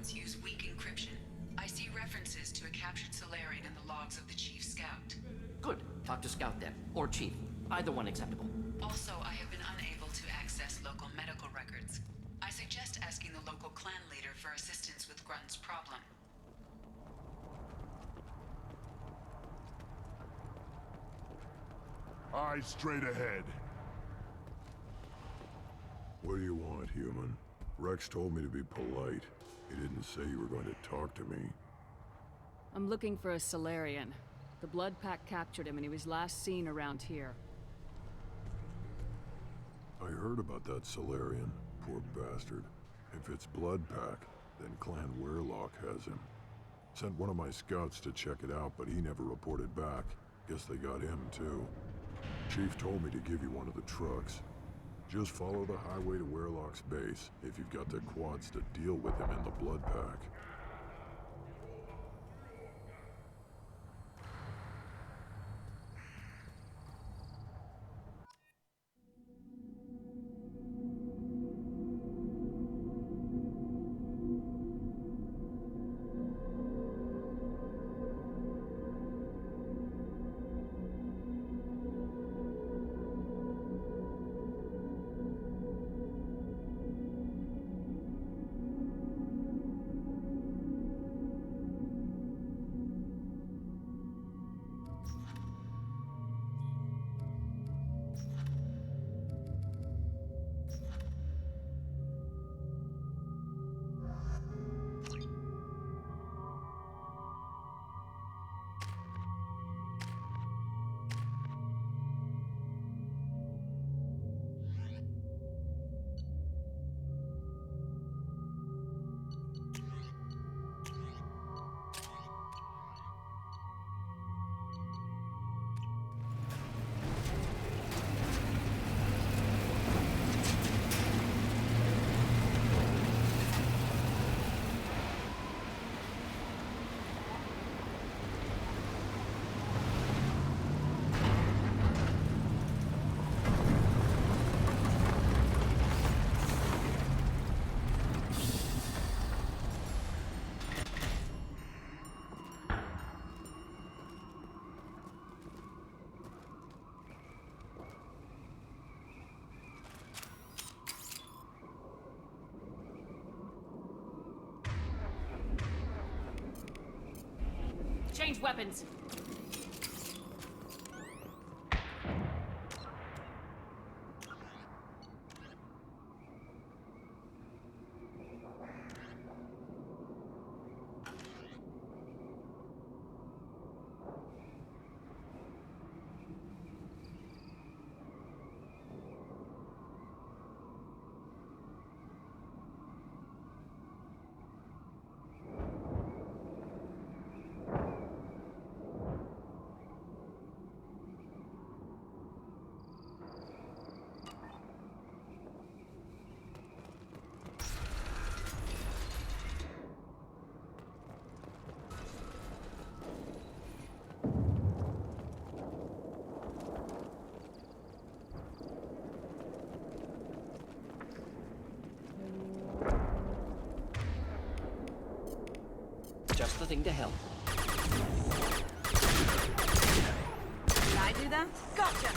scouts use weak encryption. I see references to a captured Solarian in the logs of the Chief Scout. Good. Talk to Scout then. Or Chief. Either one acceptable. Also, I have been unable to access local medical records. I suggest asking the local clan leader for assistance with Grunt's problem. Eyes straight ahead. What do you want, human? Rex told me to be polite. He didn't say you were going to talk to me. I'm looking for a Solarian. The Blood Pack captured him and he was last seen around here. I heard about that Solarian. Poor bastard. If it's Blood Pack, then Clan Weirlock has him. Sent one of my scouts to check it out, but he never reported back. Guess they got him, too. Chief told me to give you one of the trucks. Just follow the highway to Weirlock's base, if you've got the quads to deal with him in the Blood Pack. Change weapons! Just the thing to help. Did I do that? Gotcha!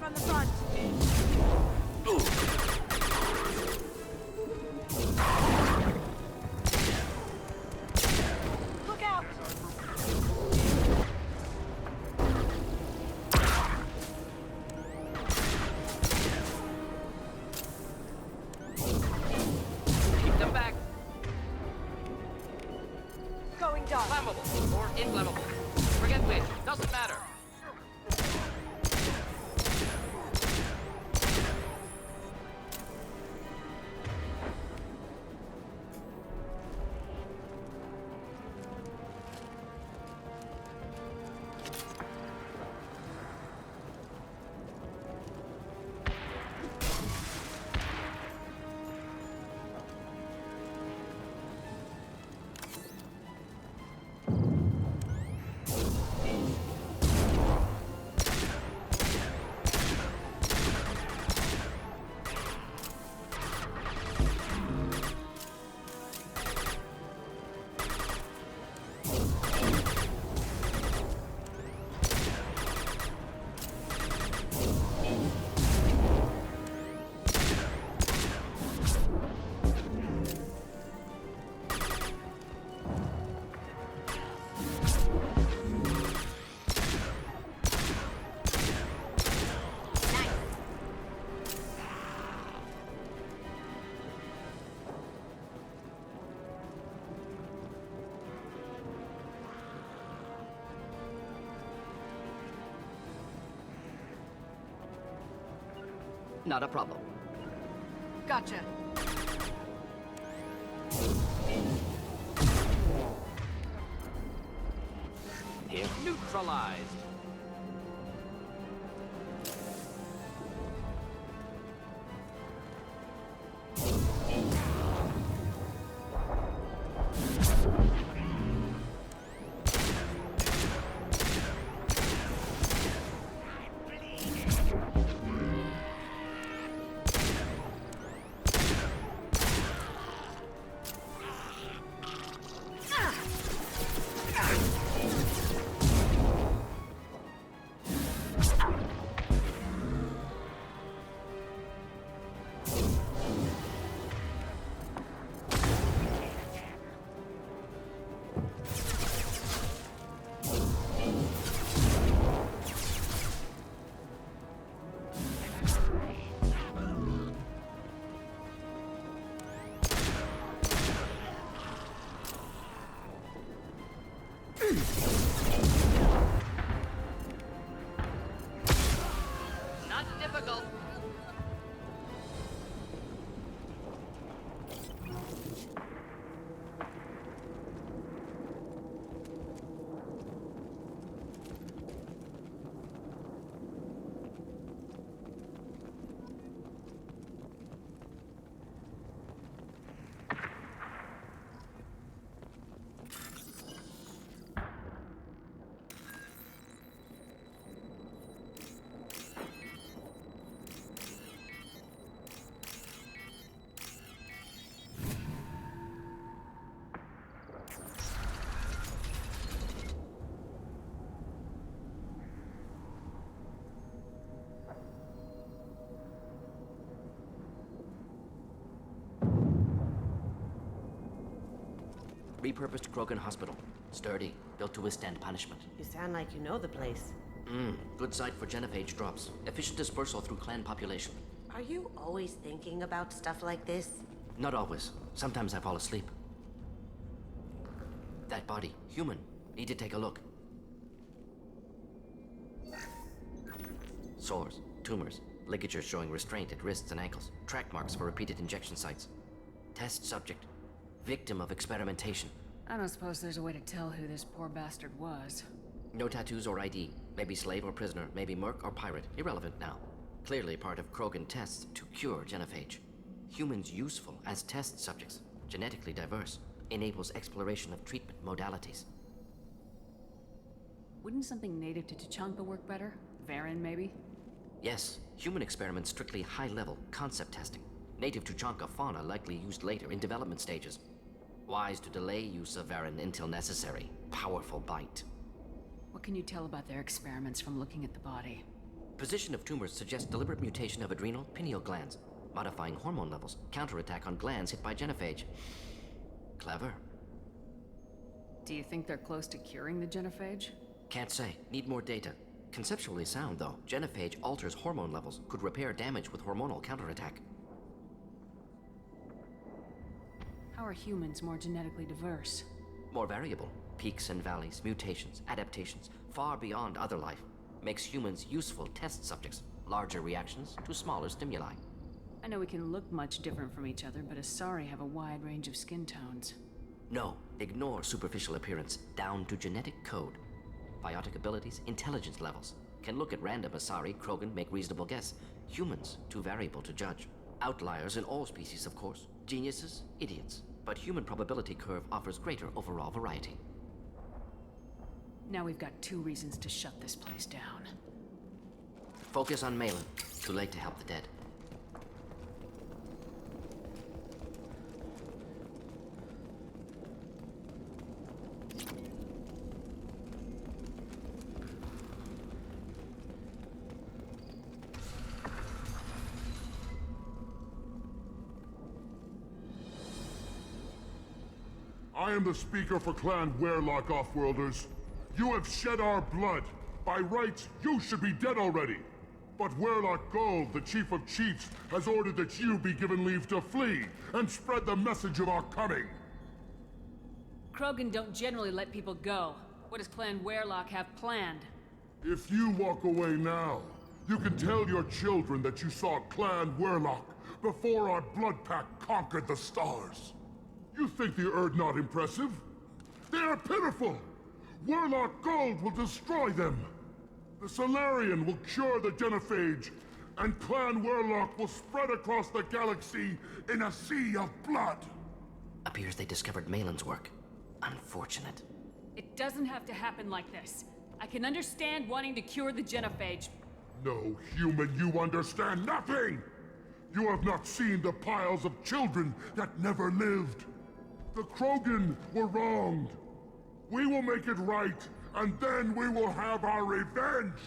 Coming from the front. Look out! Keep them back. Going dark. Flammable or inflammable. Forget which. Doesn't matter. Not a problem. Gotcha. Here. Neutralized. Not difficult. Repurposed Krogan Hospital. Sturdy, built to withstand punishment. You sound like you know the place. Good site for genophage drops. Efficient dispersal through clan population. Are you always thinking about stuff like this? Not always. Sometimes I fall asleep. That body, human. Need to take a look. Sores, tumors, ligatures showing restraint at wrists and ankles, track marks for repeated injection sites. Test subject. Victim of experimentation. I don't suppose there's a way to tell who this poor bastard was. No tattoos or ID. Maybe slave or prisoner, maybe merc or pirate. Irrelevant now. Clearly part of Krogan tests to cure genophage. Humans useful as test subjects. Genetically diverse. Enables exploration of treatment modalities. Wouldn't something native to Tuchanka work better? Varen, maybe? Yes, human experiments strictly high-level concept testing. Native Tuchanka fauna likely used later in development stages. Wise to delay use of Varen until necessary. Powerful bite. What can you tell about their experiments from looking at the body? Position of tumors suggests deliberate mutation of adrenal, pineal glands, modifying hormone levels, counterattack on glands hit by genophage. Clever. Do you think they're close to curing the genophage? Can't say. Need more data. Conceptually sound, though. Genophage alters hormone levels, could repair damage with hormonal counterattack. How are humans more genetically diverse? More variable. Peaks and valleys, mutations, adaptations, far beyond other life. Makes humans useful test subjects. Larger reactions to smaller stimuli. I know we can look much different from each other, but Asari have a wide range of skin tones. No, ignore superficial appearance, down to genetic code. Biotic abilities, intelligence levels. Can look at random Asari, Krogan, make reasonable guess. Humans, too variable to judge. Outliers in all species, of course. Geniuses, idiots. But human probability curve offers greater overall variety. Now we've got 2 reasons to shut this place down. Focus on Malin. Too late to help the dead. I am the speaker for Clan Werelock, Offworlders. You have shed our blood. By rights, you should be dead already. But Werelock Gold, the Chief of Chiefs, has ordered that you be given leave to flee and spread the message of our coming. Krogan don't generally let people go. What does Clan Werelock have planned? If you walk away now, you can tell your children that you saw Clan Werelock before our blood pack conquered the stars. You think the Erd not impressive? They are pitiful! Werelock Gold will destroy them! The Solarian will cure the genophage, and Clan Werelock will spread across the galaxy in a sea of blood! Appears they discovered Malin's work. Unfortunate. It doesn't have to happen like this. I can understand wanting to cure the genophage. No, human, you understand nothing! You have not seen the piles of children that never lived. The Krogan were wronged. We will make it right, and then we will have our revenge!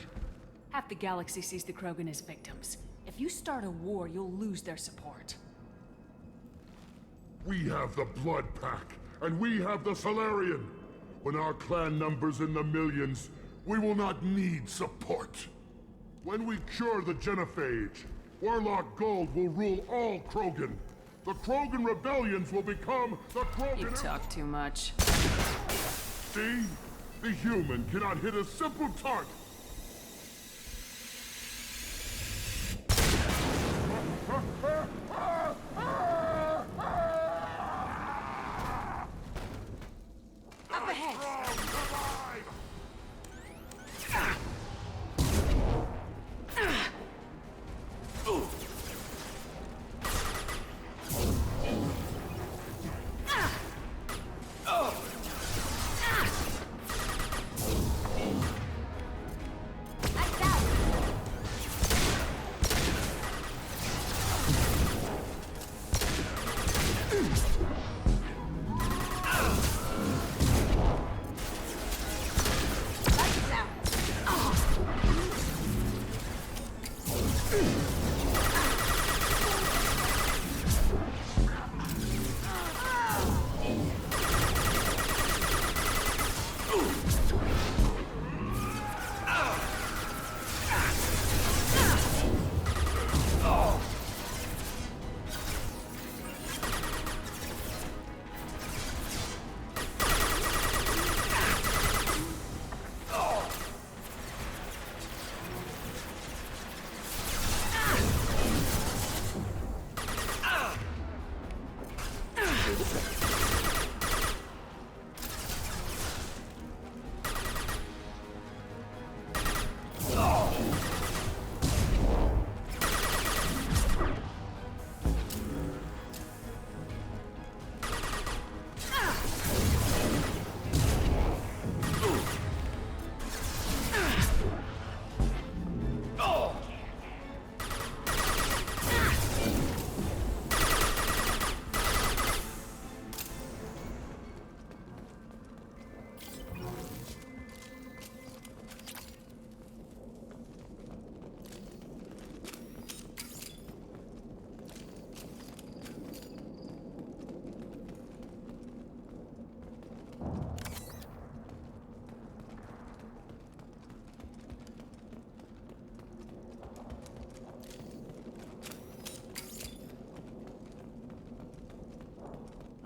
Half the galaxy sees the Krogan as victims. If you start a war, you'll lose their support. We have the Blood Pack, and we have the Solarian. When our clan numbers in the millions, we will not need support. When we cure the genophage, Werelock Gold will rule all Krogan. The Krogan rebellions will become the Krogan... You talk too much. See? The human cannot hit a simple target. Up ahead!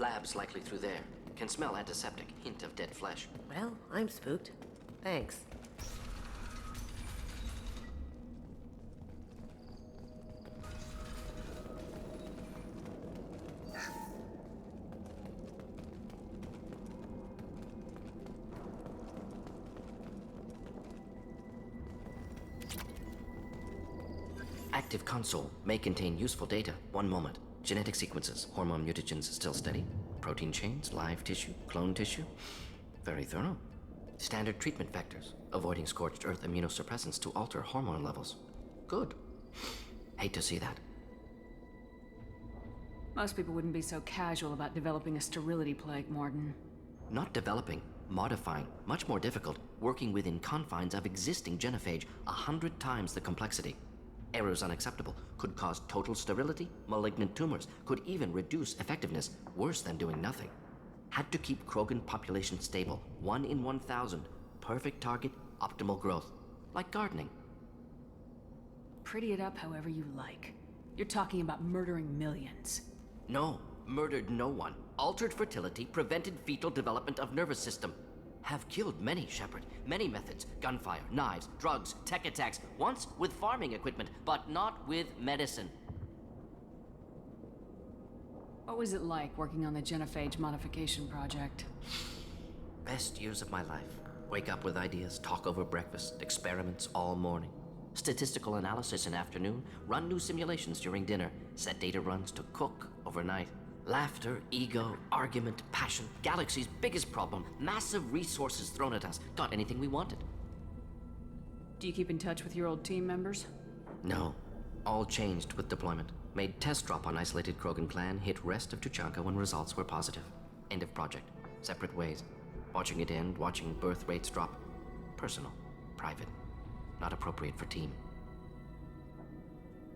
Labs likely through there. Can smell antiseptic, hint of dead flesh. Well, I'm spooked. Thanks. Active console may contain useful data. One moment. Genetic sequences, hormone mutagens still steady. Protein chains, live tissue, clone tissue. Very thorough. Standard treatment vectors, avoiding scorched earth immunosuppressants to alter hormone levels. Good. Hate to see that. Most people wouldn't be so casual about developing a sterility plague, Morden. Not developing, modifying, much more difficult, working within confines of existing genophage, 100 times the complexity. Errors unacceptable, could cause total sterility, malignant tumors, could even reduce effectiveness, worse than doing nothing. Had to keep Krogan population stable, 1 in 1,000. Perfect target, optimal growth. Like gardening. Pretty it up however you like. You're talking about murdering millions. No, murdered no one. Altered fertility, prevented fetal development of nervous system. Have killed many, Shepard. Many methods. Gunfire, knives, drugs, tech attacks. Once with farming equipment, but not with medicine. What was it like working on the genophage modification project? Best years of my life. Wake up with ideas, talk over breakfast, experiments all morning. Statistical analysis in afternoon, run new simulations during dinner, set data runs to cook overnight. Laughter, ego, argument, passion, galaxy's biggest problem, massive resources thrown at us. Got anything we wanted. Do you keep in touch with your old team members? No. All changed with deployment. Made test drop on isolated Krogan clan, hit rest of Tuchanka when results were positive. End of project. Separate ways. Watching it end, watching birth rates drop. Personal. Private. Not appropriate for team.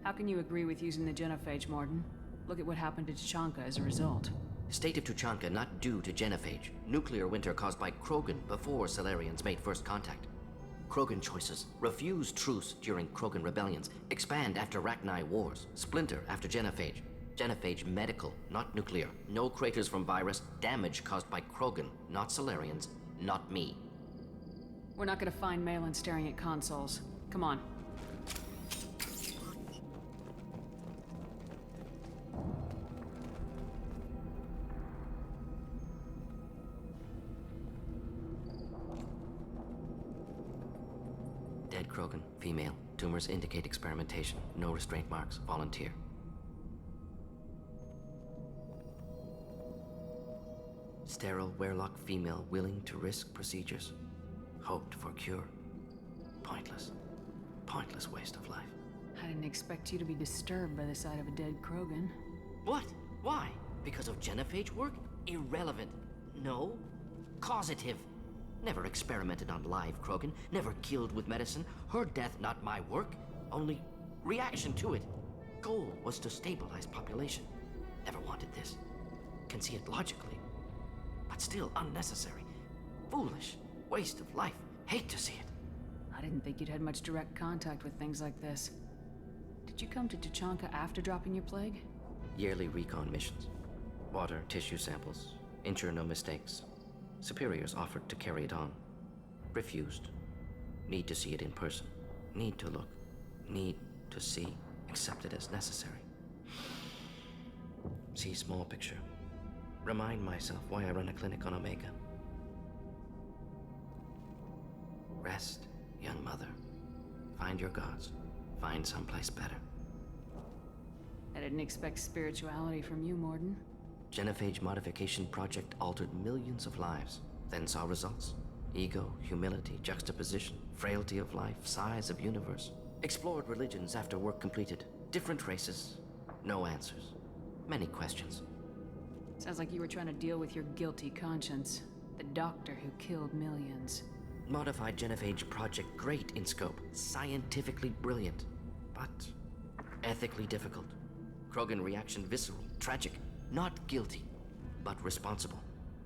How can you agree with using the genophage, Morden? Look at what happened to Tuchanka as a result. State of Tuchanka not due to genophage. Nuclear winter caused by Krogan before Salarians made first contact. Krogan choices. Refuse truce during Krogan rebellions. Expand after Rachni wars. Splinter after genophage. Genophage medical, not nuclear. No craters from virus. Damage caused by Krogan, not Salarians, not me. We're not gonna find Malin staring at consoles. Come on. Dead Krogan, female. Tumors indicate experimentation. No restraint marks. Volunteer. Sterile Werlock female willing to risk procedures. Hoped for cure. Pointless. Pointless waste of life. I didn't expect you to be disturbed by the sight of a dead Krogan. What? Why? Because of genophage work? Irrelevant. No. Causative. Never experimented on live Krogan. Never killed with medicine. Her death not my work. Only reaction to it. Goal was to stabilize population. Never wanted this. Can see it logically. But still unnecessary. Foolish. Waste of life. Hate to see it. I didn't think you'd had much direct contact with things like this. Did you come to Tuchanka after dropping your plague? Yearly recon missions. Water, tissue samples. Ensure no mistakes. Superiors offered to carry it on. Refused. Need to see it in person. Need to look. Need to see. Accept it as necessary. See small picture. Remind myself why I run a clinic on Omega. Rest, young mother. Find your gods. Find someplace better. I didn't expect spirituality from you, Morden. Genophage modification project altered millions of lives. Then saw results. Ego, humility, juxtaposition, frailty of life, size of universe. Explored religions after work completed. Different races. No answers. Many questions. Sounds like you were trying to deal with your guilty conscience. The doctor who killed millions. Modified genophage project great in scope. Scientifically brilliant. But ethically difficult. Krogan reaction visceral, tragic. Not guilty, but responsible.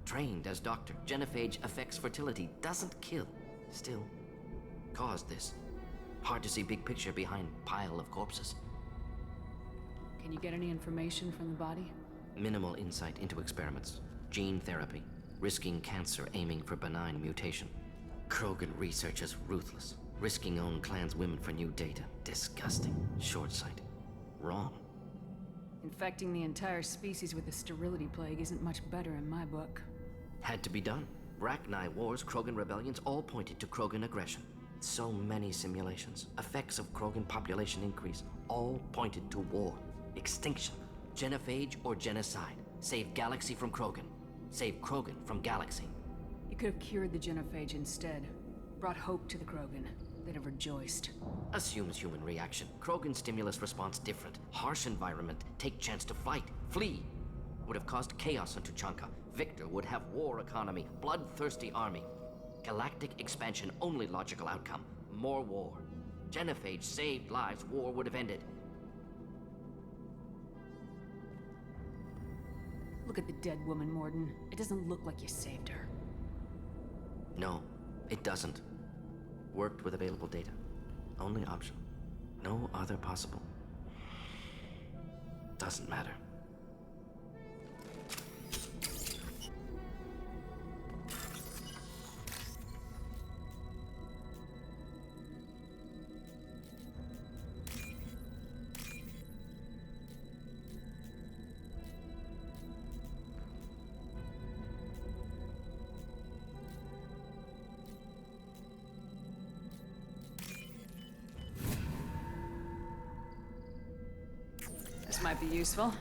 Trained as doctor. Genophage affects fertility, doesn't kill. Still, caused this. Hard to see big picture behind pile of corpses. Can you get any information from the body? Minimal insight into experiments. Gene therapy. Risking cancer aiming for benign mutation. Krogan researchers ruthless. Risking own clan's women for new data. Disgusting. Short-sighted. Wrong. Infecting the entire species with the sterility plague isn't much better in my book. Had to be done. Rachni wars, Krogan rebellions, all pointed to Krogan aggression. So many simulations, effects of Krogan population increase, all pointed to war, extinction, genophage or genocide. Save galaxy from Krogan. Save Krogan from galaxy. You could have cured the genophage instead. Brought hope to the Krogan. They'd have rejoiced. Assumes human reaction. Krogan stimulus response different. Harsh environment. Take chance to fight. Flee. Would have caused chaos on Tuchanka. Victor would have war economy. Bloodthirsty army. Galactic expansion only logical outcome. More war. Genophage saved lives. War would have ended. Look at the dead woman, Morden. It doesn't look like you saved her. No, it doesn't. Worked with available data. Only option. No other possible. Doesn't matter. This might be useful.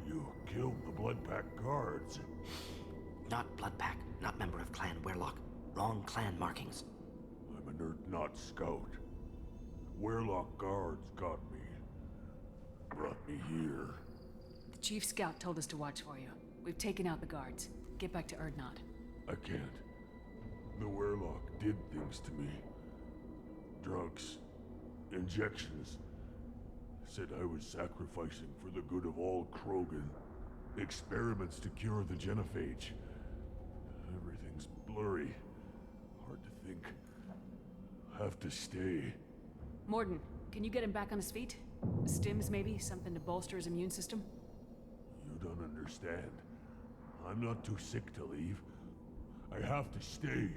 You killed the Bloodpack guards. Not Bloodpack, not member of Clan Werlock. Wrong clan markings. I'm an Urdnot scout. Werlock guards got me. Brought me here. The Chief Scout told us to watch for you. We've taken out the guards. Get back to Urdnot. I can't. The Werlock did things to me. Drugs. Injections. Said I was sacrificing for the good of all Krogan. Experiments to cure the genophage. Everything's blurry. Hard to think. Have to stay. Morden, can you get him back on his feet? Stims, maybe? Something to bolster his immune system? You don't understand. I'm not too sick to leave. I have to stay.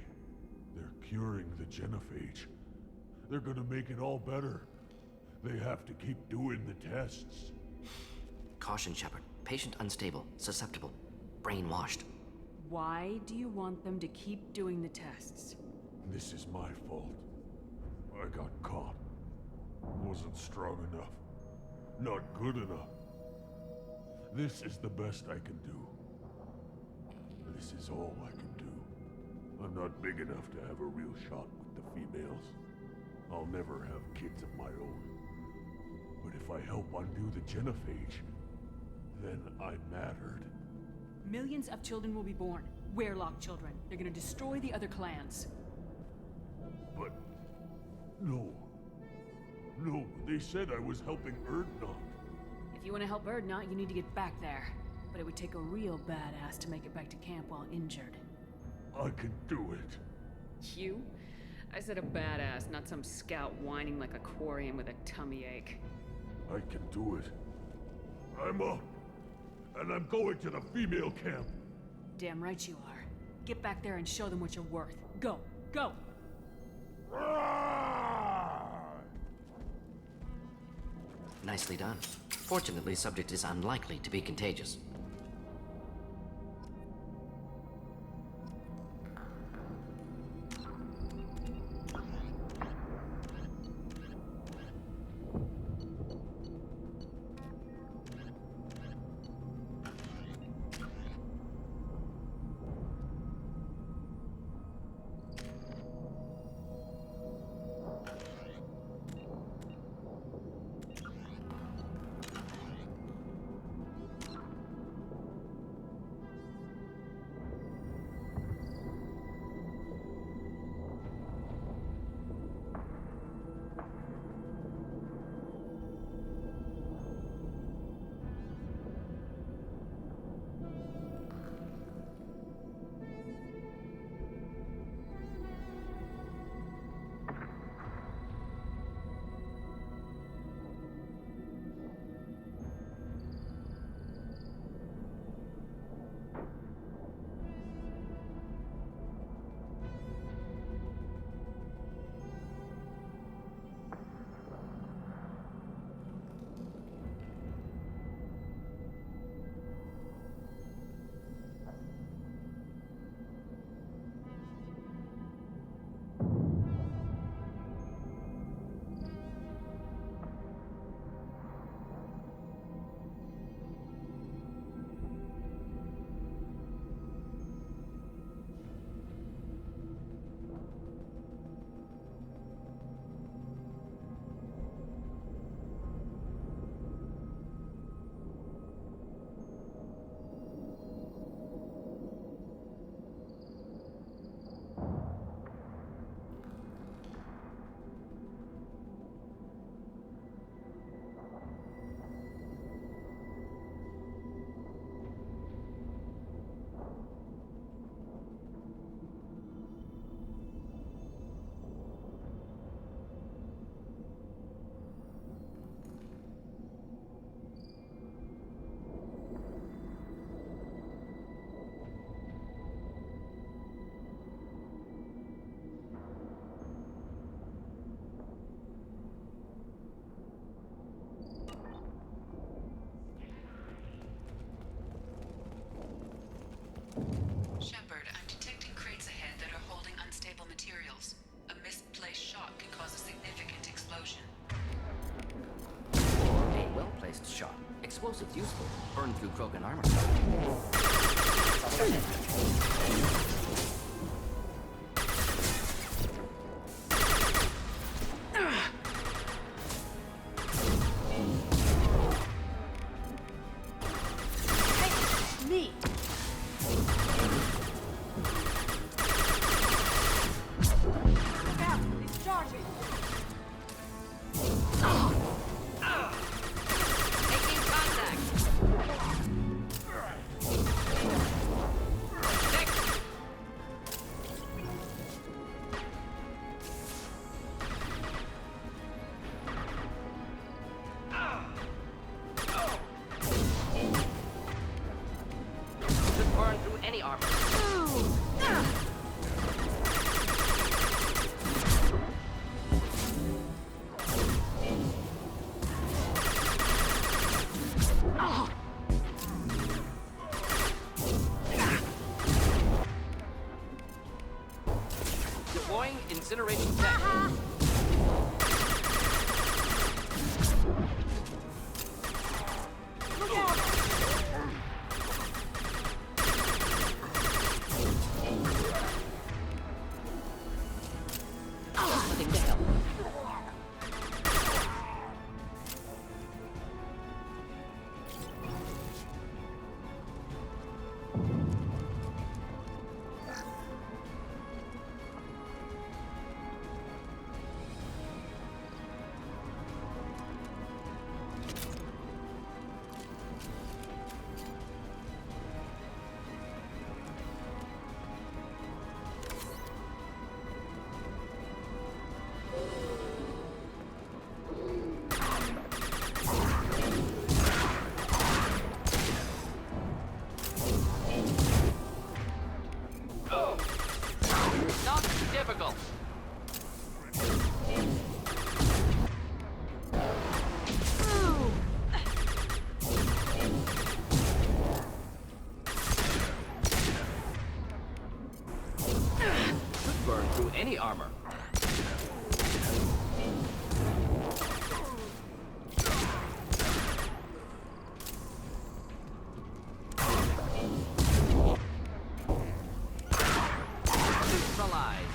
They're curing the genophage. They're gonna make it all better. They have to keep doing the tests. Caution, Shepard. Patient unstable, susceptible, brainwashed. Why do you want them to keep doing the tests? This is my fault. I got caught. Wasn't strong enough. Not good enough. This is the best I can do. This is all I can do. I'm not big enough to have a real shot with the females. I'll never have kids of my own. But if I help undo the genophage, then I mattered. Millions of children will be born. Werlock children. They're gonna destroy the other clans. But... no. No, they said I was helping Urdnot. If you want to help Urdnot, you need to get back there. But it would take a real badass to make it back to camp while injured. I can do it. You? I said a badass, not some scout whining like a quarian with a tummy ache. I can do it. I'm up. And I'm going to the female camp. Damn right you are. Get back there and show them what you're worth. Go! Go! Nicely done. Fortunately, subject is unlikely to be contagious. explosives useful. Burn through Krogan armor. Me. Look out! He's charging! Making contact! Should burn through any armor. Deploying incineration tech. Look out! Nothing to help. Not difficult. Could burn through any armor. Neutralized.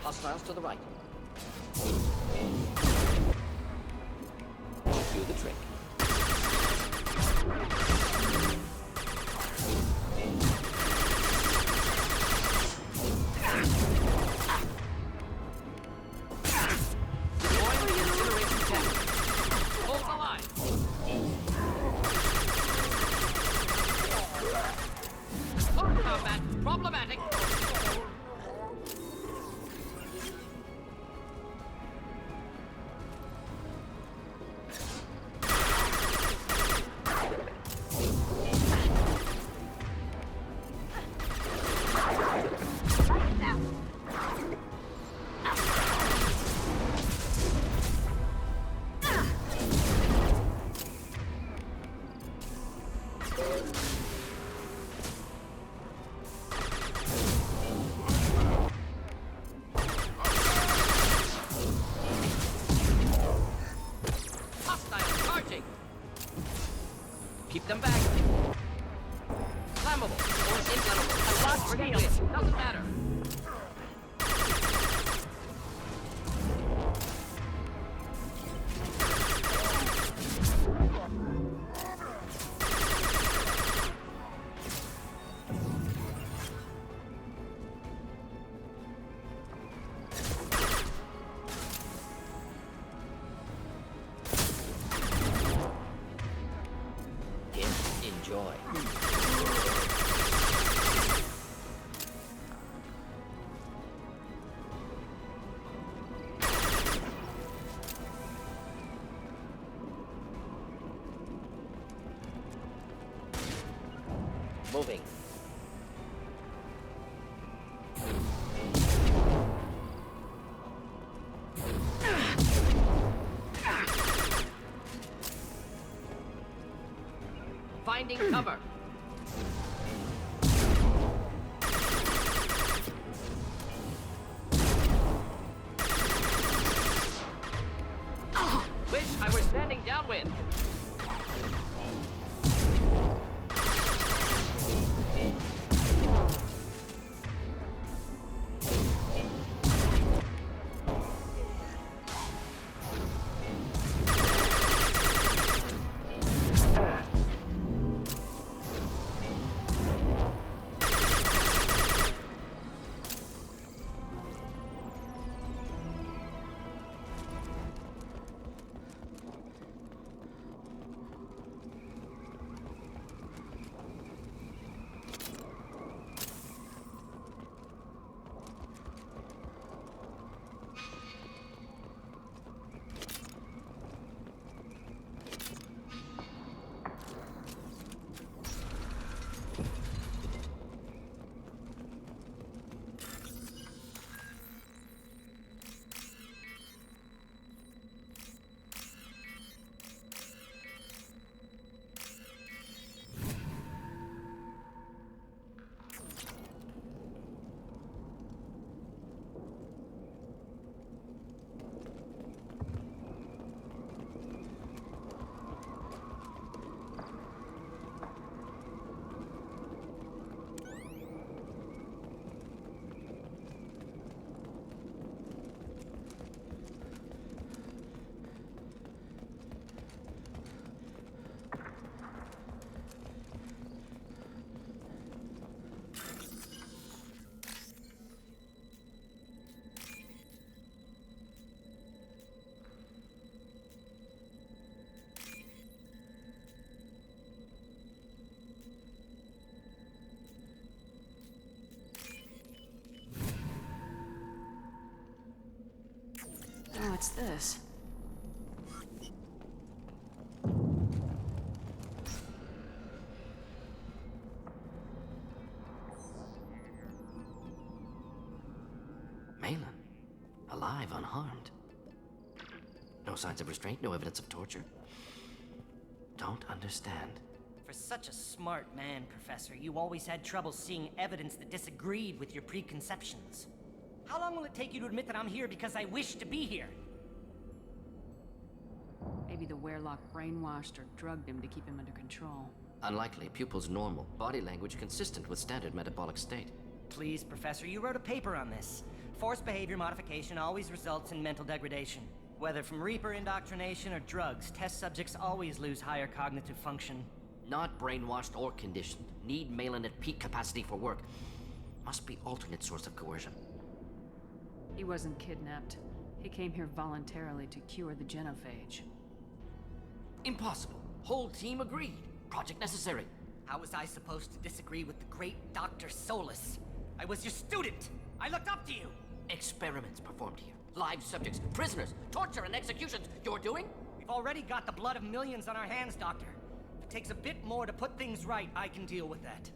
Hostiles to the right. Do the trick. Deploying the incineration tech. Hold the line. Close combat. Problematic. Hostile charging. Keep them back. Flammable or inflammable. A lot for you. Doesn't matter. Enjoy. Moving. Finding cover. Wish I were standing downwind. Oh, what's this? Malin. Alive, unharmed. No signs of restraint, no evidence of torture. Don't understand. For such a smart man, Professor, you always had trouble seeing evidence that disagreed with your preconceptions. How long will it take you to admit that I'm here because I wish to be here? Maybe the Werelock brainwashed or drugged him to keep him under control. Unlikely. Pupil's normal. Body language consistent with standard metabolic state. Please, Professor, you wrote a paper on this. Forced behavior modification always results in mental degradation. Whether from Reaper indoctrination or drugs, test subjects always lose higher cognitive function. Not brainwashed or conditioned. Need Malin at peak capacity for work. Must be alternate source of coercion. He wasn't kidnapped. He came here voluntarily to cure the genophage. Impossible. Whole team agreed. Project necessary. How was I supposed to disagree with the great Dr. Solus? I was your student! I looked up to you! Experiments performed here. Live subjects, prisoners, torture and executions. You're doing? We've already got the blood of millions on our hands, Doctor. If it takes a bit more to put things right, I can deal with that.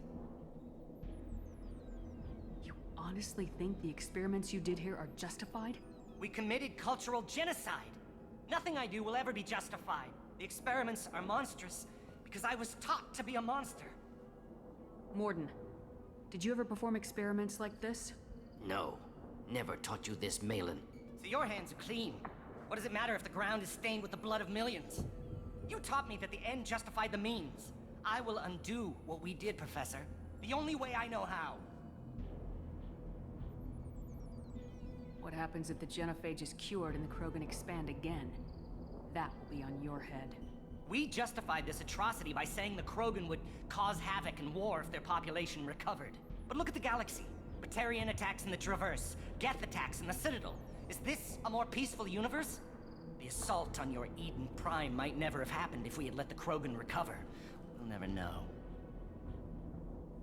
You honestly think the experiments you did here are justified? We committed cultural genocide. Nothing I do will ever be justified. The experiments are monstrous because I was taught to be a monster. Morden, did you ever perform experiments like this? No. Never taught you this, Malin. So your hands are clean. What does it matter if the ground is stained with the blood of millions? You taught me that the end justified the means. I will undo what we did, Professor. The only way I know how. What happens if the genophage is cured and the Krogan expand again? That will be on your head. We justified this atrocity by saying the Krogan would cause havoc and war if their population recovered. But look at the galaxy. Batarian attacks in the Traverse, Geth attacks in the Citadel. Is this a more peaceful universe? The assault on your Eden Prime might never have happened if we had let the Krogan recover. We'll never know.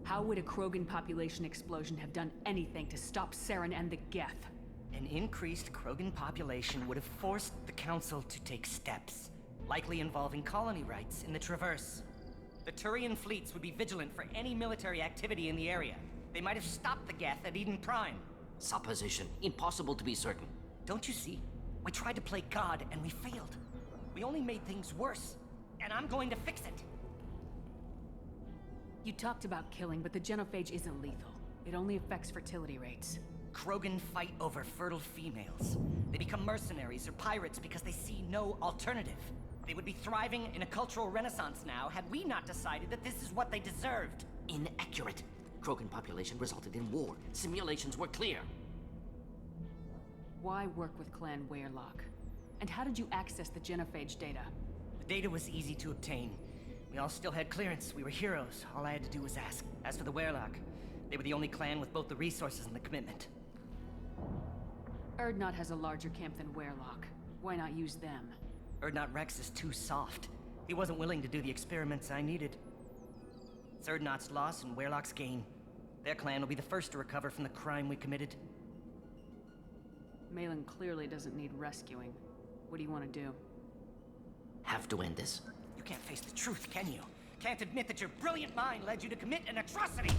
How would a Krogan population explosion have done anything to stop Saren and the Geth? An increased Krogan population would have forced the Council to take steps, likely involving colony rights in the Traverse. The Turian fleets would be vigilant for any military activity in the area. They might have stopped the Geth at Eden Prime. Supposition. Impossible to be certain. Don't you see? We tried to play God and we failed. We only made things worse. And I'm going to fix it. You talked about killing, but the genophage isn't lethal. It only affects fertility rates. Krogan fight over fertile females. They become mercenaries or pirates because they see no alternative. They would be thriving in a cultural renaissance now had we not decided that this is what they deserved. Inaccurate. Krogan population resulted in war. Simulations were clear. Why work with Clan Weirlock? And how did you access the genophage data? The data was easy to obtain. We all still had clearance. We were heroes. All I had to do was ask. As for the Weirlock, they were the only clan with both the resources and the commitment. Urdnot has a larger camp than Weirlock. Why not use them? Urdnot Rex is too soft. He wasn't willing to do the experiments I needed. It's Urdnot's loss and Weirlock's gain. Their clan will be the first to recover from the crime we committed. Malin clearly doesn't need rescuing. What do you want to do? Have to end this. You can't face the truth, can you? Can't admit that your brilliant mind led you to commit an atrocity!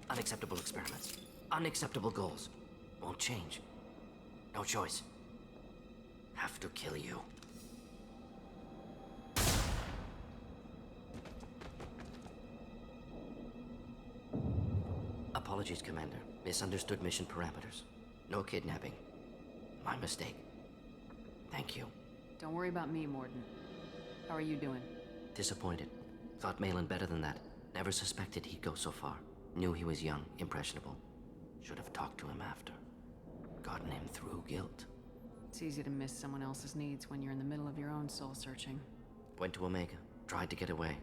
Unacceptable experiments. Unacceptable goals. Won't change. No choice. Have to kill you. Apologies, Commander. Misunderstood mission parameters. No kidnapping. My mistake. Thank you. Don't worry about me, Morden. How are you doing? Disappointed. Thought Malin better than that. Never suspected he'd go so far. Knew he was young, impressionable. Should have talked to him after. Gotten him through guilt. It's easy to miss someone else's needs when you're in the middle of your own soul-searching. Went to Omega. Tried to get away.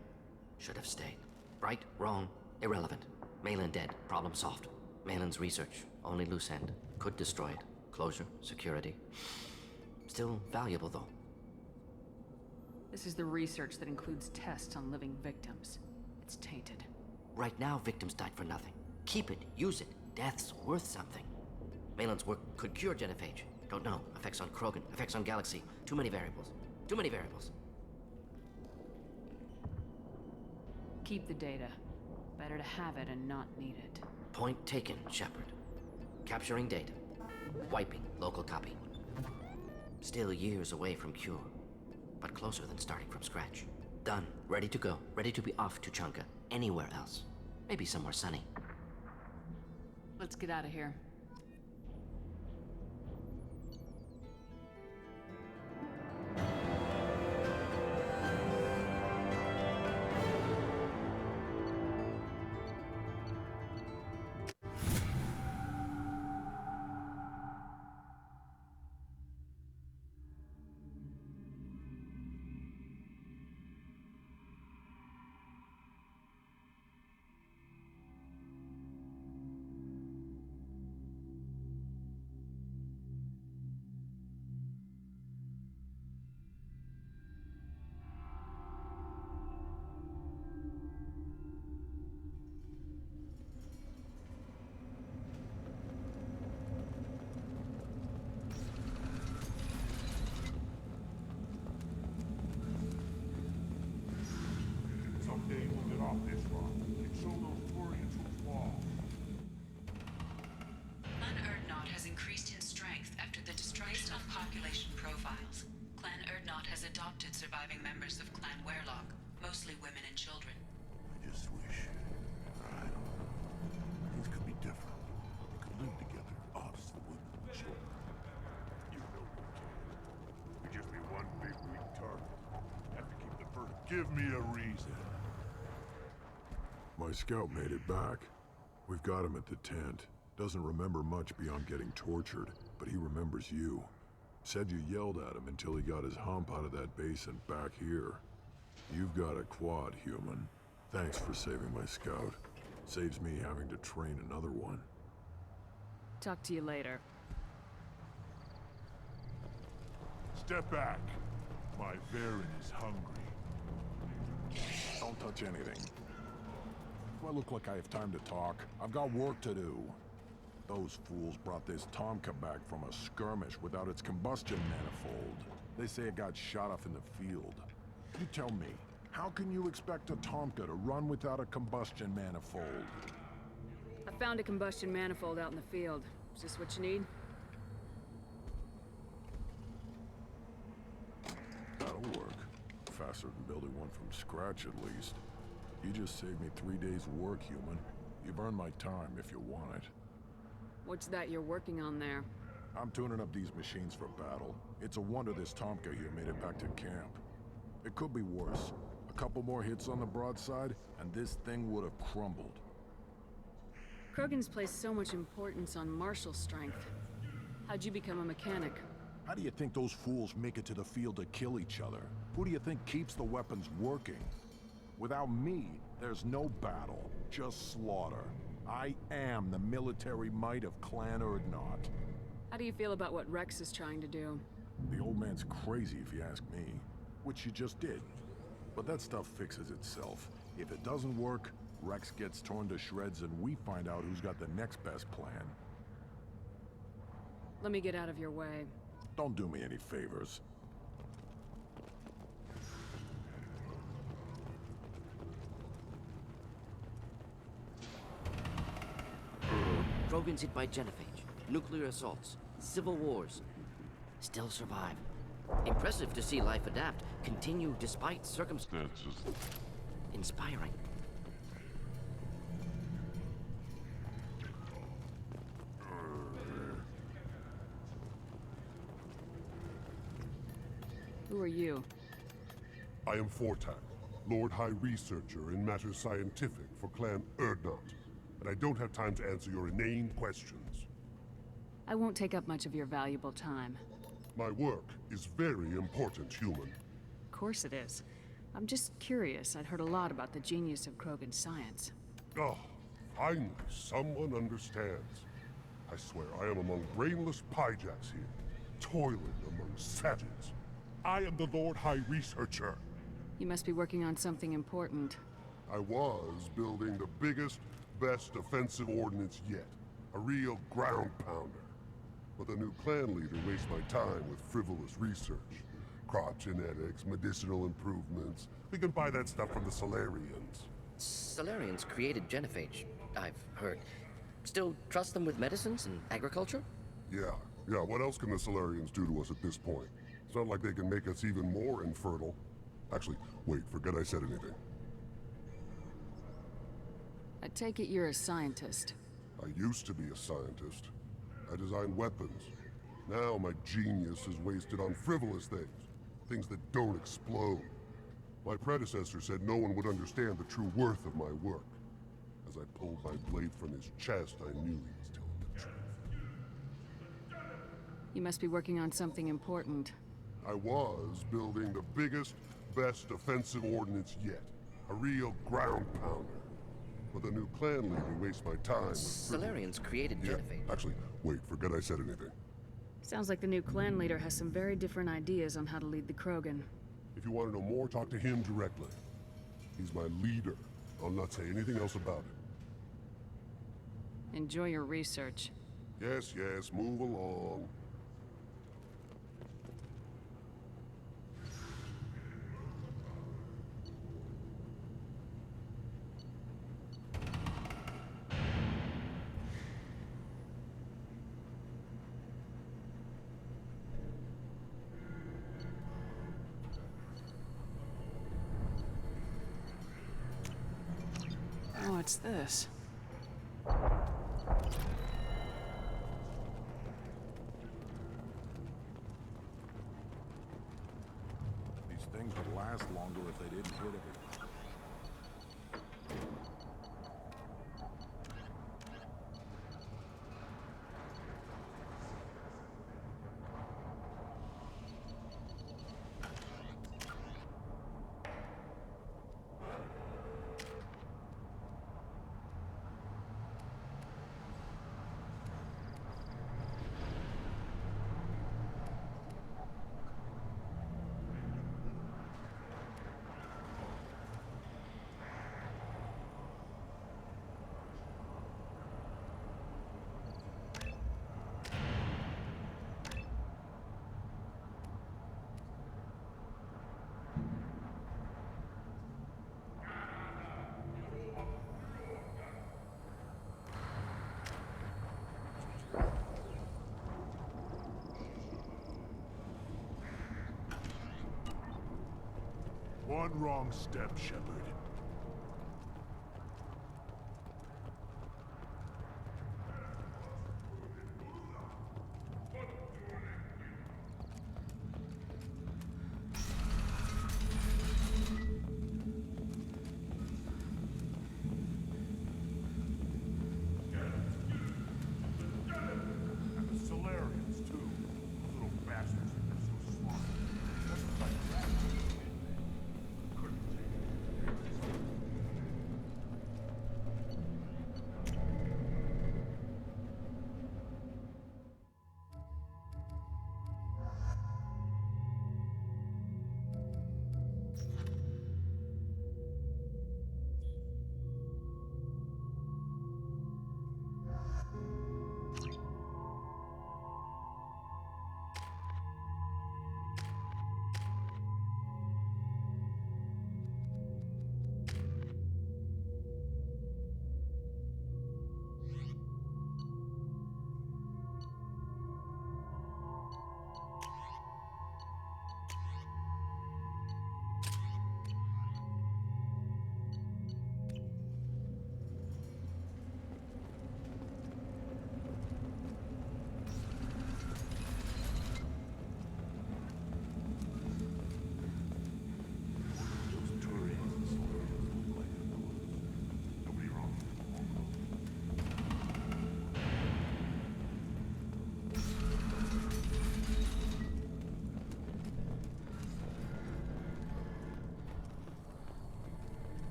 Should have stayed. Right, wrong, irrelevant. Malin dead. Problem solved. Malin's research. Only loose end. Could destroy it. Closure, security. Still valuable, though. This is the research that includes tests on living victims. It's tainted. Right now, victims died for nothing. Keep it, use it. Death's worth something. Malin's work could cure genophage. Don't know. Effects on Krogan, effects on Galaxy. Too many variables. Too many variables. Keep the data. Better to have it and not need it. Point taken, Shepard. Capturing data. Wiping local copy. Still years away from cure. But closer than starting from scratch. Done. Ready to go. Ready to be off to Chunka. Anywhere else. Maybe somewhere sunny. Let's get out of here. Someday we'll get off this rock and show those Turians who's boss. Clan Urdnot has increased in strength after the destruction of population profiles. Clan Urdnot has adopted surviving members of Clan Weirlock, mostly women and children. I just wish, I don't know, things could be different. We could live together, us, the women, the children. You know we can. We just be one big weak target. Have to keep the first. Give me a reason. My scout made it back. We've got him at the tent. Doesn't remember much beyond getting tortured, but he remembers you. Said you yelled at him until he got his hump out of that base and back here. You've got a quad, human. Thanks for saving my scout. Saves me having to train another one. Talk to you later. Step back. My Baron is hungry. Don't touch anything. Do I look like I have time to talk? I've got work to do. Those fools brought this Tomka back from a skirmish without its combustion manifold. They say it got shot off in the field. You tell me, how can you expect a Tomka to run without a combustion manifold? I found a combustion manifold out in the field. Is this what you need? That'll work. Faster than building one from scratch, at least. You just saved me 3 days' work, human. You've earned my time if you want it. What's that you're working on there? I'm tuning up these machines for battle. It's a wonder this Tomka here made it back to camp. It could be worse. A couple more hits on the broadside, and this thing would have crumbled. Krogan's placed so much importance on martial strength. How'd you become a mechanic? How do you think those fools make it to the field to kill each other? Who do you think keeps the weapons working? Without me, there's no battle, just slaughter. I am the military might of Clan Urdnot. How do you feel about what Rex is trying to do? The old man's crazy if you ask me, which you just did. But that stuff fixes itself. If it doesn't work, Rex gets torn to shreds and we find out who's got the next best plan. Let me get out of your way. Don't do me any favors. Krogan's hit by genophage, nuclear assaults, civil wars. Still survive. Impressive to see life adapt, continue despite circumstances. Inspiring. Who are you? I am Fortak, Lord High Researcher in matters scientific for Clan Urdnot, and I don't have time to answer your inane questions. I won't take up much of your valuable time. My work is very important, human. Of course it is. I'm just curious. I'd heard a lot about the genius of Krogan science. Oh, finally, someone understands. I swear I am among brainless pyjacks here, toiling among savages. I am the Lord High Researcher. You must be working on something important. I was building the biggest, best offensive ordnance yet. A real ground pounder. But the new clan leader wastes my time with frivolous research. Crop genetics, medicinal improvements. We can buy that stuff from the Solarians. Solarians created genophage, I've heard. Still trust them with medicines and agriculture? Yeah. What else can the Solarians do to us at this point? It's not like they can make us even more infertile. Actually, wait, forget I said anything. I take it you're a scientist. I used to be a scientist. I designed weapons. Now my genius is wasted on frivolous things. Things that don't explode. My predecessor said no one would understand the true worth of my work. As I pulled my blade from his chest, I knew he was telling the truth. You must be working on something important. I was building the biggest, best offensive ordnance yet. A real ground pounder. But the new clan leader wastes my time with Solarians created genophage. Actually, wait, forget I said anything. Sounds like the new clan leader has some very different ideas on how to lead the Krogan. If you want to know more, talk to him directly. He's my leader. I'll not say anything else about it. Enjoy your research. Yes, move along. Oh, what's this? These things would last longer if they didn't hit everything. One wrong step, Shepard.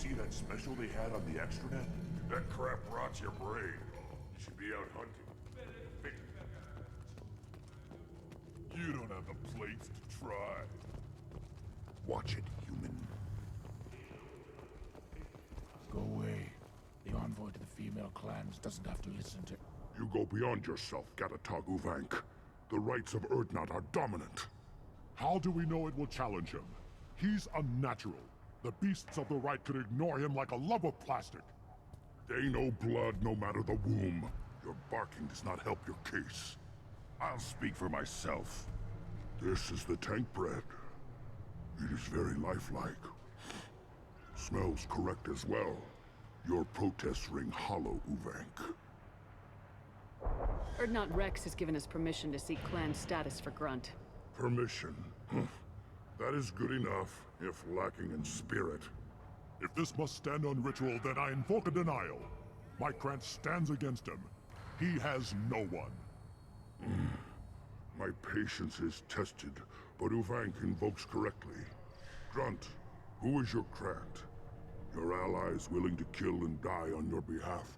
see that special they had on the extranet? That crap rots your brain. You should be out hunting. You don't have the plates to try. Watch it, human. Go away. The envoy to the female clans doesn't have to listen to... You go beyond yourself, Gatatog Uvank. The rights of Urdnot are dominant. How do we know it will challenge him? He's unnatural. The beasts of the right could ignore him like a lump of plastic. They know blood no matter the womb. Your barking does not help your case. I'll speak for myself. This is the tank bread. It is very lifelike. Smells correct as well. Your protests ring hollow, Uvank. Urdnot Rex has given us permission to seek clan status for Grunt. Permission. That is good enough, if lacking in spirit. If this must stand on ritual, then I invoke a denial. My Krant stands against him. He has no one. My patience is tested, but Uvank invokes correctly. Grunt, who is your Krant? Your allies willing to kill and die on your behalf?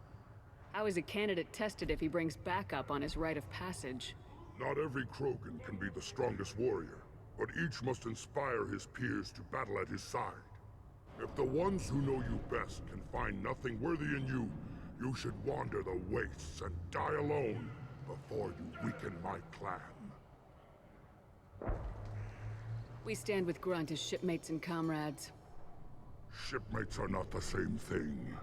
How is a candidate tested if he brings backup on his rite of passage? Not every Krogan can be the strongest warrior, but each must inspire his peers to battle at his side. If the ones who know you best can find nothing worthy in you, you should wander the wastes and die alone before you weaken my clan. We stand with Grunt as shipmates and comrades. Shipmates are not the same thing.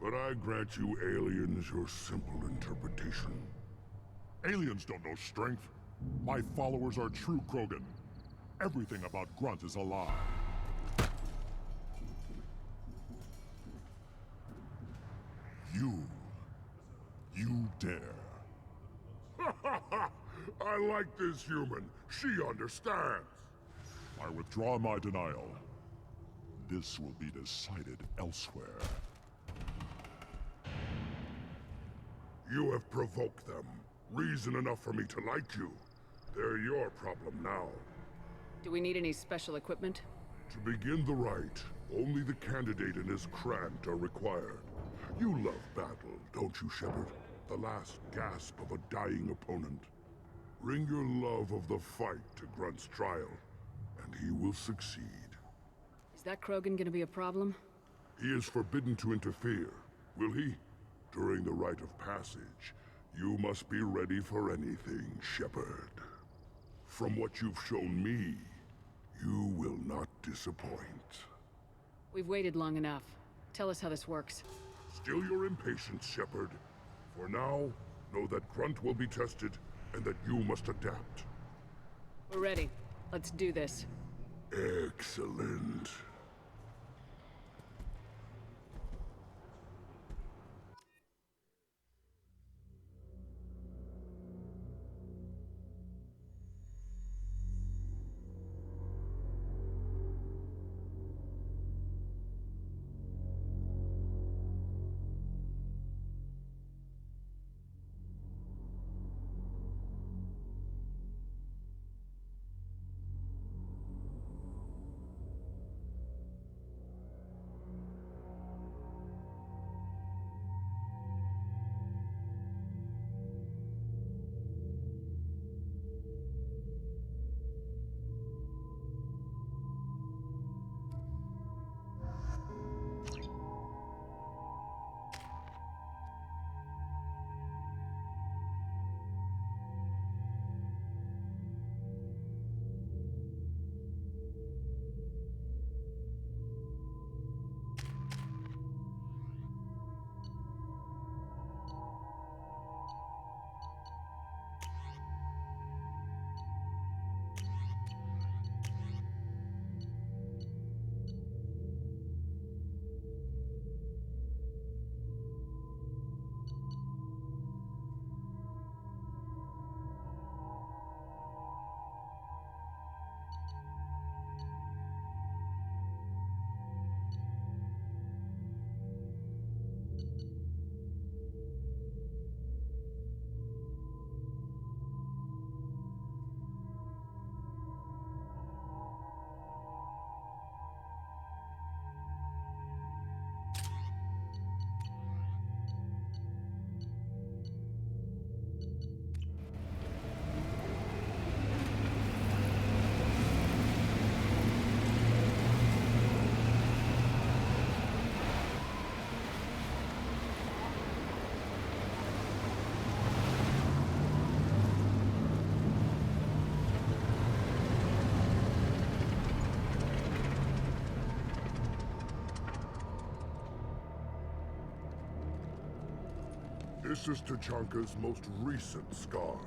But I grant you aliens your simple interpretation. Aliens don't know strength. My followers are true Krogan. Everything about Grunt is a lie. You dare. I like this human. She understands. I withdraw my denial. This will be decided elsewhere. You have provoked them. Reason enough for me to like you. They're your problem now. Do we need any special equipment? To begin the rite, only the candidate and his Krant are required. You love battle, don't you, Shepard? The last gasp of a dying opponent. Bring your love of the fight to Grunt's trial, and he will succeed. Is that Krogan gonna be a problem? He is forbidden to interfere, will he? During the rite of passage, you must be ready for anything, Shepard. From what you've shown me, you will not disappoint. We've waited long enough. Tell us how this works. Still your impatience, Shepard. For now, know that Grunt will be tested, and that you must adapt. We're ready. Let's do this. Excellent. This is Tachanka's most recent scar.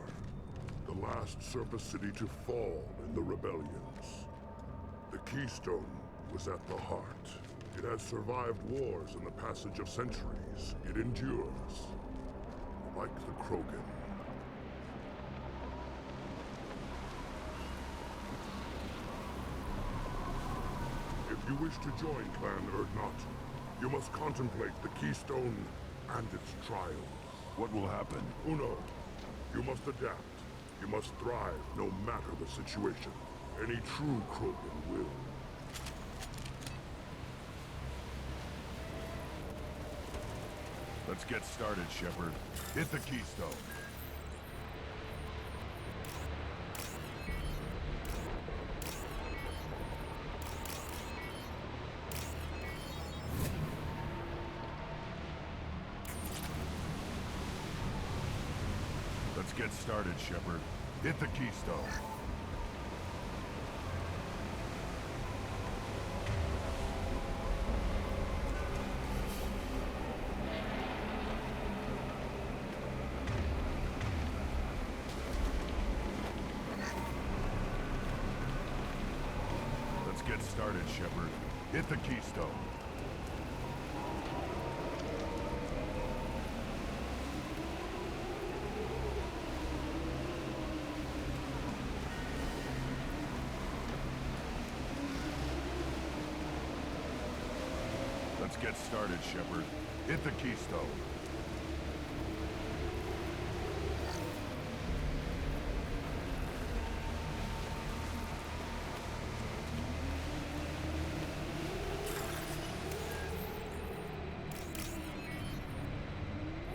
The last surface city to fall in the rebellions. The Keystone was at the heart. It has survived wars and the passage of centuries. It endures. Like the Krogan. If you wish to join Clan Urdnot, you must contemplate the Keystone and its trials. What will happen? Uno, you must adapt. You must thrive no matter the situation. Any true Krogan will. Let's get started, Shepard. Hit the keystone. Let's get started, Shepard. Hit the keystone. Let's get started, Shepard. Hit the keystone. Let's get started, Shepard. Hit the keystone.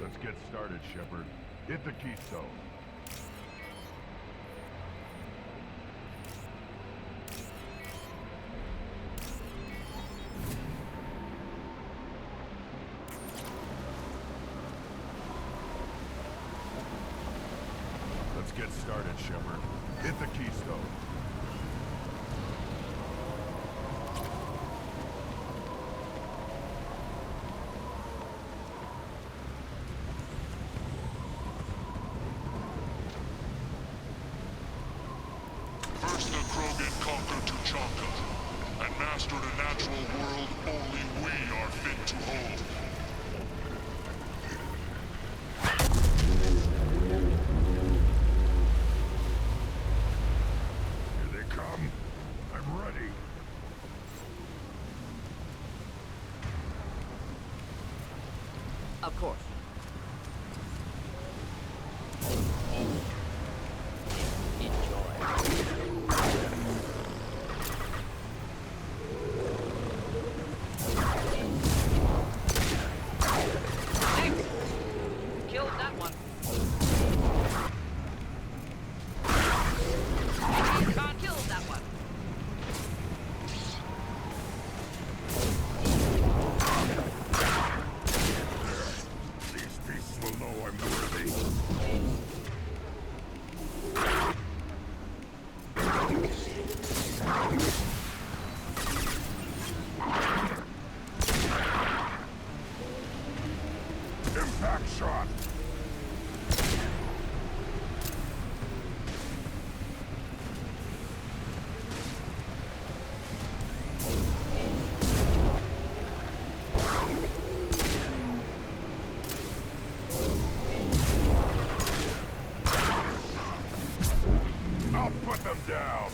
Let's get started, Shepard. Hit the keystone. Let's get started, Shepard. Hit the keystone. First the Krogan conquered Tachanka, and mastered a natural world only we are fit to hold. Here they come. I'm ready. Of course. Killed that one. Paragon killed that one. These beasts will know I'm worthy. Impact shot! I'll put them down!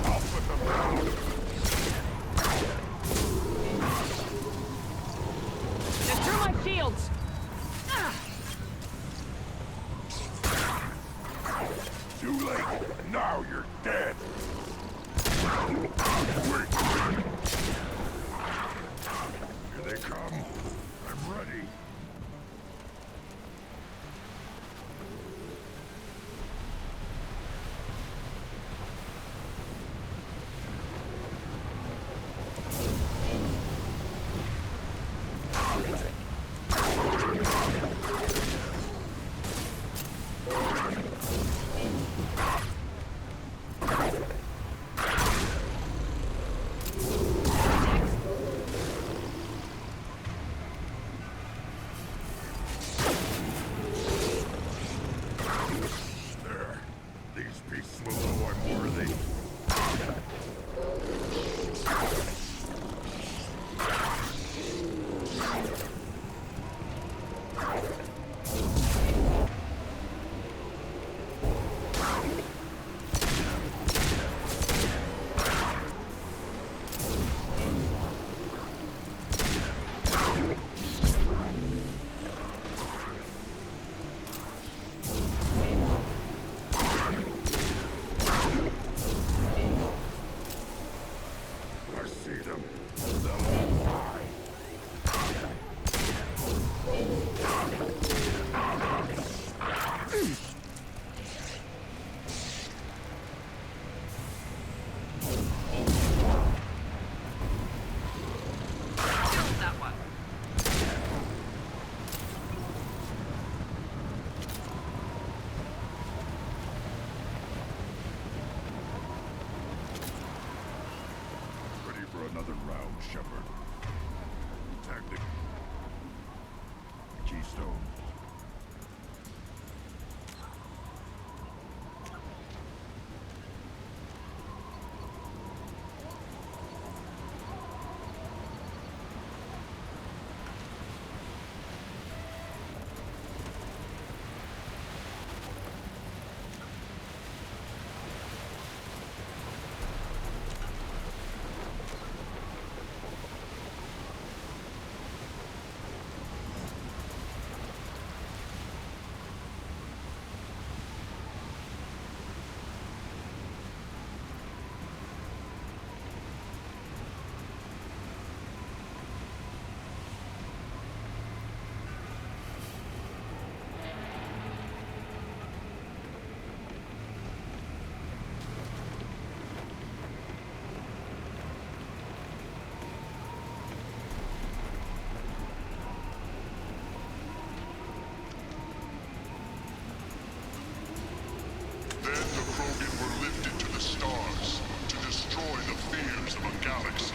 I'll put them down! Just through my shields. Too late! Now you're dead! Wait! them. They'll all die. Killed that one. Ready for another round, Shepard. Tactic. Keystone. Then the Krogan were lifted to the stars to destroy the fears of a galaxy.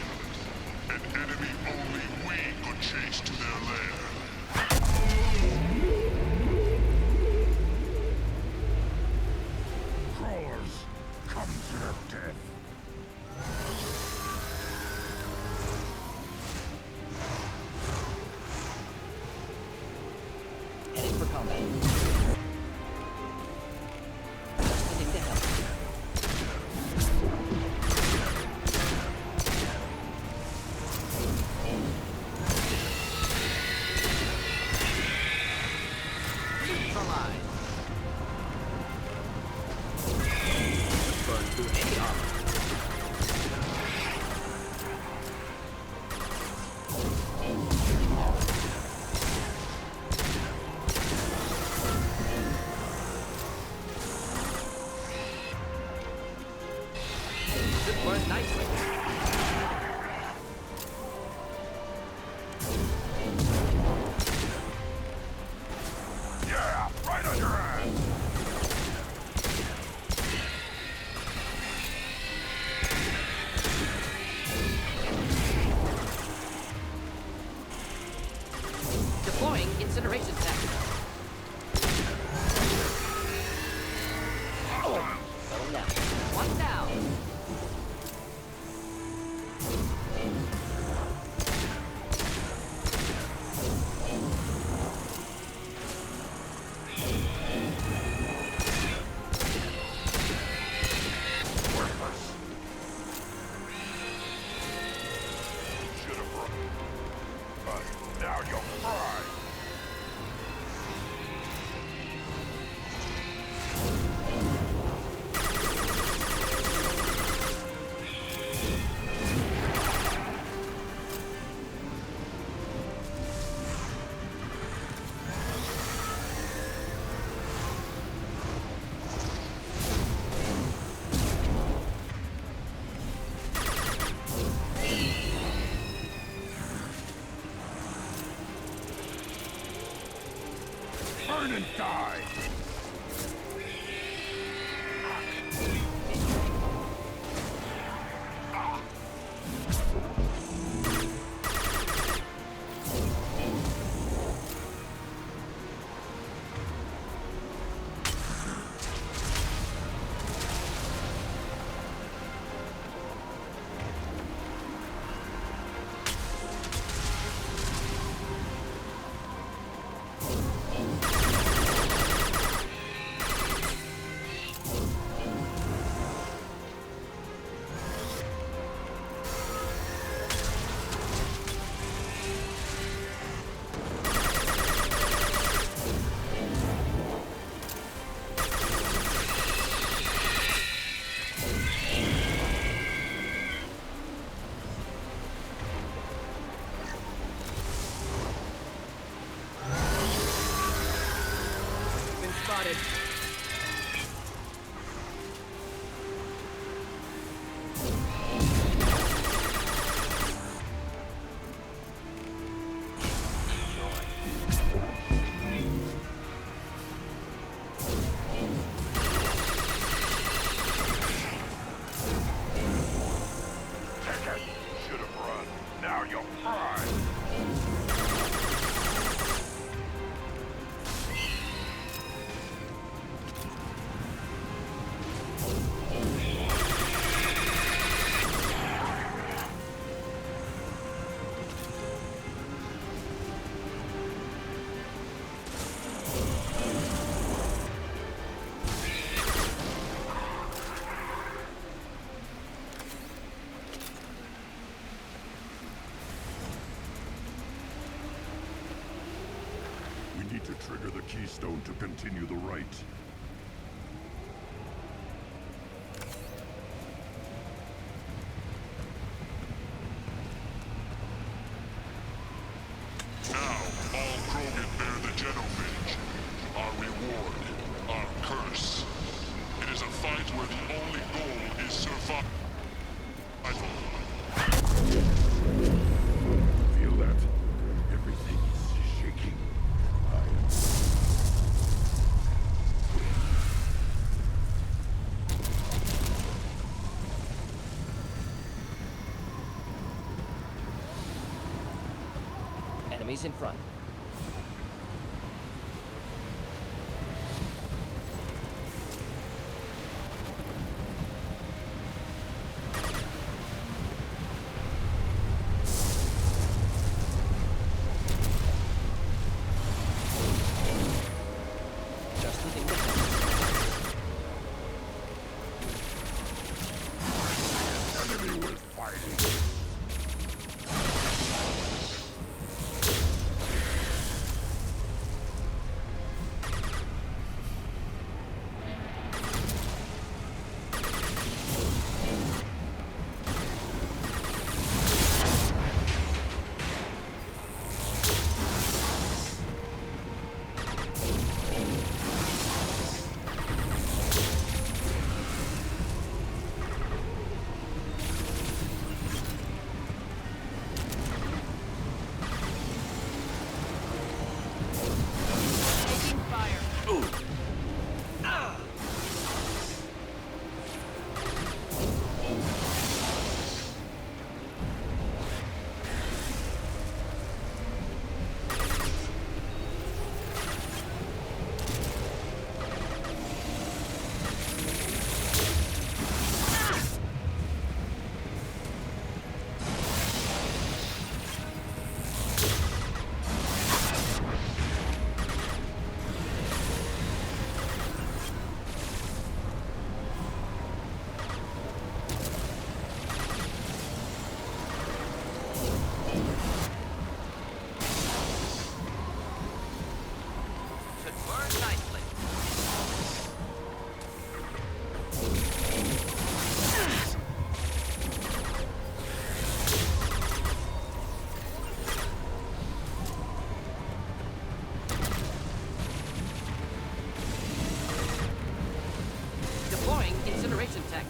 An enemy only we could chase to their lair. Crawlers, come to your death. Heading for combat. Heading to help. Neutralize. Burn through any armor. This burned nicely. Yeah, right on your ass. Deploying incineration tech. Oh, settle down. One down. Worthless. Should have run. But now you'll fry. Burn and die! spotted. Should have run. Now you're fried. We need to trigger the keystone to continue the right. Now, all Krogan bear the genophage. Our reward, our curse. It is a fight where the only goal is survival. Feel that? Everything is shaking. Enemies in front. Just the thing to happen. Enemy was fighting. Taking fire. Should burn nicely. Deploying incineration tech.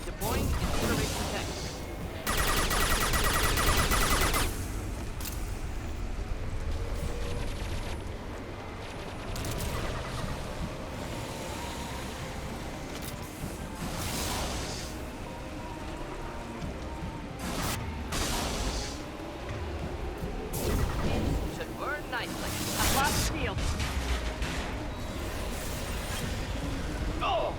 Deploying incineration tech. Should burn nicely. I've lost shield. Oh!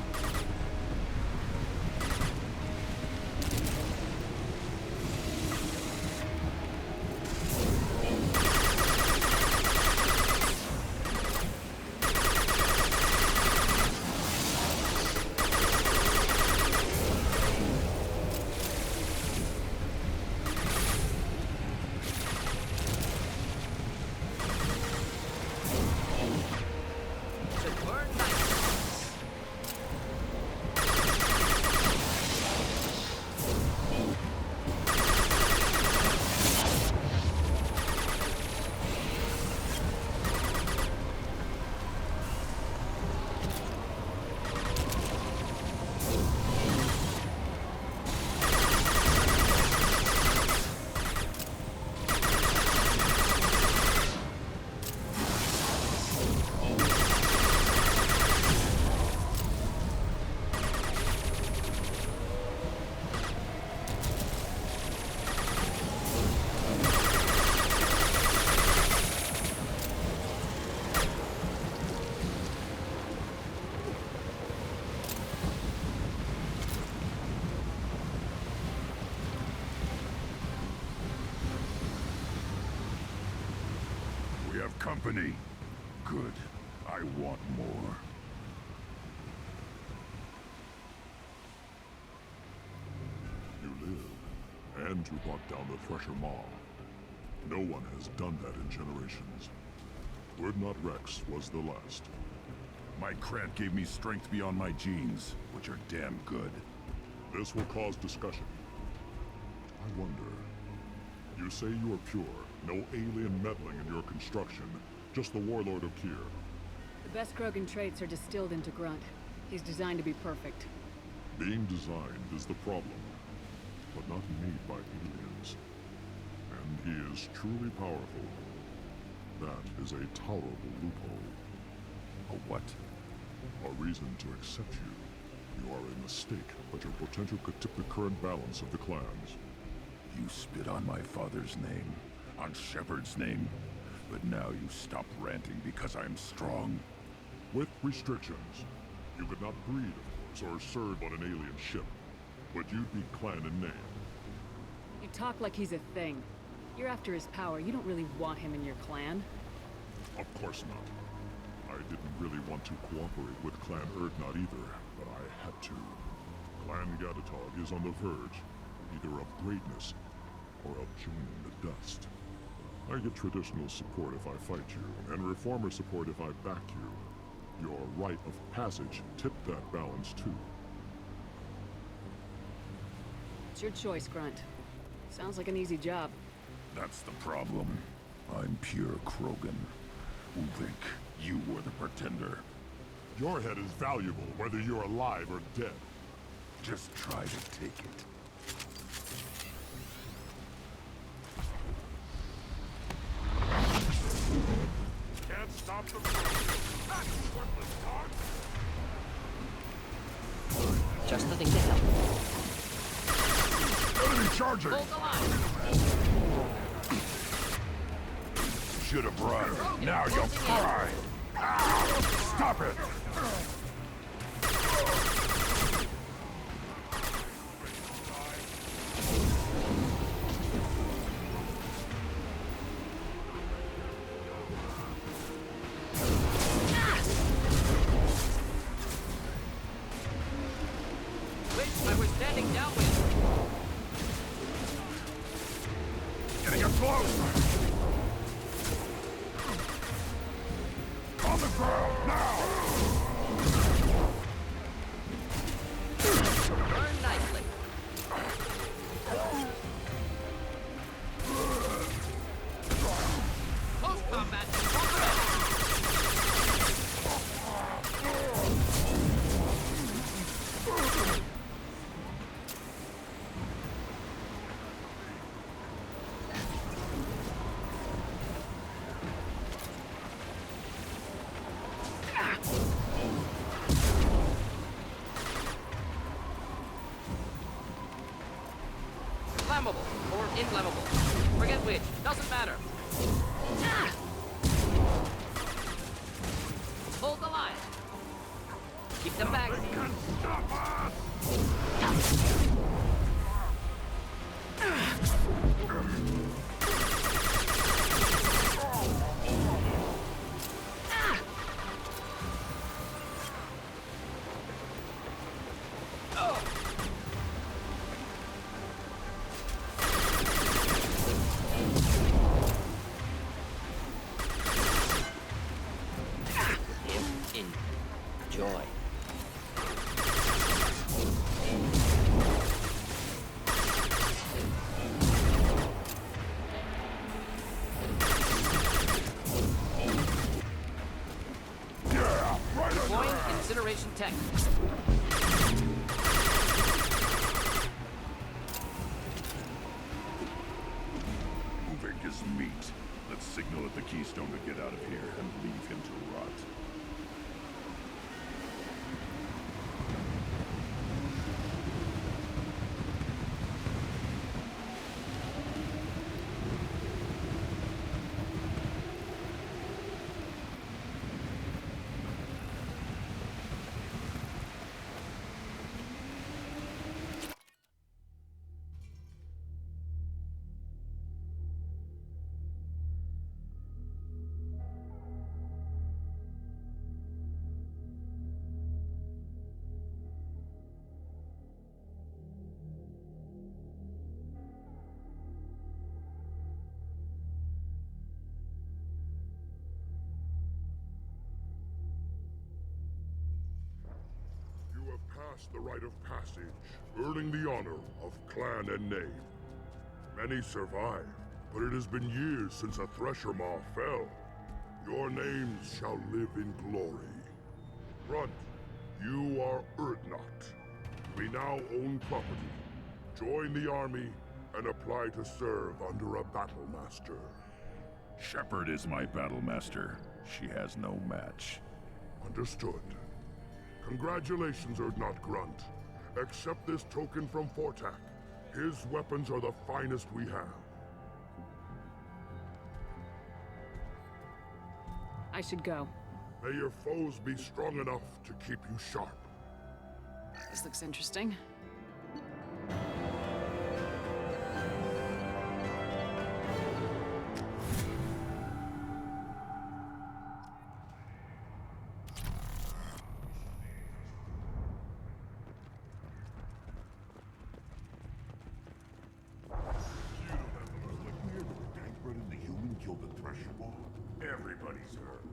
company. Good. I want more. You live, and you brought down the Thresher Maw. No one has done that in generations. Urdnot Rex was the last. My Krant gave me strength beyond my genes, which are damn good. This will cause discussion. I wonder... You say you are pure, no alien meddling in your construction, just the Warlord of Kier. The best Krogan traits are distilled into Grunt. He's designed to be perfect. Being designed is the problem, but not made by aliens. And he is truly powerful. That is a tolerable loophole. A what? A reason to accept you. You are a mistake, but your potential could tip the current balance of the clans. You spit on my father's name, on Shepard's name, but now you stop ranting because I'm strong. With restrictions. You could not breed, of course, or serve on an alien ship, but you'd be clan in name. You talk like he's a thing. You're after his power. You don't really want him in your clan. Of course not. I didn't really want to cooperate with Clan Urdnot either, but I had to. Clan Gatatog is on the verge, either of greatness or of joining the dust. I get traditional support if I fight you, and reformer support if I back you. Your rite of passage tipped that balance too. It's your choice, Grunt. Sounds like an easy job. That's the problem. I'm pure Krogan. Uvik, you were the pretender. Your head is valuable, whether you're alive or dead. Just try to take it. Can't stop the That's worthless talk. Just the thing to help. Enemy charging! Hold the line. Should have run. Now you'll cry. Stop it! Wish I was standing downwind. Getting up close! On the ground, now! Burn nicely. Close combat. Flammable or inflammable. Forget which. Doesn't matter. Hold the line. Keep them back. Enjoy. Deploying incineration tech. Uvik is meat. Let's signal at the Keystone to get out of here and leave him to rot. passed the rite of passage, earning the honor of clan and name. Many survive, but it has been years since a Thresher Maw fell. Your names shall live in glory. Grunt, you are Urdnot. We now own property. Join the army and apply to serve under a battle master. Shepard is my battle master. She has no match. Understood. Congratulations, Urdnot Grunt. Accept this token from Fortak. His weapons are the finest we have. I should go. May your foes be strong enough to keep you sharp. This looks interesting. Everybody's hurt.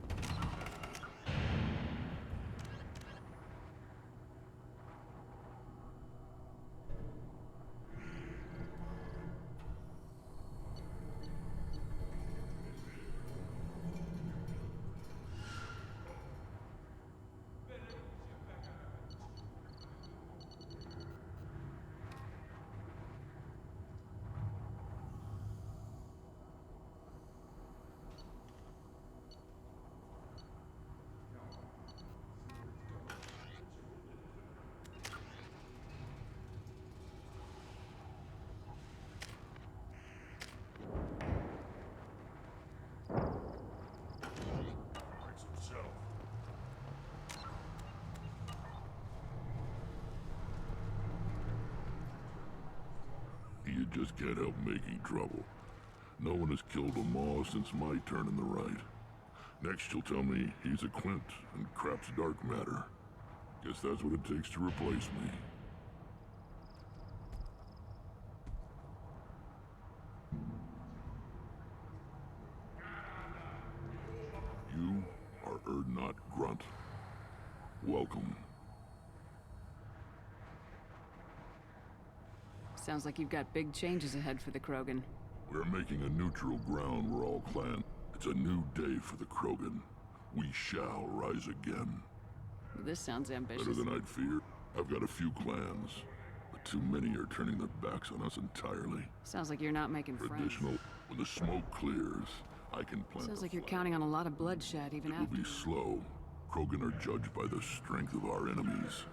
You just can't help making trouble. No one has killed a Maw since my turn in the right. Next you'll tell me he's a Clint and crap's dark matter. Guess that's what it takes to replace me. You are Urdnot Grunt. Welcome. Sounds like you've got big changes ahead for the Krogan. We're making a neutral ground where all clan. It's a new day for the Krogan. We shall rise again. This sounds ambitious. Better than I'd feared. I've got a few clans, but too many are turning their backs on us entirely. Sounds like you're not making For friends. additional, when the smoke clears, I can plant. Sounds a like you're flag. counting on a lot of bloodshed even It will after. be slow. Krogan are judged by the strength of our enemies.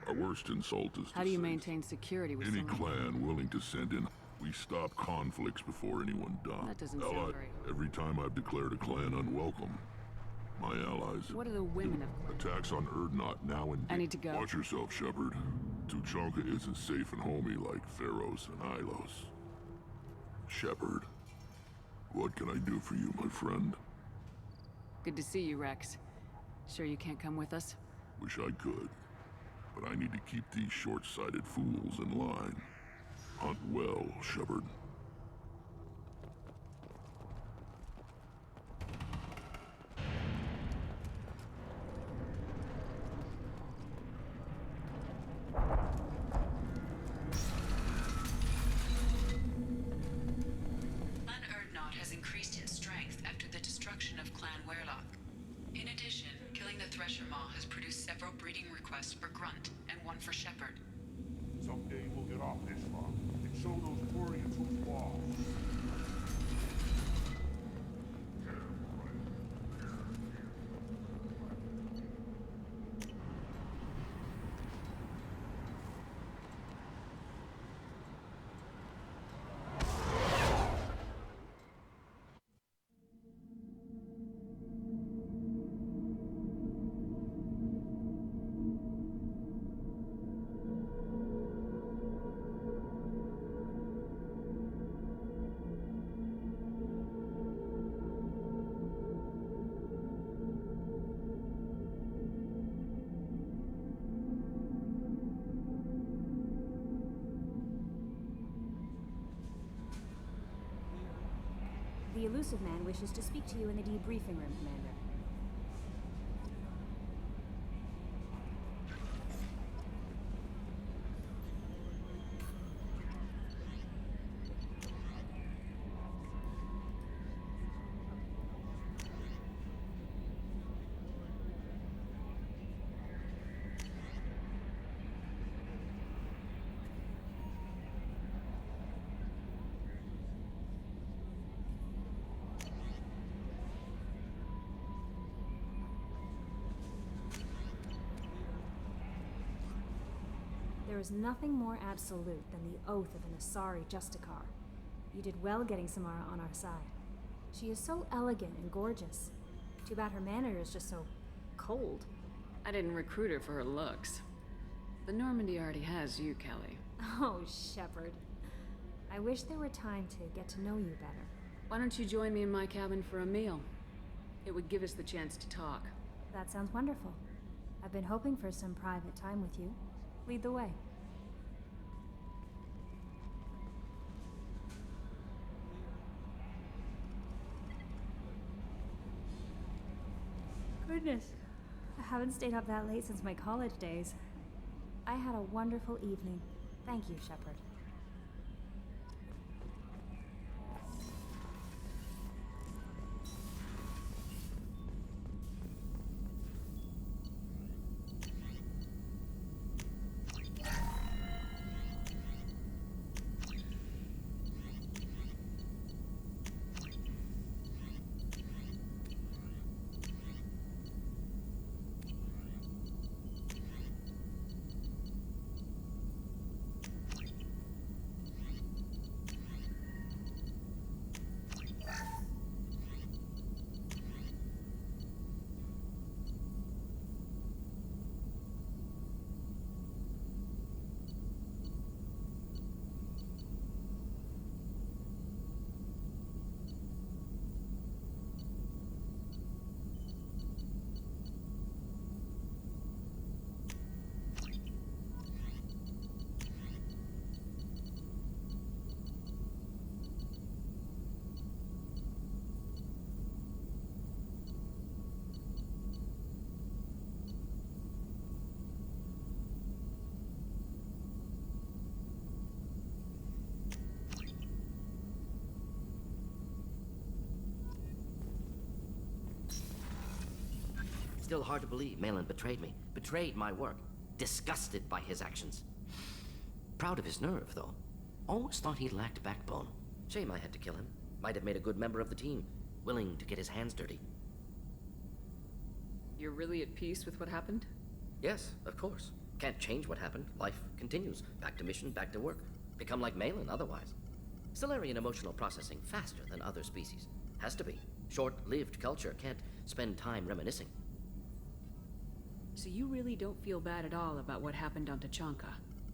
Our worst insult is How to do you say maintain security with any someone? clan willing to send in. We stop conflicts before anyone dies. That doesn't sound very... Every time I've declared a clan unwelcome, my allies. What are the women of... Attacks on Urdnot now and I need to go. Watch yourself, Shepard. Tuchanka isn't safe and homey like Theros and Ilos. Shepard, what can I do for you, my friend? Good to see you, Rex. Sure you can't come with us? Wish I could, but I need to keep these short-sighted fools in line. Hunt well, Shepard. Clan Urdnot has increased in strength after the destruction of Clan Werlock. In addition, killing the Thresher Maw has produced several breeding requests for Grunt and one for Shepard. Someday we'll get off this rock and show those Quarians who's boss. The elusive man wishes to speak to you in the debriefing room, Commander. There is nothing more absolute than the oath of an Asari Justicar. You did well getting Samara on our side. She is so elegant and gorgeous. Too bad her manner is just so cold. I didn't recruit her for her looks. The Normandy already has you, Kelly. Oh, Shepard. I wish there were time to get to know you better. Why don't you join me in my cabin for a meal? It would give us the chance to talk. That sounds wonderful. I've been hoping for some private time with you. Lead the way. Goodness. I haven't stayed up that late since my college days. I had a wonderful evening. Thank you, Shepard. Still hard to believe Malin betrayed me. Betrayed my work. Disgusted by his actions. Proud of his nerve, though. Always thought he lacked backbone. Shame I had to kill him. Might have made a good member of the team. Willing to get his hands dirty. You're really at peace with what happened? Yes, of course. Can't change what happened. Life continues. Back to mission, back to work. Become like Malin otherwise. Solarian emotional processing faster than other species. Has to be. Short-lived culture can't spend time reminiscing. So you really don't feel bad at all about what happened on Tachanka?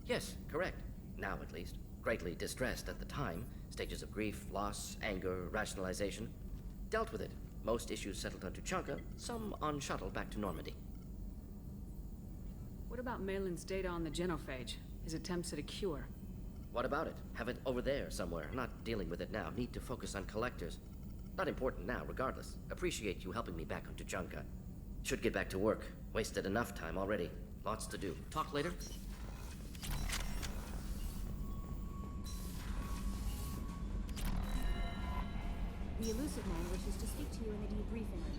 Yes, correct. Now at least. Greatly distressed at the time. Stages of grief, loss, anger, rationalization. Dealt with it. Most issues settled on Tachanka, some on shuttle back to Normandy. What about Malin's data on the genophage? His attempts at a cure? What about it? Have it over there somewhere. Not dealing with it now. Need to focus on collectors. Not important now, regardless. Appreciate you helping me back on Tachanka. Should get back to work. Wasted enough time already. Lots to do. Talk later? The elusive man wishes to speak to you in the debriefing room.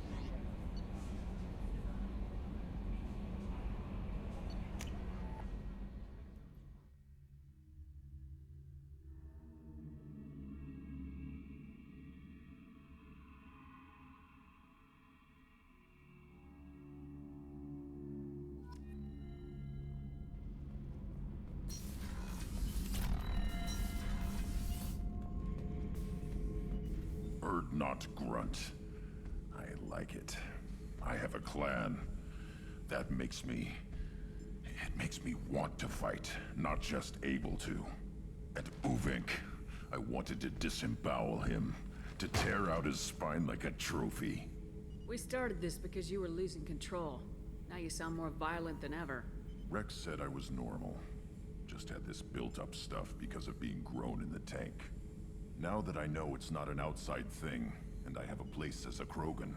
Not grunt. I like it. I have a clan. That makes me... It makes me want to fight, not just able to. At Uvink, I wanted to disembowel him, to tear out his spine like a trophy. We started this because you were losing control. Now you sound more violent than ever. Rex said I was normal. Just had this built-up stuff because of being grown in the tank. Now that I know it's not an outside thing, and I have a place as a Krogan,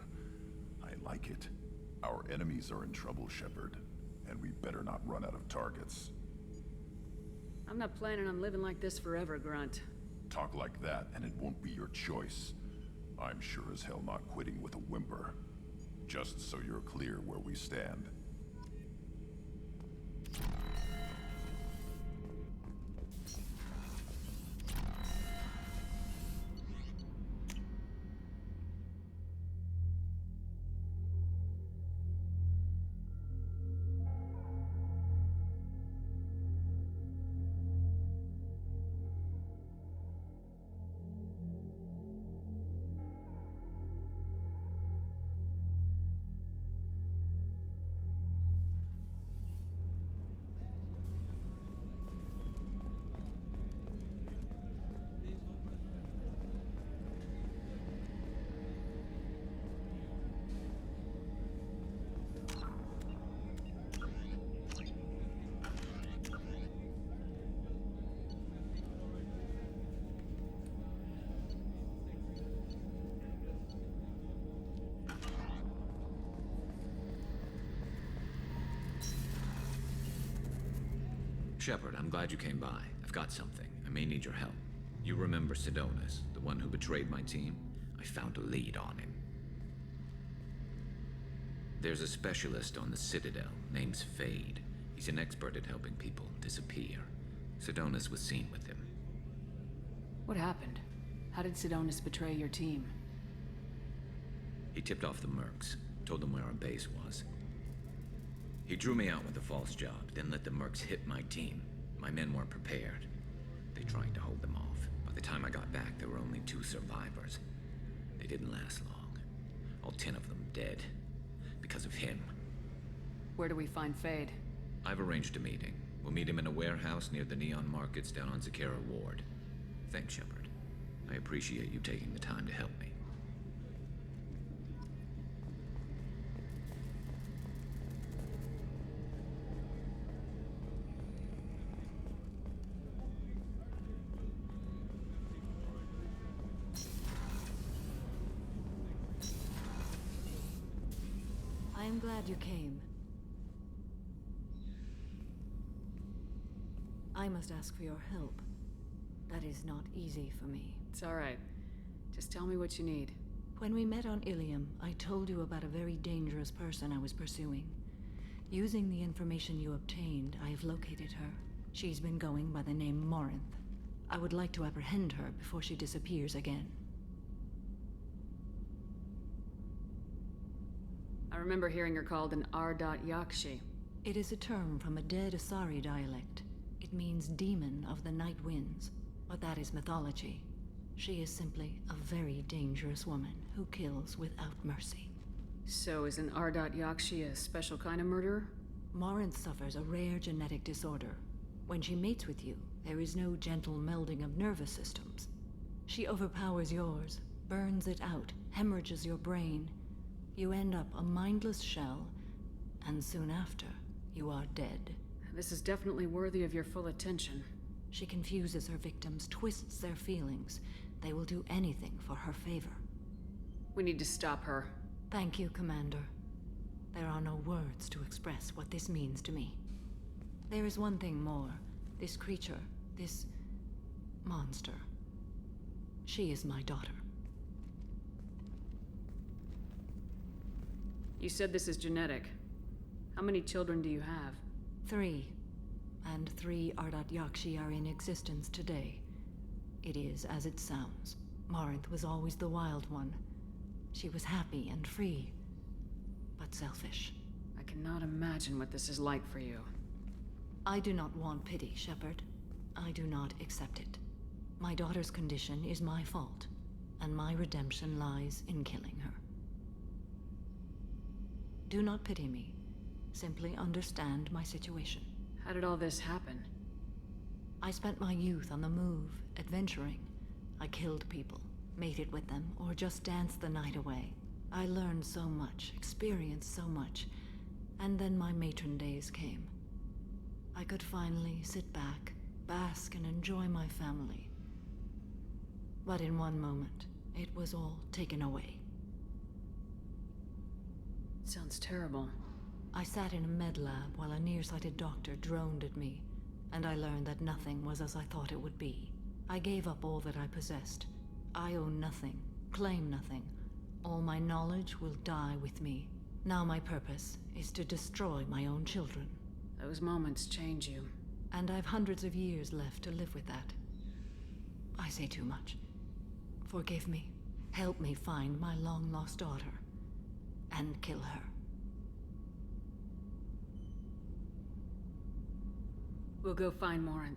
I like it. Our enemies are in trouble, Shepard, and we better not run out of targets. I'm not planning on living like this forever, Grunt. Talk like that, and it won't be your choice. I'm sure as hell not quitting with a whimper. Just so you're clear where we stand. Shepard, I'm glad you came by. I've got something. I may need your help. You remember Sidonis, the one who betrayed my team? I found a lead on him. There's a specialist on the Citadel, name's Fade. He's an expert at helping people disappear. Sidonis was seen with him. What happened? How did Sidonis betray your team? He tipped off the mercs, told them where our base was. He drew me out with a false job, then let the mercs hit my team. My men weren't prepared. They tried to hold them off. By the time I got back, there were only 2 survivors. They didn't last long. All 10 of them dead. Because of him. Where do we find Fade? I've arranged a meeting. We'll meet him in a warehouse near the Neon Markets down on Zakera Ward. Thanks, Shepard. I appreciate you taking the time to help me. I am glad you came. I must ask for your help. That is not easy for me. It's all right. Just tell me what you need. When we met on Ilium, I told you about a very dangerous person I was pursuing. Using the information you obtained, I have located her. She's been going by the name Morinth. I would like to apprehend her before she disappears again. I remember hearing her called an R.Yakshi. It is a term from a dead Asari dialect. It means demon of the night winds, but that is mythology. She is simply a very dangerous woman who kills without mercy. So is an R.Yakshi a special kind of murderer? Morinth suffers a rare genetic disorder. When she mates with you, there is no gentle melding of nervous systems. She overpowers yours, burns it out, hemorrhages your brain. You end up a mindless shell, and soon after, you are dead. This is definitely worthy of your full attention. She confuses her victims, twists their feelings. They will do anything for her favor. We need to stop her. Thank you, Commander. There are no words to express what this means to me. There is one thing more. This creature, this monster. She is my daughter. You said this is genetic. How many children do you have? 3. And 3 Yakshi are in existence today. It is as it sounds. Morinth was always the wild one. She was happy and free, but selfish. I cannot imagine what this is like for you. I do not want pity, Shepard. I do not accept it. My daughter's condition is my fault, and my redemption lies in killing her. Do not pity me. Simply understand my situation. How did all this happen? I spent my youth on the move, adventuring. I killed people, mated with them, or just danced the night away. I learned so much, experienced so much, and then my matron days came. I could finally sit back, bask, and enjoy my family. But in one moment, it was all taken away. Sounds terrible. I sat in a med lab while a nearsighted doctor droned at me, and I learned that nothing was as I thought it would be. I gave up all that I possessed. I own nothing, claim nothing. All my knowledge will die with me. Now my purpose is to destroy my own children. Those moments change you. And I've hundreds of years left to live with that. I say too much. Forgive me. Help me find my long-lost daughter. And kill her. We'll go find Morinth.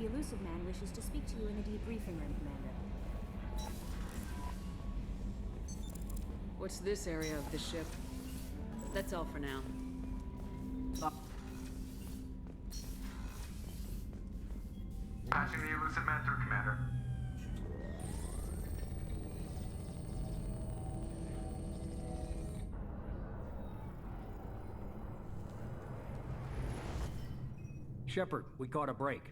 The elusive man wishes to speak to you in the debriefing room, Commander. What's this area of the ship? That's all for now. Patching the elusive man through, Commander. Shepard, we caught a break.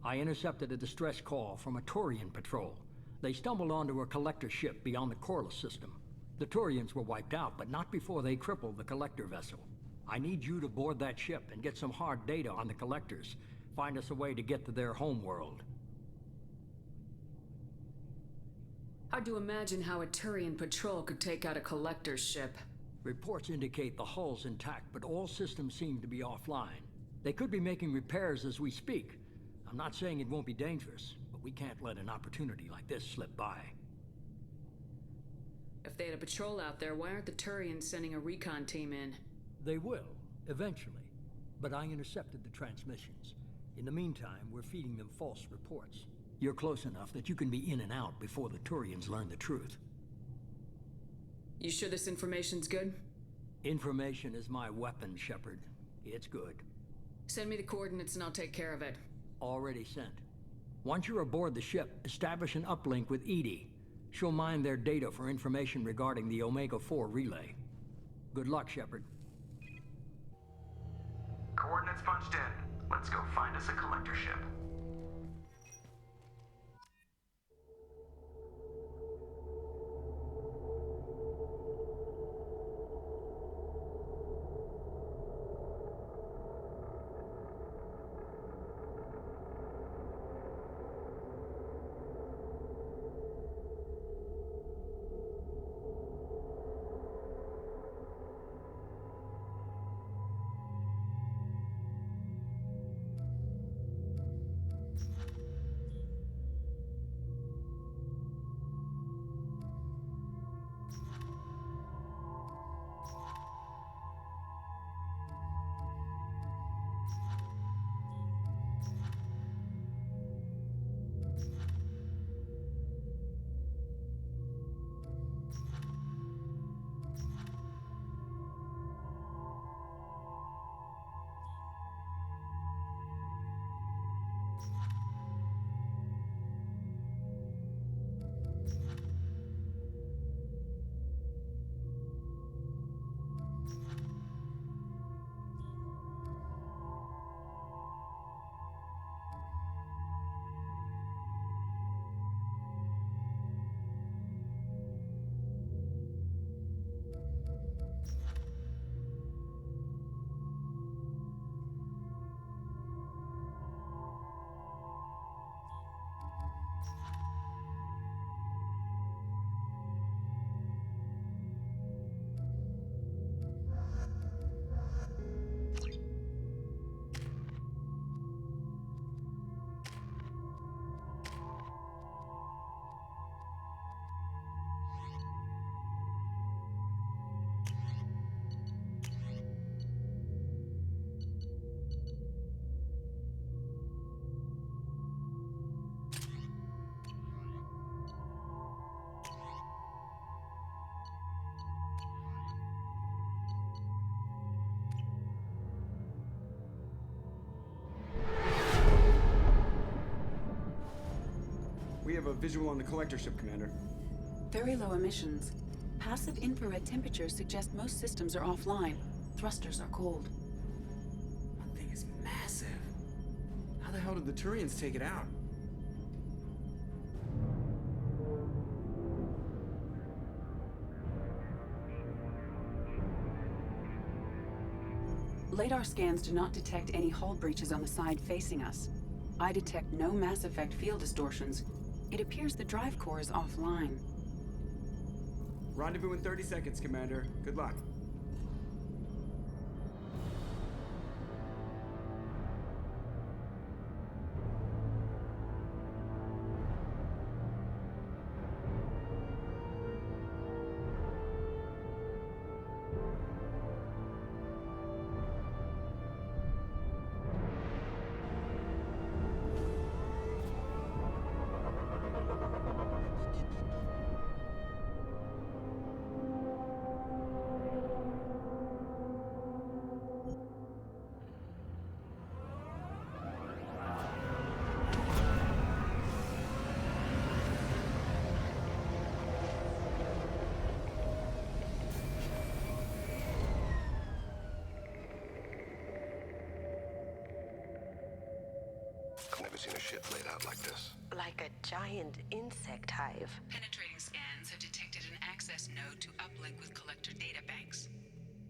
I intercepted a distress call from a Turian patrol. They stumbled onto a collector ship beyond the Corliss system. The Turians were wiped out, but not before they crippled the collector vessel. I need you to board that ship and get some hard data on the collectors. Find us a way to get to their homeworld. Hard to imagine how a Turian patrol could take out a collector's ship. Reports indicate the hull's intact, but all systems seem to be offline. They could be making repairs as we speak. I'm not saying it won't be dangerous, but we can't let an opportunity like this slip by. If they had a patrol out there, why aren't the Turians sending a recon team in? They will, eventually. But I intercepted the transmissions. In the meantime, we're feeding them false reports. You're close enough that you can be in and out before the Turians learn the truth. You sure this information's good? Information is my weapon, Shepard. It's good. Send me the coordinates and I'll take care of it. Already sent. Once you're aboard the ship, establish an uplink with Edie. She'll mine their data for information regarding the Omega-4 relay. Good luck, Shepard. Coordinates punched in. Let's go find us a collector ship. We have a visual on the collector ship, Commander. Very low emissions. Passive infrared temperatures suggest most systems are offline. Thrusters are cold. That thing is massive. How the hell did the Turians take it out? Radar scans do not detect any hull breaches on the side facing us. I detect no mass effect field distortions. It appears the drive core is offline. Rendezvous in 30 seconds, Commander. Good luck. I've never seen a ship laid out like this. Like a giant insect hive. Penetrating scans have detected an access node to uplink with collector data banks.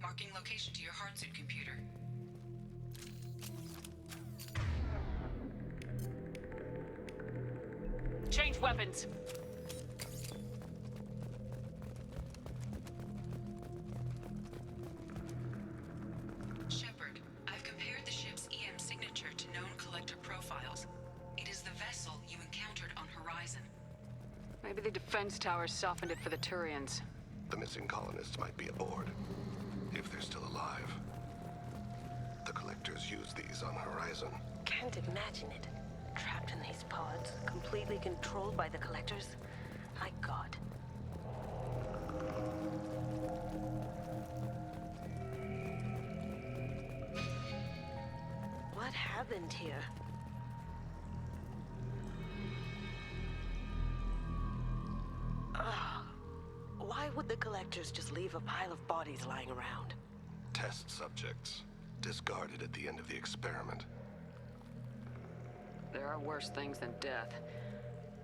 Marking location to your hardsuit computer. Change weapons. Shepard, I've compared the ship's EM signature to known collector profiles. It is the vessel you encountered on Horizon. Maybe the defense towers softened it for the Turians. The missing colonists might be aboard, if they're still alive. The collectors use these on Horizon. Can't imagine it. Trapped in these pods, completely controlled by the collectors. My God. What happened here? Why would the collectors just leave a pile of bodies lying around? Test subjects, discarded at the end of the experiment. There are worse things than death.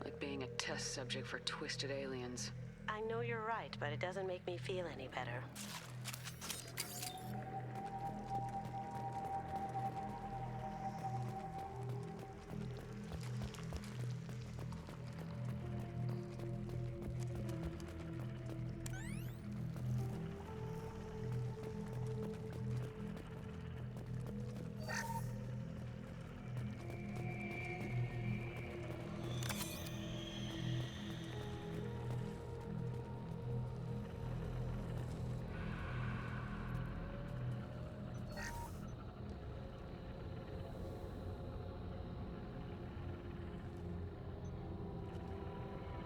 Like being a test subject for twisted aliens. I know you're right, but it doesn't make me feel any better.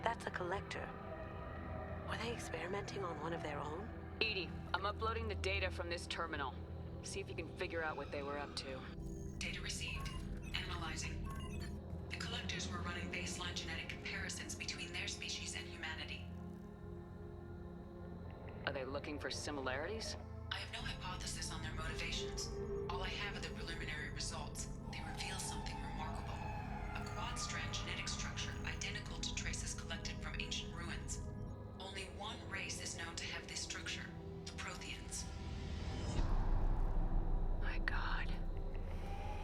That's a collector. Were they experimenting on one of their own? Edie, I'm uploading the data from this terminal. See if you can figure out what they were up to. Data received. Analyzing. The collectors were running baseline genetic comparisons between their species and humanity. Are they looking for similarities? I have no hypothesis on their motivations. All I have are the preliminary results. They reveal something remarkable. A quad-strand genetic structure identical to traces collected from ancient ruins. Only one race is known to have this structure, the Protheans. My God.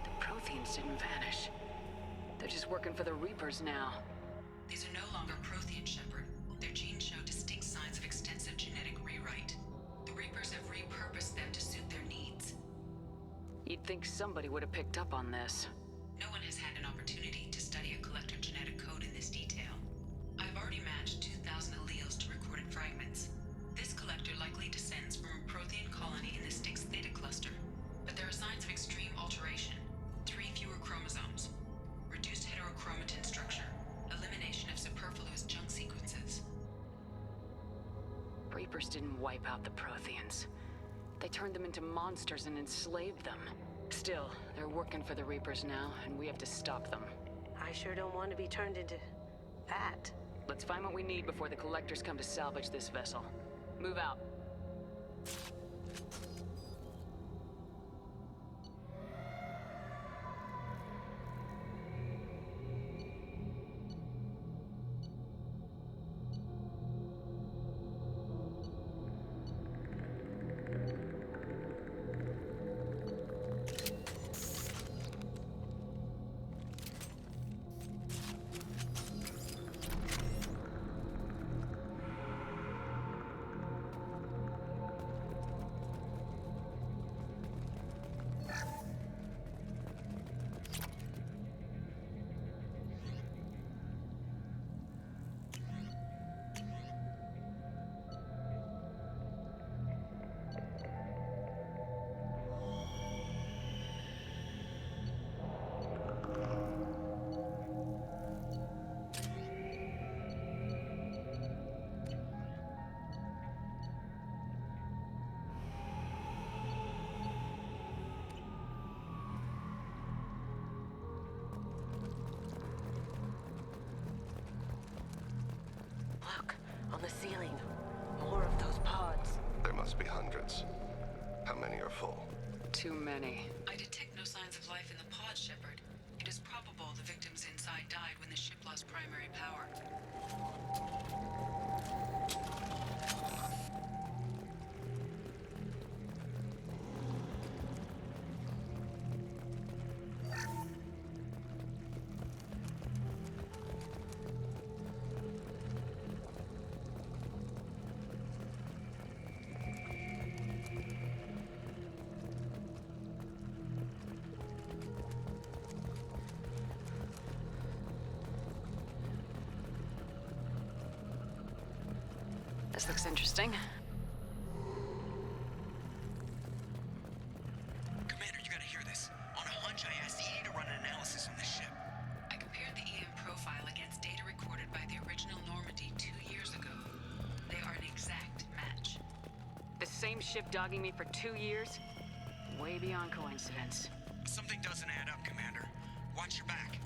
The Protheans didn't vanish. They're just working for the Reapers now. These are no longer Prothean, Shepard. Their genes show distinct signs of extensive genetic rewrite. The Reapers have repurposed them to suit their needs. You'd think somebody would have picked up on this. No one has had an opportunity to study a collector genetic code in this detail. I've already matched 2,000 alleles to recorded fragments. This collector likely descends from a Prothean colony in the Styx Theta cluster. But there are signs of extreme alteration. 3 fewer chromosomes. Reduced heterochromatin structure. Elimination of superfluous junk sequences. Reapers didn't wipe out the Protheans. They turned them into monsters and enslaved them. Still, they're working for the Reapers now, and we have to stop them. I sure don't want to be turned into that. Let's find what we need before the collectors come to salvage this vessel. Move out. Look, on the ceiling. More of those pods. There must be hundreds. How many are full? Too many. I detect no signs of life in the pod, Shepard. It is probable supply died when the ship lost primary power. This looks interesting. Commander, you gotta hear this. On a hunch, I asked EDI to run an analysis on this ship. I compared the EM profile against data recorded by the original Normandy 2 years ago. They are an exact match. The same ship dogging me for 2 years? Way beyond coincidence. Something doesn't add up, Commander. Watch your back.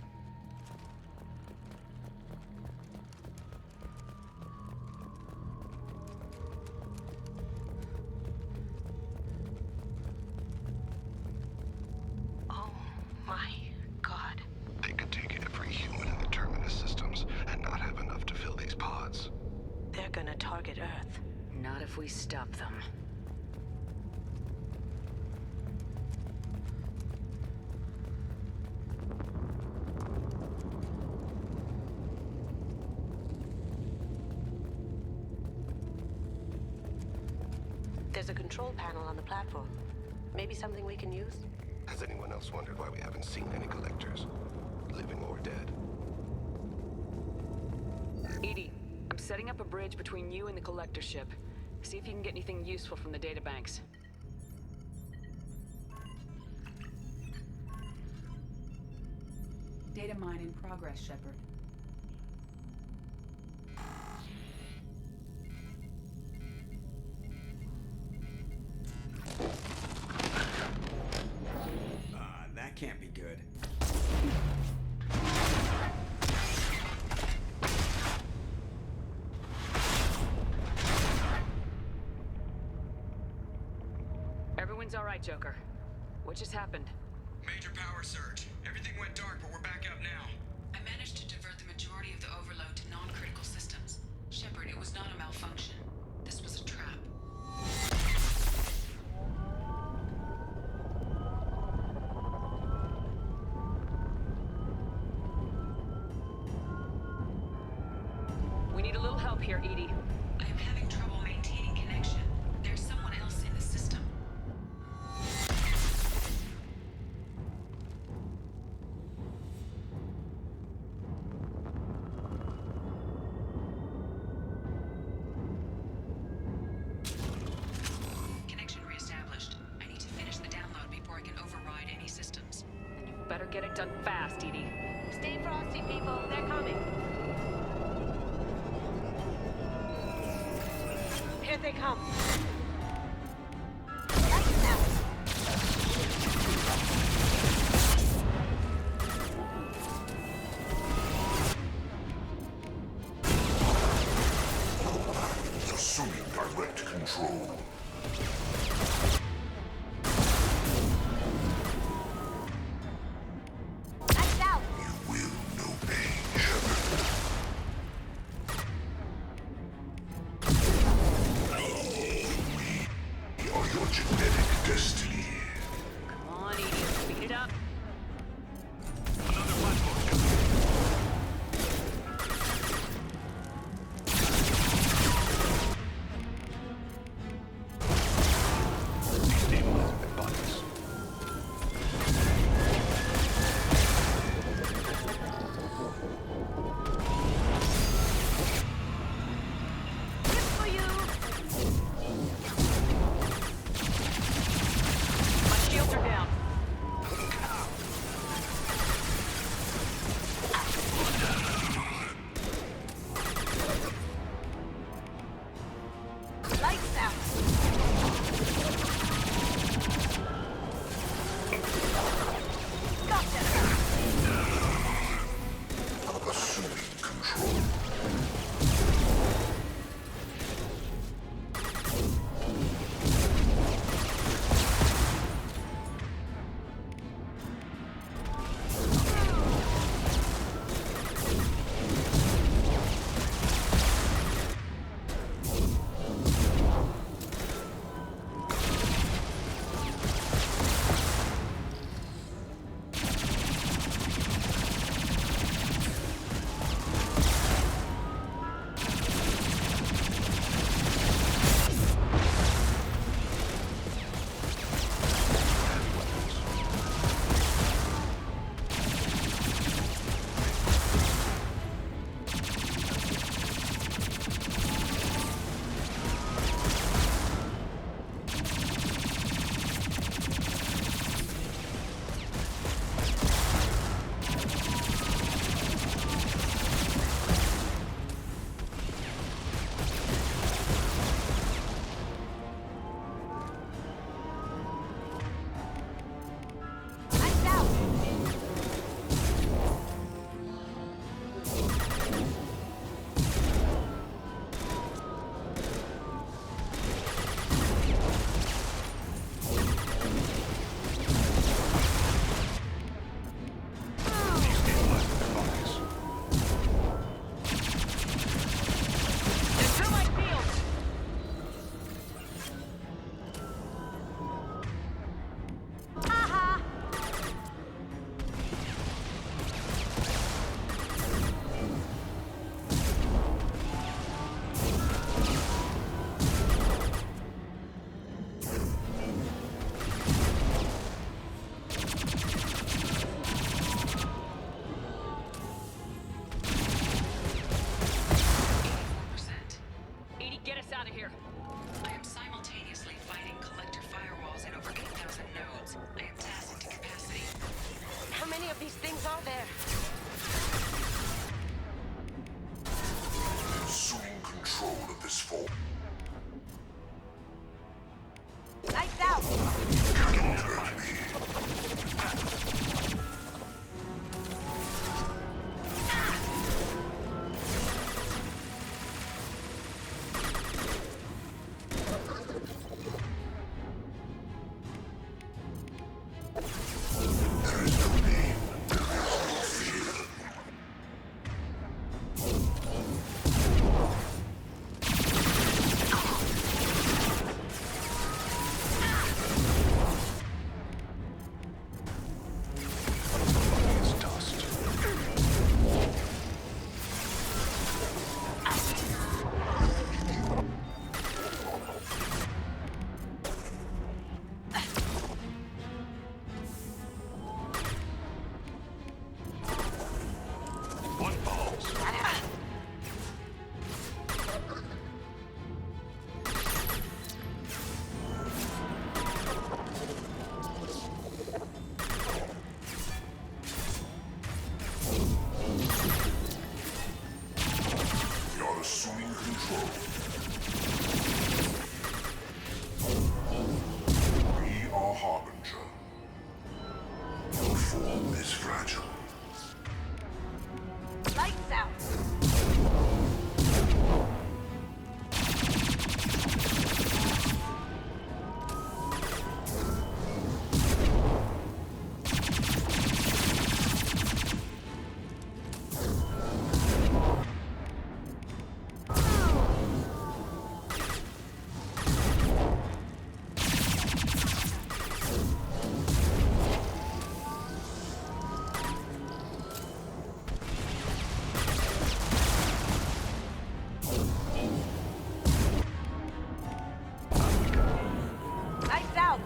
Oh my god. They could take every human in the Terminus systems and not have enough to fill these pods. They're gonna target Earth. Not if we stop them. There's a control panel on the platform. Maybe something we can use? Has anyone else wondered why we haven't seen any collectors? Living or dead? EDI, I'm setting up a bridge between you and the collector ship. See if you can get anything useful from the databanks. Data mine in progress, Shepard. That can't be good. Everyone's all right, Joker. What just happened? Major power surge. Everything went dark, but we're back up now. I managed to divert the majority of the overload to non-critical systems. Shepard, it was not a malfunction. This was a trap. We need a little help here, EDI. I am having trouble maintaining connection. There's someone else in the system. Connection reestablished. I need to finish the download before I can override any systems. And you better get it done fast, EDI. Stay frosty, people. They're coming. Here they come. Assuming direct control. That's out. You will know pain, Shepard. We are your genetic destiny. Come on, EDI, speed it up. Another platform. these things are there? Assuming control of this form. Lights out! Cannot hurt me. There is no name. There is no fear. You're assuming control. We are Harbinger. Your form is fragile. Lights out! Lights out!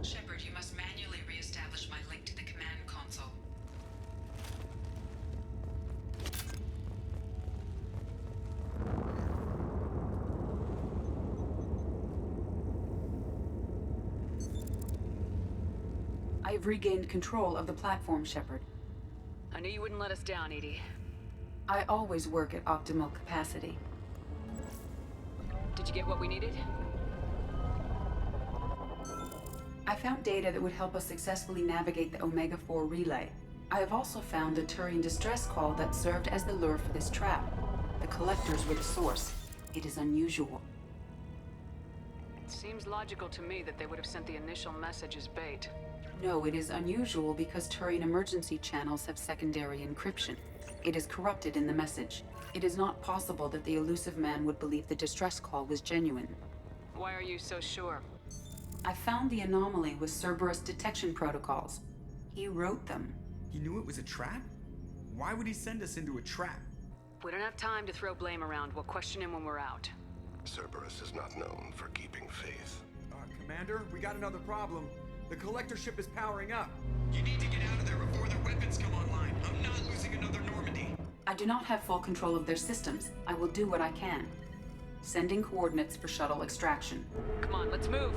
Shepard, you must manually re-establish my link to the command console. I have regained control of the platform, Shepard. I knew you wouldn't let us down, Edie. I always work at optimal capacity. Did you get what we needed? I found data that would help us successfully navigate the Omega-4 relay. I have also found a Turian distress call that served as the lure for this trap. The collectors were the source. It is unusual. It seems logical to me that they would have sent the initial message as bait. No, it is unusual because Turian emergency channels have secondary encryption. It is corrupted in the message. It is not possible that the elusive man would believe the distress call was genuine. Why are you so sure? I found the anomaly with Cerberus detection protocols. He wrote them. He knew it was a trap? Why would he send us into a trap? We don't have time to throw blame around. We'll question him when we're out. Cerberus is not known for keeping faith. Commander, we got another problem. The collector ship is powering up. You need to get out of there before their weapons come online. I'm not losing another Normandy. I do not have full control of their systems. I will do what I can. Sending coordinates for shuttle extraction. Come on, let's move.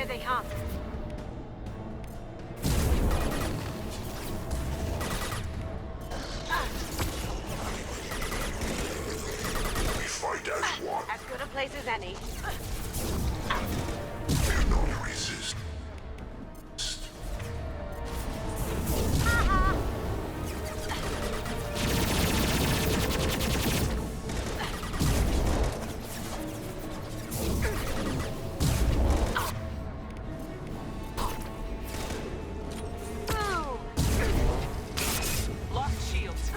they come. We fight as one. As good a place as any. We're not resist. Lost shields.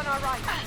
on our right.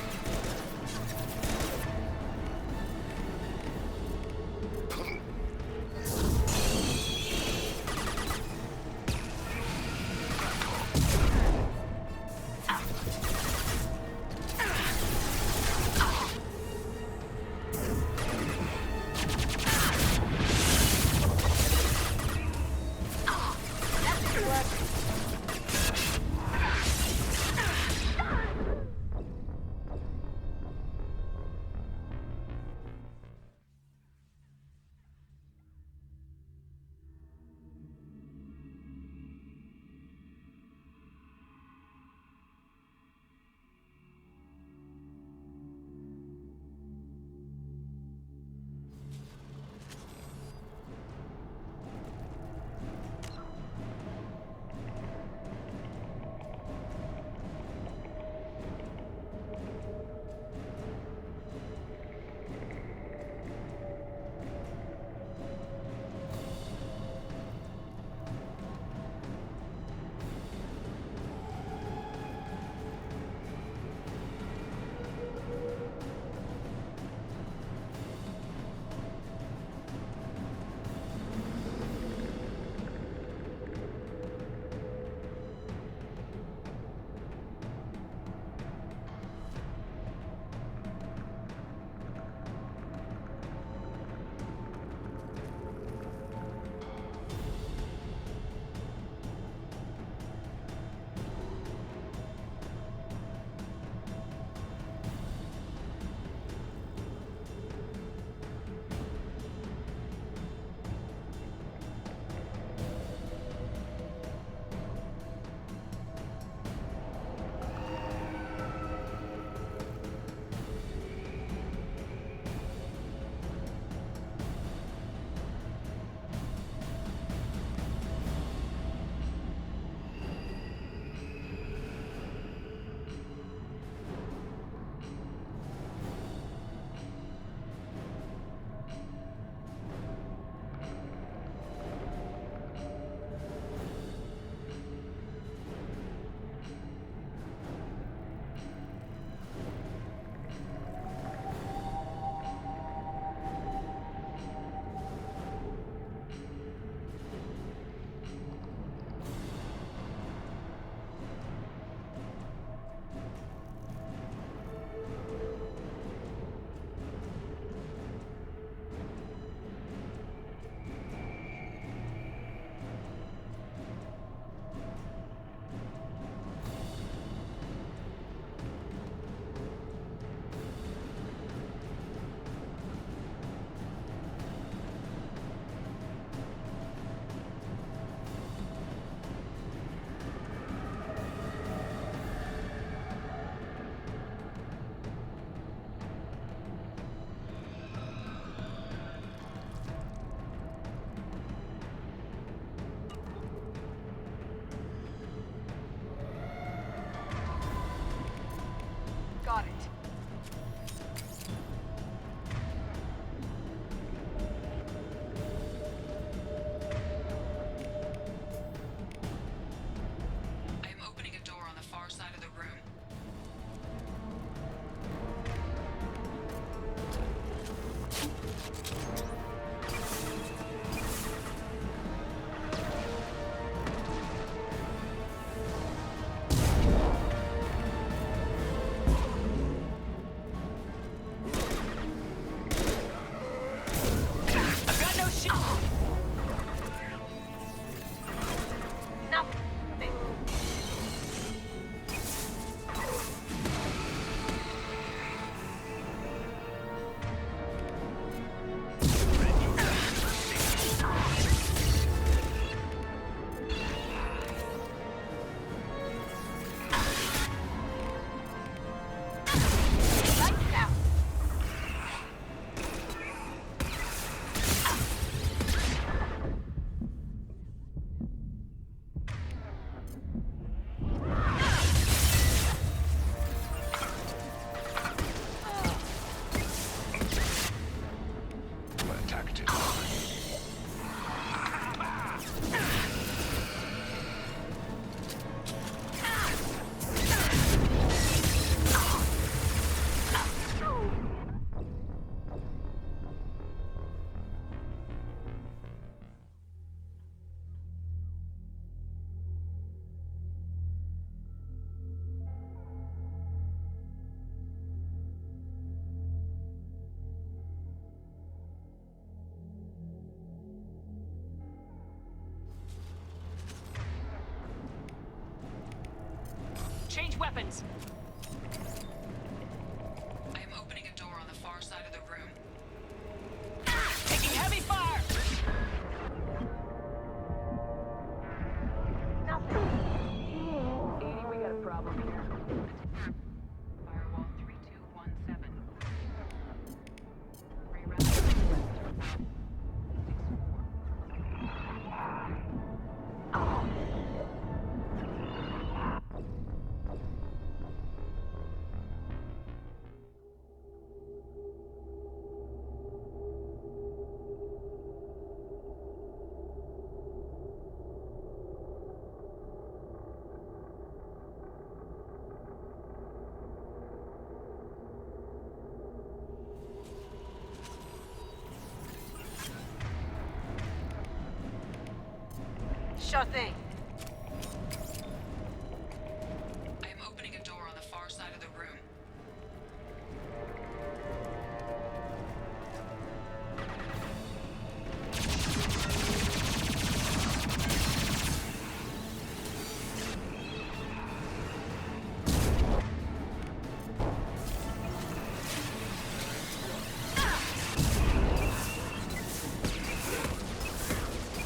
Got it. I am opening a door on the far side of the room. weapons. I am opening a door on the far side of the room. Taking heavy fire! Edie, we got a problem here. Firewall 3217. Sure thing. I am opening a door on the far side of the room.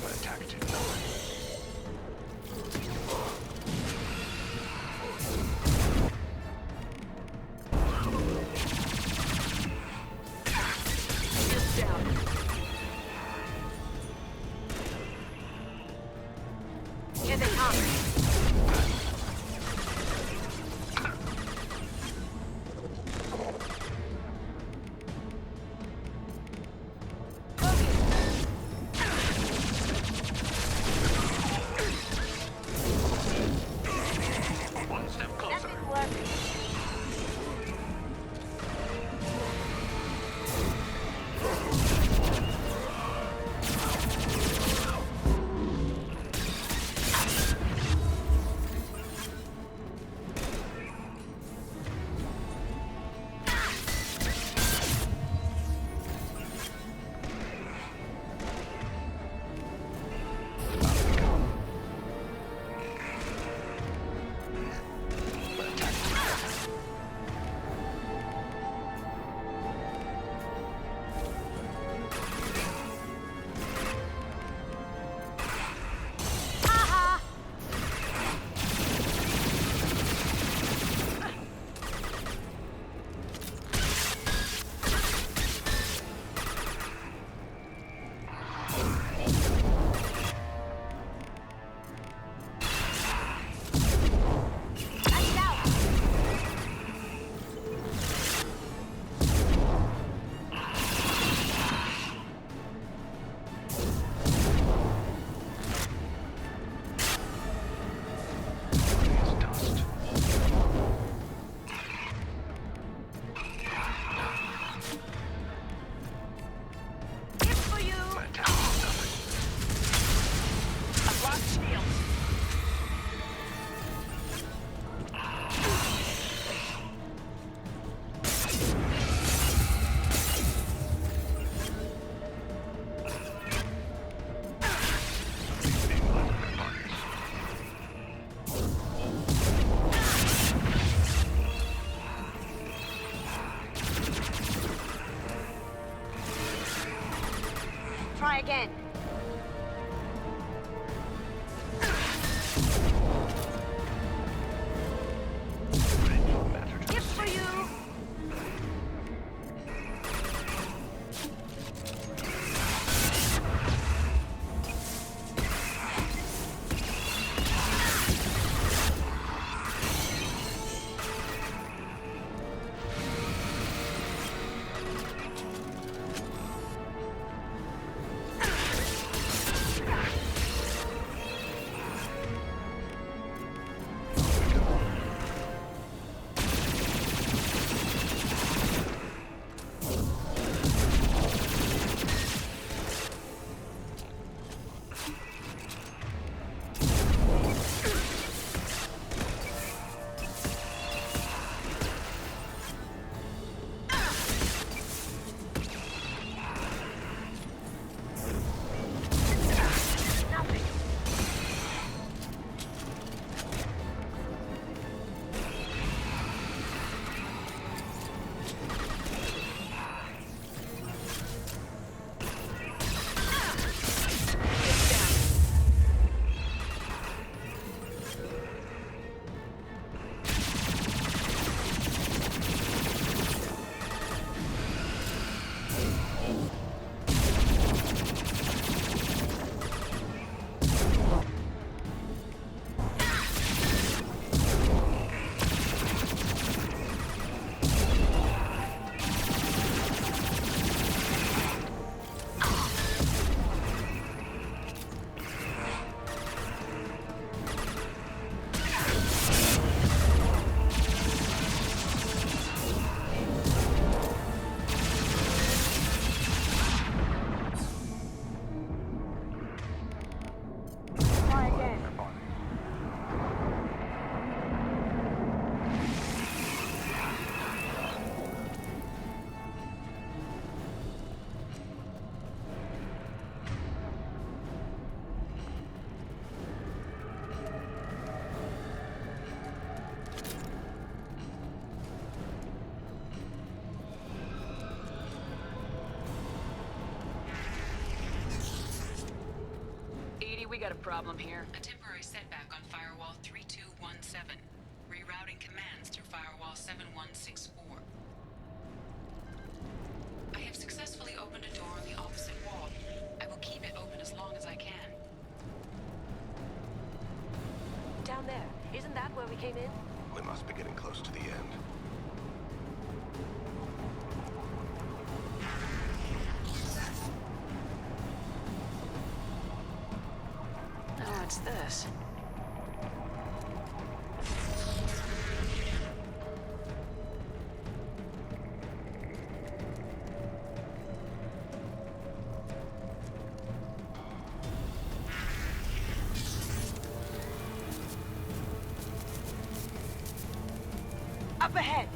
Attack team. Here they come. One step closer. Try again. Gift for you. got a problem here? A temporary setback on Firewall 3217. Rerouting commands through Firewall 7164. I have successfully opened a door on the opposite wall. I will keep it open as long as I can. Down there. Isn't that where we came in? We must be getting close to the end. Oh, what's this? Up ahead!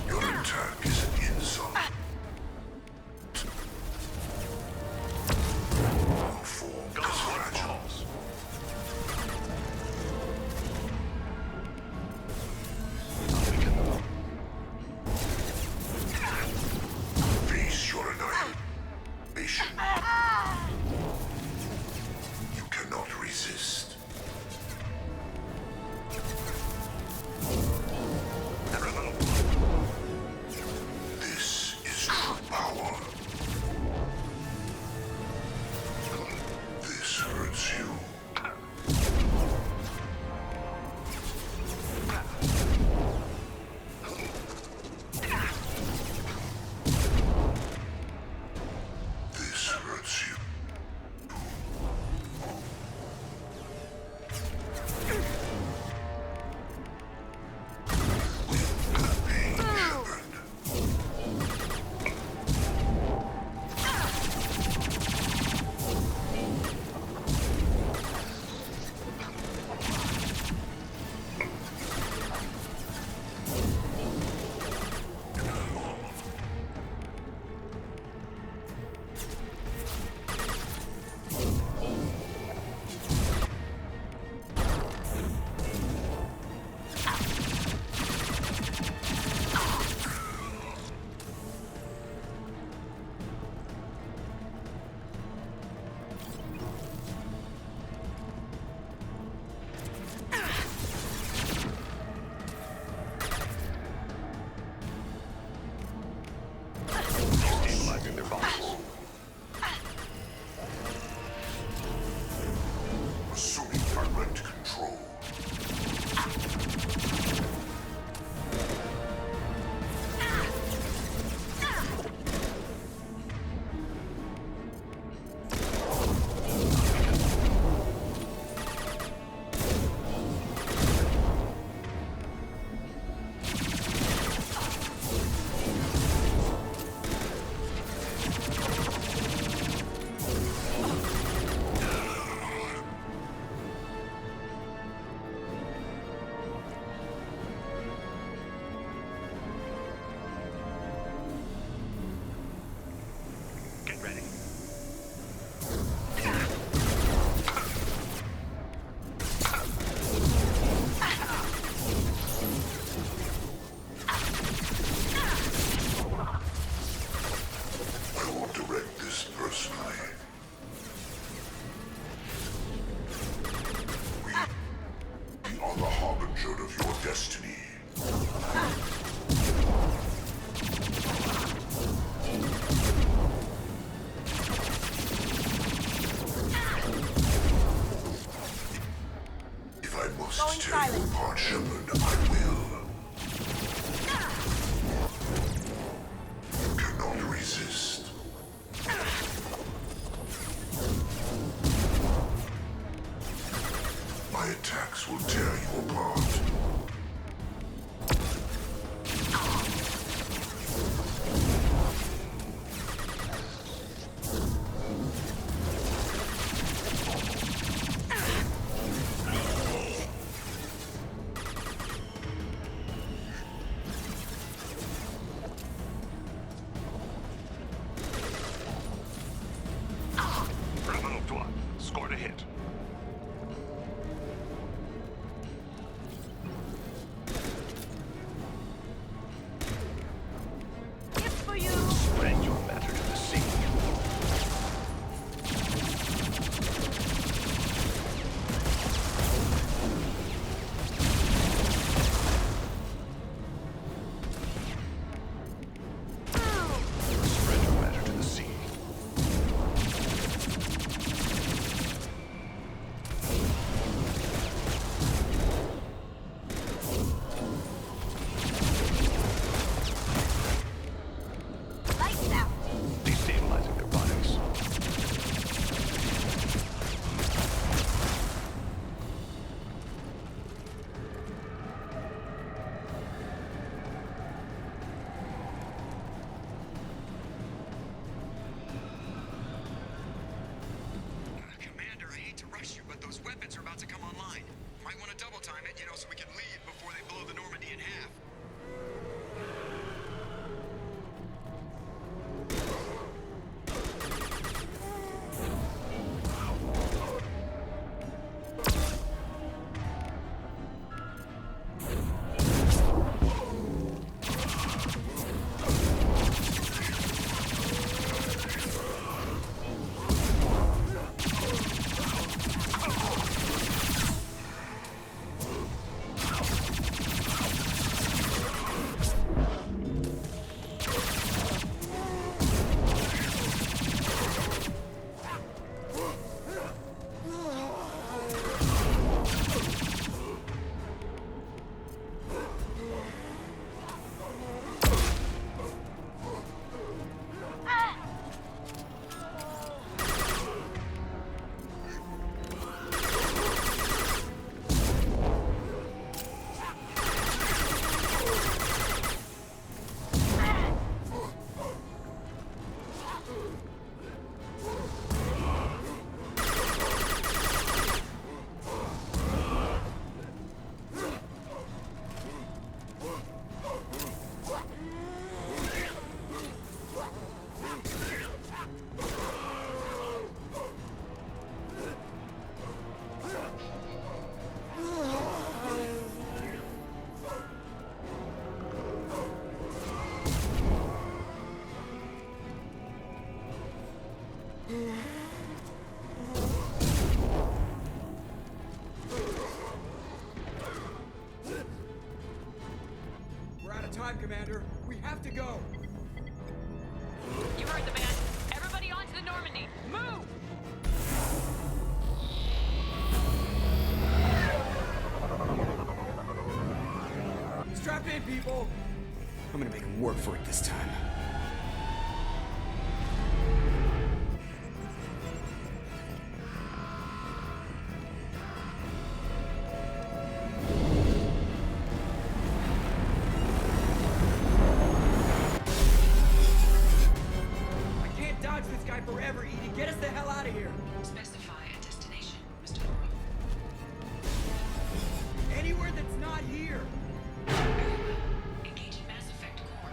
Your attack is an insult. All forms fragile. Face your annihilation. You cannot resist. This is true power. This hurts you. This hurts you. Pain, Shepard. Commander. We have to go. You heard the man. Everybody onto the Normandy. Move! Strap in, people. I'm gonna make them work for it this time. Forever, Edie. Get us the hell out of here. Specify a destination, Mr. Laurel. Anywhere that's not here. Engaging Mass Effect core.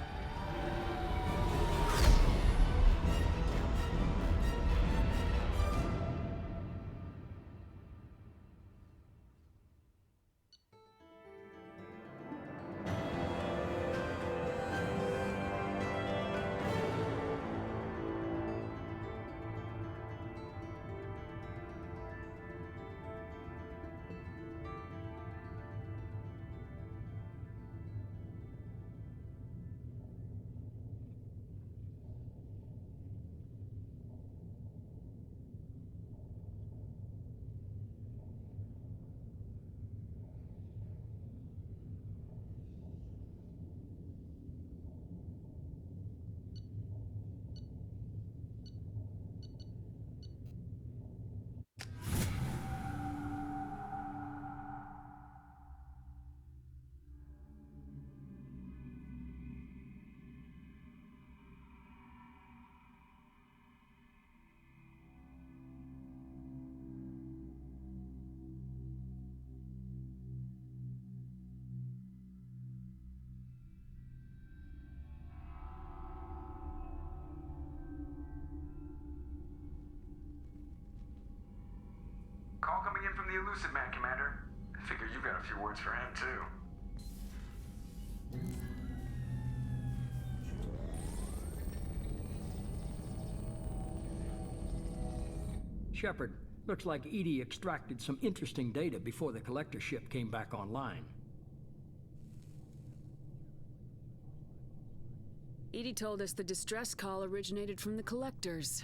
Call coming in from the Elusive Man, Commander. I figure you got a few words for him, too. Shepard, looks like EDI extracted some interesting data before the collector ship came back online. EDI told us the distress call originated from the collectors.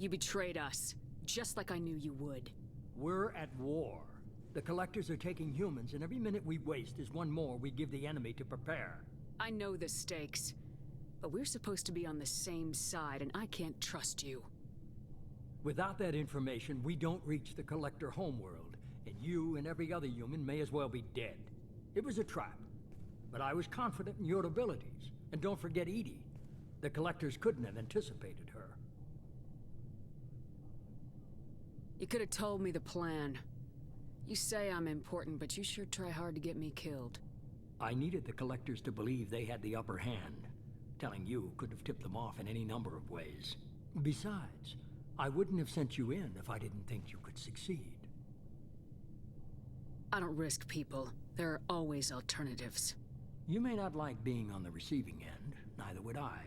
You betrayed us, just like I knew you would. We're at war. The collectors are taking humans, and every minute we waste is one more we give the enemy to prepare. I know the stakes, but we're supposed to be on the same side, and I can't trust you. Without that information, we don't reach the collector homeworld, and you and every other human may as well be dead. It was a trap, but I was confident in your abilities. And don't forget EDI. The collectors couldn't have anticipated her. You could have told me the plan. You say I'm important, but you sure try hard to get me killed. I needed the collectors to believe they had the upper hand. Telling you could have tipped them off in any number of ways. Besides, I wouldn't have sent you in if I didn't think you could succeed. I don't risk people. There are always alternatives. You may not like being on the receiving end, neither would I.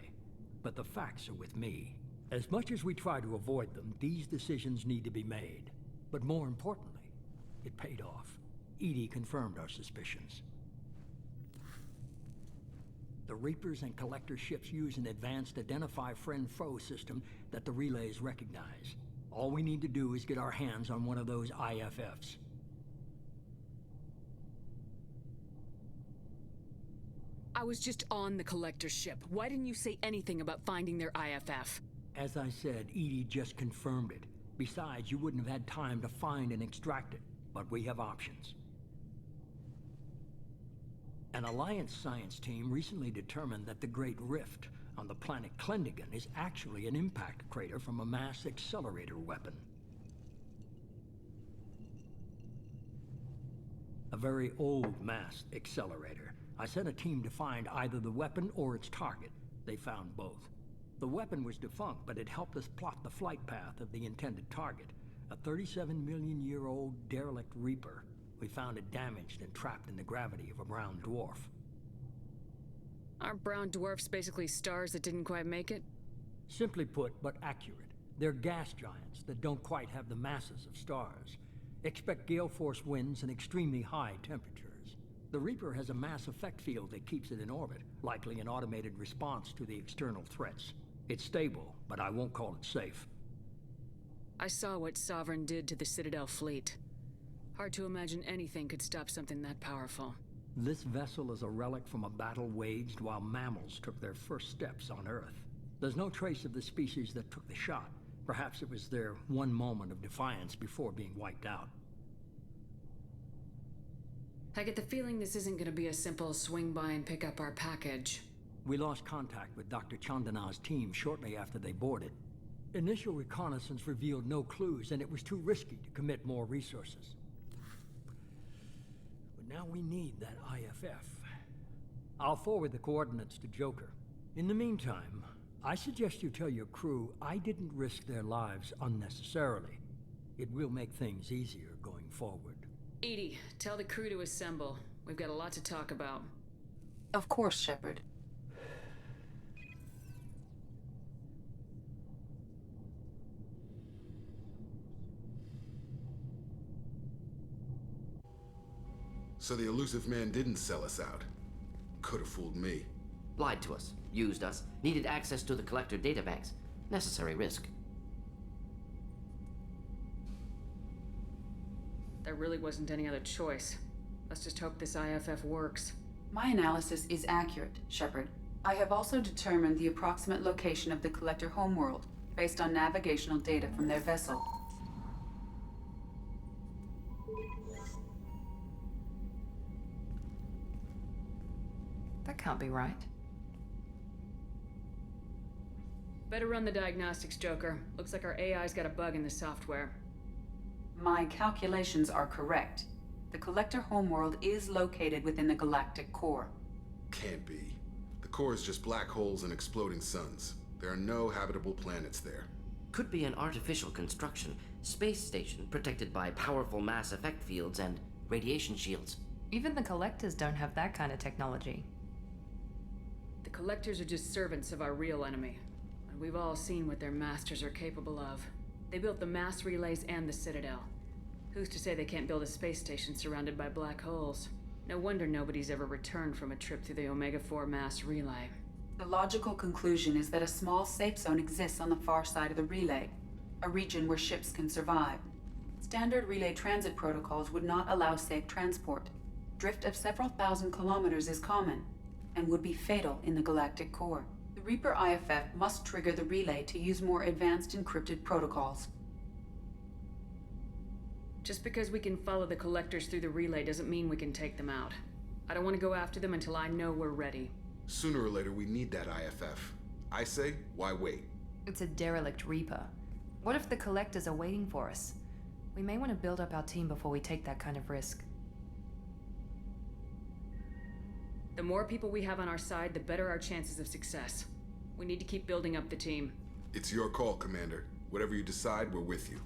But the facts are with me. As much as we try to avoid them, these decisions need to be made. But more importantly, it paid off. EDI confirmed our suspicions. The Reapers and Collector ships use an advanced Identify Friend-Foe system that the relays recognize. All we need to do is get our hands on one of those IFFs. I was just on the Collector ship. Why didn't you say anything about finding their IFF? As I said, EDI just confirmed it. Besides, you wouldn't have had time to find and extract it. But we have options. An Alliance science team recently determined that the Great Rift on the planet Klendigan is actually an impact crater from a mass accelerator weapon. A very old mass accelerator. I sent a team to find either the weapon or its target. They found both. The weapon was defunct, but it helped us plot the flight path of the intended target, a 37-million-year-old derelict Reaper. We found it damaged and trapped in the gravity of a brown dwarf. Aren't brown dwarfs basically stars that didn't quite make it? Simply put, but accurate. They're gas giants that don't quite have the masses of stars. Expect gale force winds and extremely high temperatures. The Reaper has a mass effect field that keeps it in orbit, likely an automated response to the external threats. It's stable, but I won't call it safe. I saw what Sovereign did to the Citadel fleet. Hard to imagine anything could stop something that powerful. This vessel is a relic from a battle waged while mammals took their first steps on Earth. There's no trace of the species that took the shot. Perhaps it was their one moment of defiance before being wiped out. I get the feeling this isn't gonna be a simple swing by and pick up our package. We lost contact with Dr. Chandana's team shortly after they boarded. Initial reconnaissance revealed no clues, and it was too risky to commit more resources. But now we need that IFF. I'll forward the coordinates to Joker. In the meantime, I suggest you tell your crew I didn't risk their lives unnecessarily. It will make things easier going forward. Edie, tell the crew to assemble. We've got a lot to talk about. Of course, Shepard. So the elusive man didn't sell us out. Could have fooled me. Lied to us, used us, needed access to the Collector databanks. Necessary risk. There really wasn't any other choice. Let's just hope this IFF works. My analysis is accurate, Shepard. I have also determined the approximate location of the Collector homeworld, based on navigational data from their vessel. That can't be right. Better run the diagnostics, Joker. Looks like our AI's got a bug in the software. My calculations are correct. The Collector homeworld is located within the galactic core. Can't be. The core is just black holes and exploding suns. There are no habitable planets there. Could be an artificial construction, space station protected by powerful mass effect fields and radiation shields. Even the Collectors don't have that kind of technology. The Collectors are just servants of our real enemy. And we've all seen what their masters are capable of. They built the mass relays and the Citadel. Who's to say they can't build a space station surrounded by black holes? No wonder nobody's ever returned from a trip through the Omega-4 mass relay. The logical conclusion is that a small safe zone exists on the far side of the relay, a region where ships can survive. Standard relay transit protocols would not allow safe transport. Drift of several thousand kilometers is common, and would be fatal in the galactic core. The Reaper IFF must trigger the relay to use more advanced encrypted protocols. Just because we can follow the Collectors through the relay doesn't mean we can take them out. I don't want to go after them until I know we're ready. Sooner or later, we need that IFF. I say, why wait? It's a derelict Reaper. What if the Collectors are waiting for us? We may want to build up our team before we take that kind of risk. The more people we have on our side, the better our chances of success. We need to keep building up the team. It's your call, Commander. Whatever you decide, we're with you.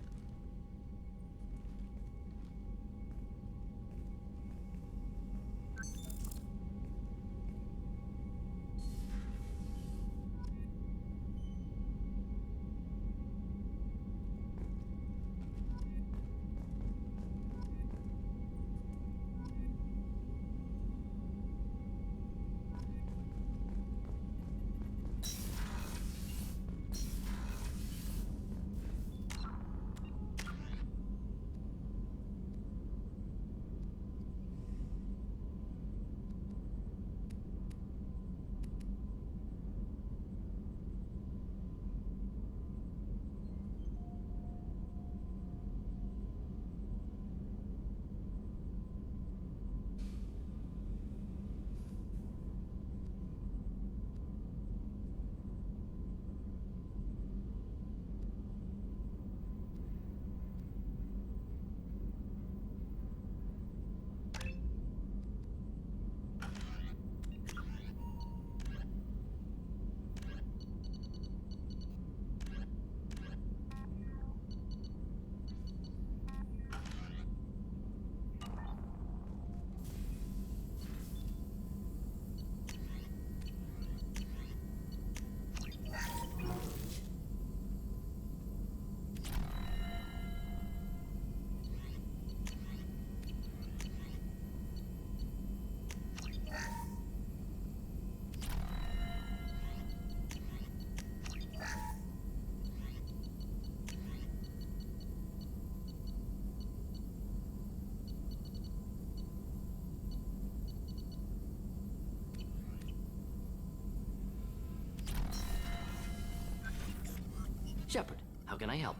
Shepard, how can I help?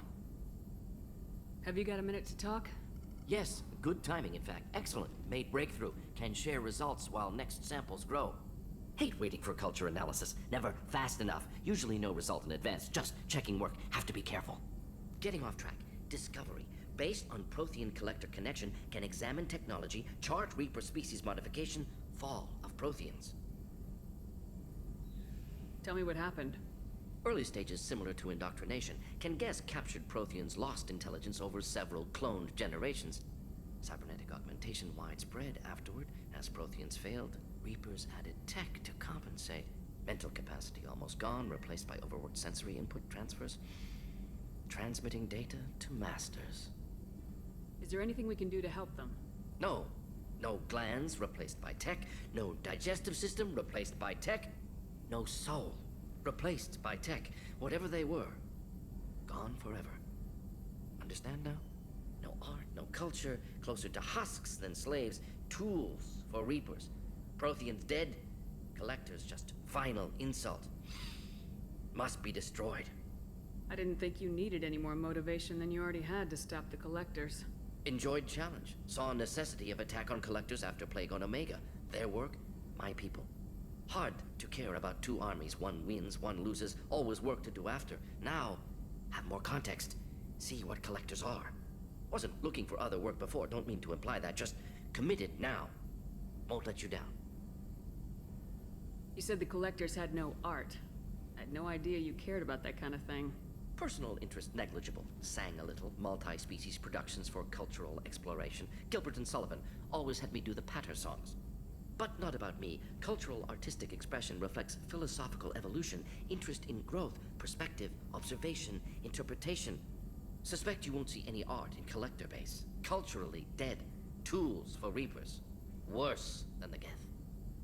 Have you got a minute to talk? Yes, good timing, in fact. Excellent. Made breakthrough. Can share results while next samples grow. Hate waiting for culture analysis. Never fast enough. Usually no result in advance. Just checking work. Have to be careful. Getting off track. Discovery. Based on Prothean collector connection, can examine technology, chart Reaper species modification, fall of Protheans. Tell me what happened. Early stages similar to indoctrination. Can guess captured Protheans lost intelligence over several cloned generations. Cybernetic augmentation widespread afterward. As Protheans failed, Reapers added tech to compensate. Mental capacity almost gone, replaced by overworked sensory input transfers. Transmitting data to masters. Is there anything we can do to help them? No. No glands replaced by tech. No digestive system replaced by tech. No soul replaced by tech. Whatever they were, gone forever. Understand now? No art, no culture, closer to husks than slaves. Tools for Reapers. Protheans dead. Collectors just final insult. Must be destroyed. I didn't think you needed any more motivation than you already had to stop the Collectors. Enjoyed challenge. Saw necessity of attack on Collectors after Plague on Omega. Their work, my people. Hard to care about two armies. One wins, one loses. Always work to do after. Now, have more context. See what Collectors are. Wasn't looking for other work before. Don't mean to imply that. Just committed now. Won't let you down. You said the Collectors had no art. I had no idea you cared about that kind of thing. Personal interest negligible. Sang a little. Multi-species productions for cultural exploration. Gilbert and Sullivan always had me do the patter songs. But not about me. Cultural artistic expression reflects philosophical evolution, interest in growth, perspective, observation, interpretation. Suspect you won't see any art in Collector base. Culturally dead. Tools for Reapers. Worse than the Geth.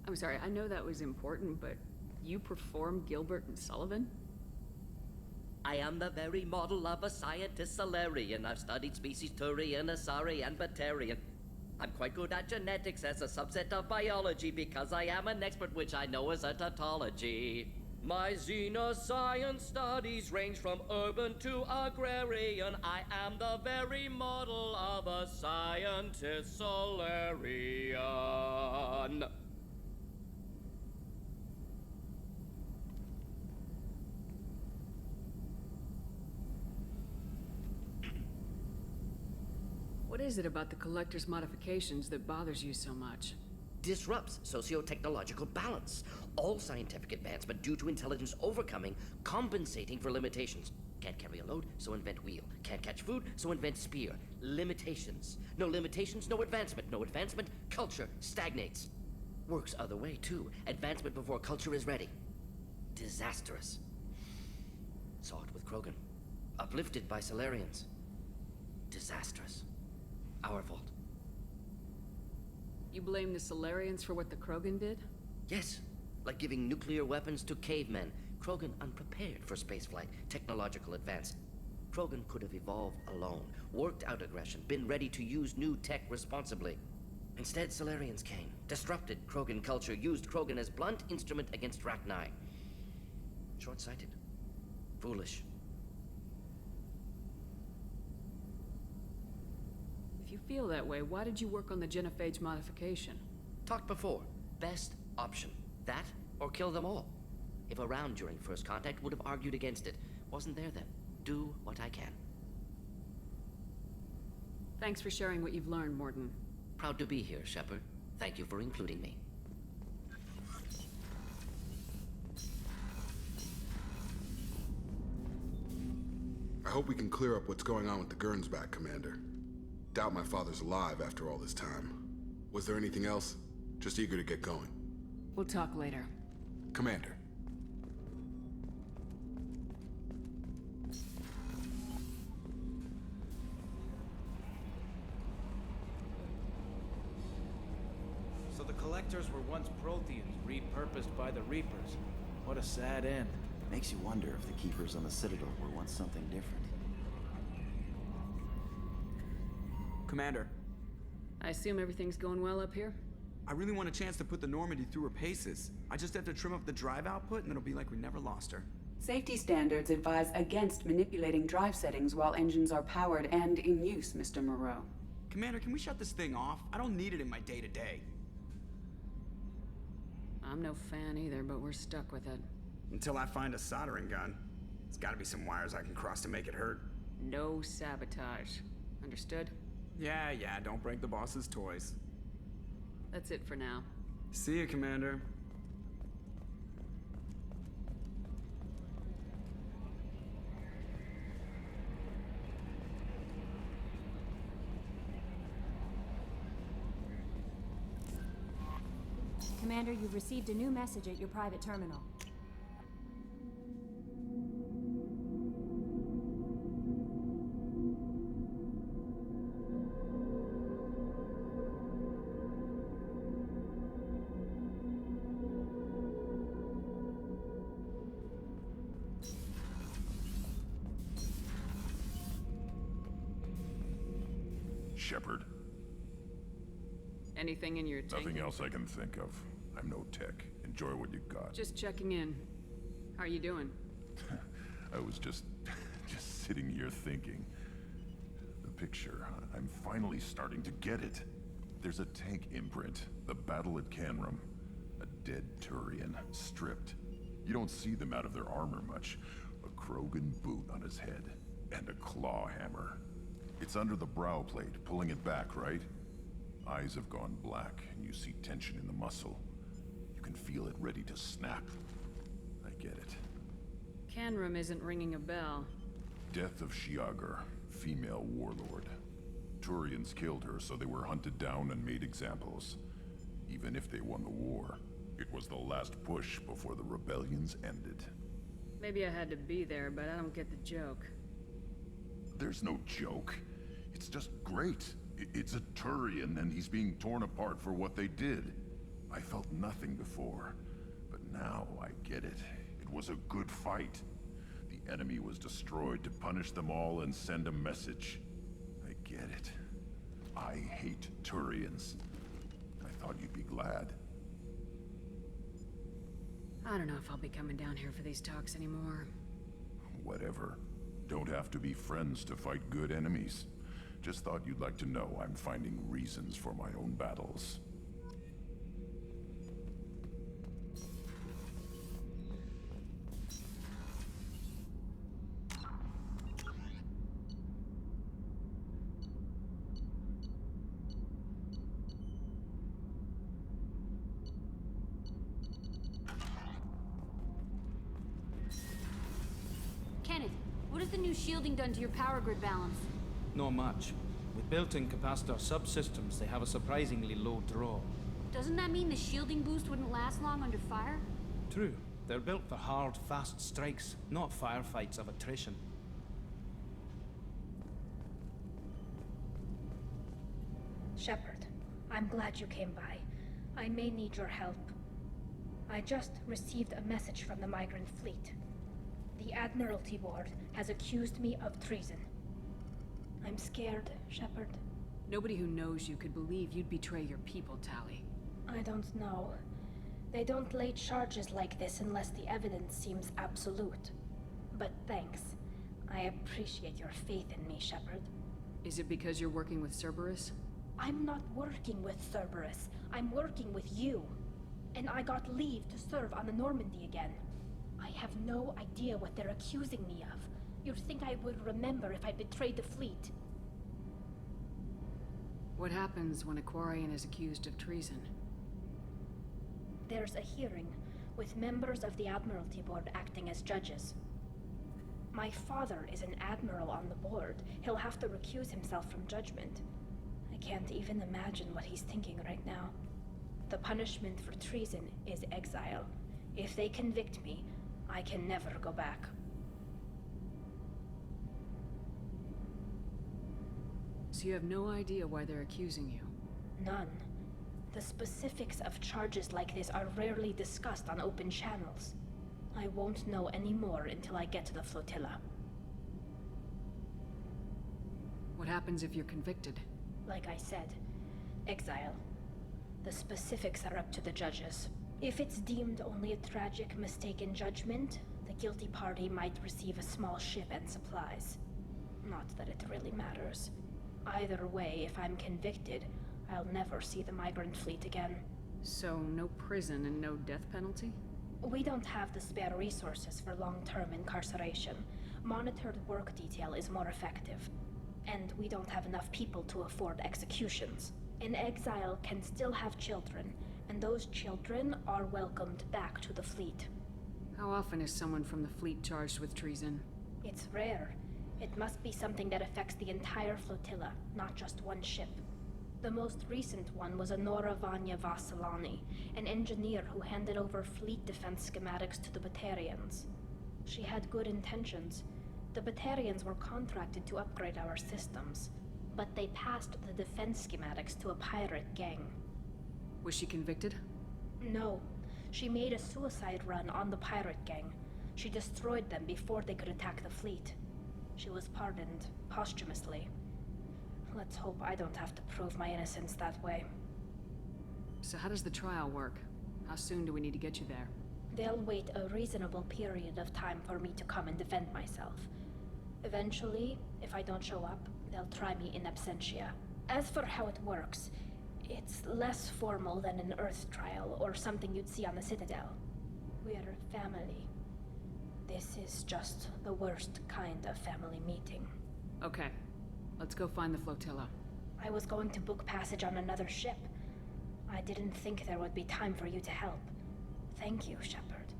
I'm sorry, I know that was important, but you perform Gilbert and Sullivan? I am the very model of a scientist Solarian. I've studied species Turian, Asari, and Batarian. I'm quite good at genetics as a subset of biology because I am an expert, which I know is a tautology. My xenoscience studies range from urban to agrarian. I am the very model of a scientist Solarian. What is it about the Collector's modifications that bothers you so much? Disrupts socio-technological balance. All scientific advancement due to intelligence overcoming, compensating for limitations. Can't carry a load, so invent wheel. Can't catch food, so invent spear. Limitations. No limitations, no advancement. No advancement, culture stagnates. Works other way, too. Advancement before culture is ready. Disastrous. Saw it with Krogan. Uplifted by Solarians. Disastrous. Our fault. You blame the Solarians for what the Krogan did? Yes. Like giving nuclear weapons to cavemen. Krogan unprepared for spaceflight, technological advance. Krogan could have evolved alone, worked out aggression, been ready to use new tech responsibly. Instead, Solarians came, disrupted Krogan culture, used Krogan as blunt instrument against Rachni. Short-sighted. Foolish. If you feel that way, why did you work on the genophage modification? Talked before. Best option. That, or kill them all. If around during first contact, would have argued against it. Wasn't there then. Do what I can. Thanks for sharing what you've learned, Mordin. Proud to be here, Shepard. Thank you for including me. I hope we can clear up what's going on with the Gernsback, Commander. Doubt my father's alive after all this time. Was there anything else? Just eager to get going. We'll talk later. Commander. So the Collectors were once Protheans, repurposed by the Reapers. What a sad end. Makes you wonder if the Keepers on the Citadel were once something different. Commander. I assume everything's going well up here? I really want a chance to put the Normandy through her paces. I just have to trim up the drive output and it'll be like we never lost her. Safety standards advise against manipulating drive settings while engines are powered and in use, Mr. Moreau. Commander, can we shut this thing off? I don't need it in my day-to-day. I'm no fan either, but we're stuck with it. Until I find a soldering gun. There's gotta be some wires I can cross to make it hurt. No sabotage. Understood? Yeah, don't break the boss's toys. That's it for now. See you, Commander. Commander, you've received a new message at your private terminal. Shepard. Anything in your tank? Nothing else I can think of. I'm no tech. Enjoy what you got. Just checking in. How are you doing? I was just sitting here thinking. The picture, I'm finally starting to get it. There's a tank imprint, the battle at Canrum. A dead Turian, stripped. You don't see them out of their armor much. A Krogan boot on his head, and a claw hammer. It's under the brow plate, pulling it back, right? Eyes have gone black, and you see tension in the muscle. You can feel it ready to snap. I get it. Canrum isn't ringing a bell. Death of Shiagar, female warlord. Turians killed her, so they were hunted down and made examples. Even if they won the war, it was the last push before the rebellions ended. Maybe I had to be there, but I don't get the joke. There's no joke. It's just great. It's a Turian, and he's being torn apart for what they did. I felt nothing before, but now I get it. It was a good fight. The enemy was destroyed to punish them all and send a message. I get it. I hate Turians. I thought you'd be glad. I don't know if I'll be coming down here for these talks anymore. Whatever. Don't have to be friends to fight good enemies. Just thought you'd like to know I'm finding reasons for my own battles. Kenneth, what has the new shielding done to your power grid balance? Not much. With built-in capacitor subsystems, they have a surprisingly low draw. Doesn't that mean the shielding boost wouldn't last long under fire? True. They're built for hard, fast strikes, not firefights of attrition. Shepard, I'm glad you came by. I may need your help. I just received a message from the migrant fleet. The Admiralty Board has accused me of treason. I'm scared, Shepard. Nobody who knows you could believe you'd betray your people, Tally. I don't know. They don't lay charges like this unless the evidence seems absolute. But thanks. I appreciate your faith in me, Shepard. Is it because you're working with Cerberus? I'm not working with Cerberus. I'm working with you. And I got leave to serve on the Normandy again. I have no idea what they're accusing me of. You'd think I would remember if I betrayed the fleet. What happens when a Quarian is accused of treason? There's a hearing, with members of the Admiralty Board acting as judges. My father is an admiral on the board. He'll have to recuse himself from judgment. I can't even imagine what he's thinking right now. The punishment for treason is exile. If they convict me, I can never go back. So you have no idea why they're accusing you? None. The specifics of charges like this are rarely discussed on open channels. I won't know any more until I get to the flotilla. What happens if you're convicted? Like I said, exile. The specifics are up to the judges. If it's deemed only a tragic mistake in judgment, The guilty party might receive a small ship and supplies. Not that it really matters. Either way, if I'm convicted, I'll never see the migrant fleet again. So, no prison and no death penalty? We don't have the spare resources for long-term incarceration. Monitored work detail is more effective. And we don't have enough people to afford executions. An exile can still have children, and those children are welcomed back to the fleet. How often is someone from the fleet charged with treason? It's rare. It must be something that affects the entire flotilla, not just one ship. The most recent one was Honora Vanya Vassilani, an engineer who handed over fleet defense schematics to the Batarians. She had good intentions. The Batarians were contracted to upgrade our systems, but they passed the defense schematics to a pirate gang. Was she convicted? No. She made a suicide run on the pirate gang. She destroyed them before they could attack the fleet. She was pardoned posthumously. Let's hope I don't have to prove my innocence that way. So how does the trial work? How soon do we need to get you there? They'll wait a reasonable period of time for me to come and defend myself. Eventually, if I don't show up, they'll try me in absentia. As for how it works, it's less formal than an Earth trial or something you'd see on the Citadel. We're family. This is just the worst kind of family meeting. Okay. Let's go find the flotilla. I was going to book passage on another ship. I didn't think there would be time for you to help. Thank you, Shepard.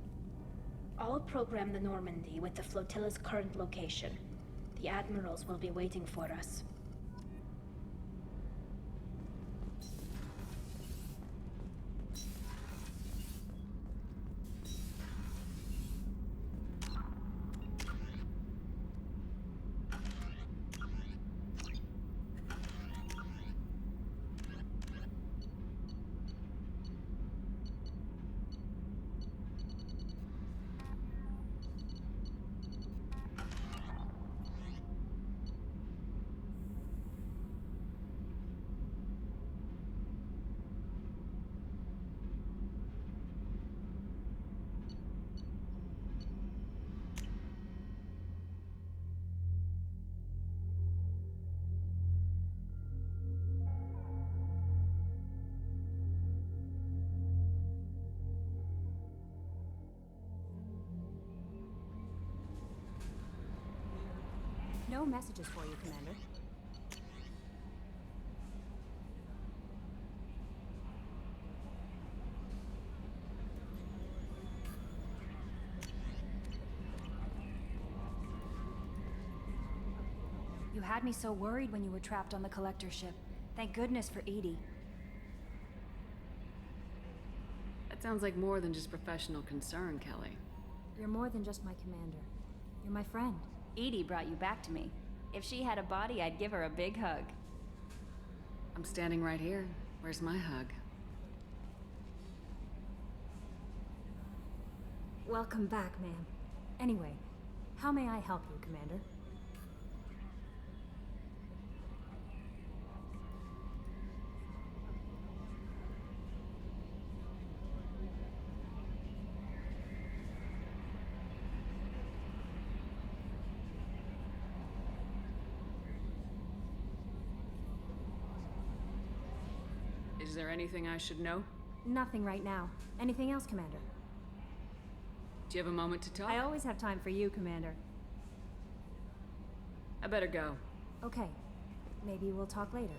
I'll program the Normandy with the flotilla's current location. The admirals will be waiting for us. No messages for you, Commander. You had me so worried when you were trapped on the Collector ship. Thank goodness for Edie. That sounds like more than just professional concern, Kelly. You're more than just my commander. You're my friend. Edie brought you back to me. If she had a body, I'd give her a big hug. I'm standing right here. Where's my hug? Welcome back, ma'am. Anyway, how may I help you, Commander? Is there anything I should know? Nothing right now. Anything else, Commander? Do you have a moment to talk? I always have time for you, Commander. I better go. Okay. Maybe we'll talk later.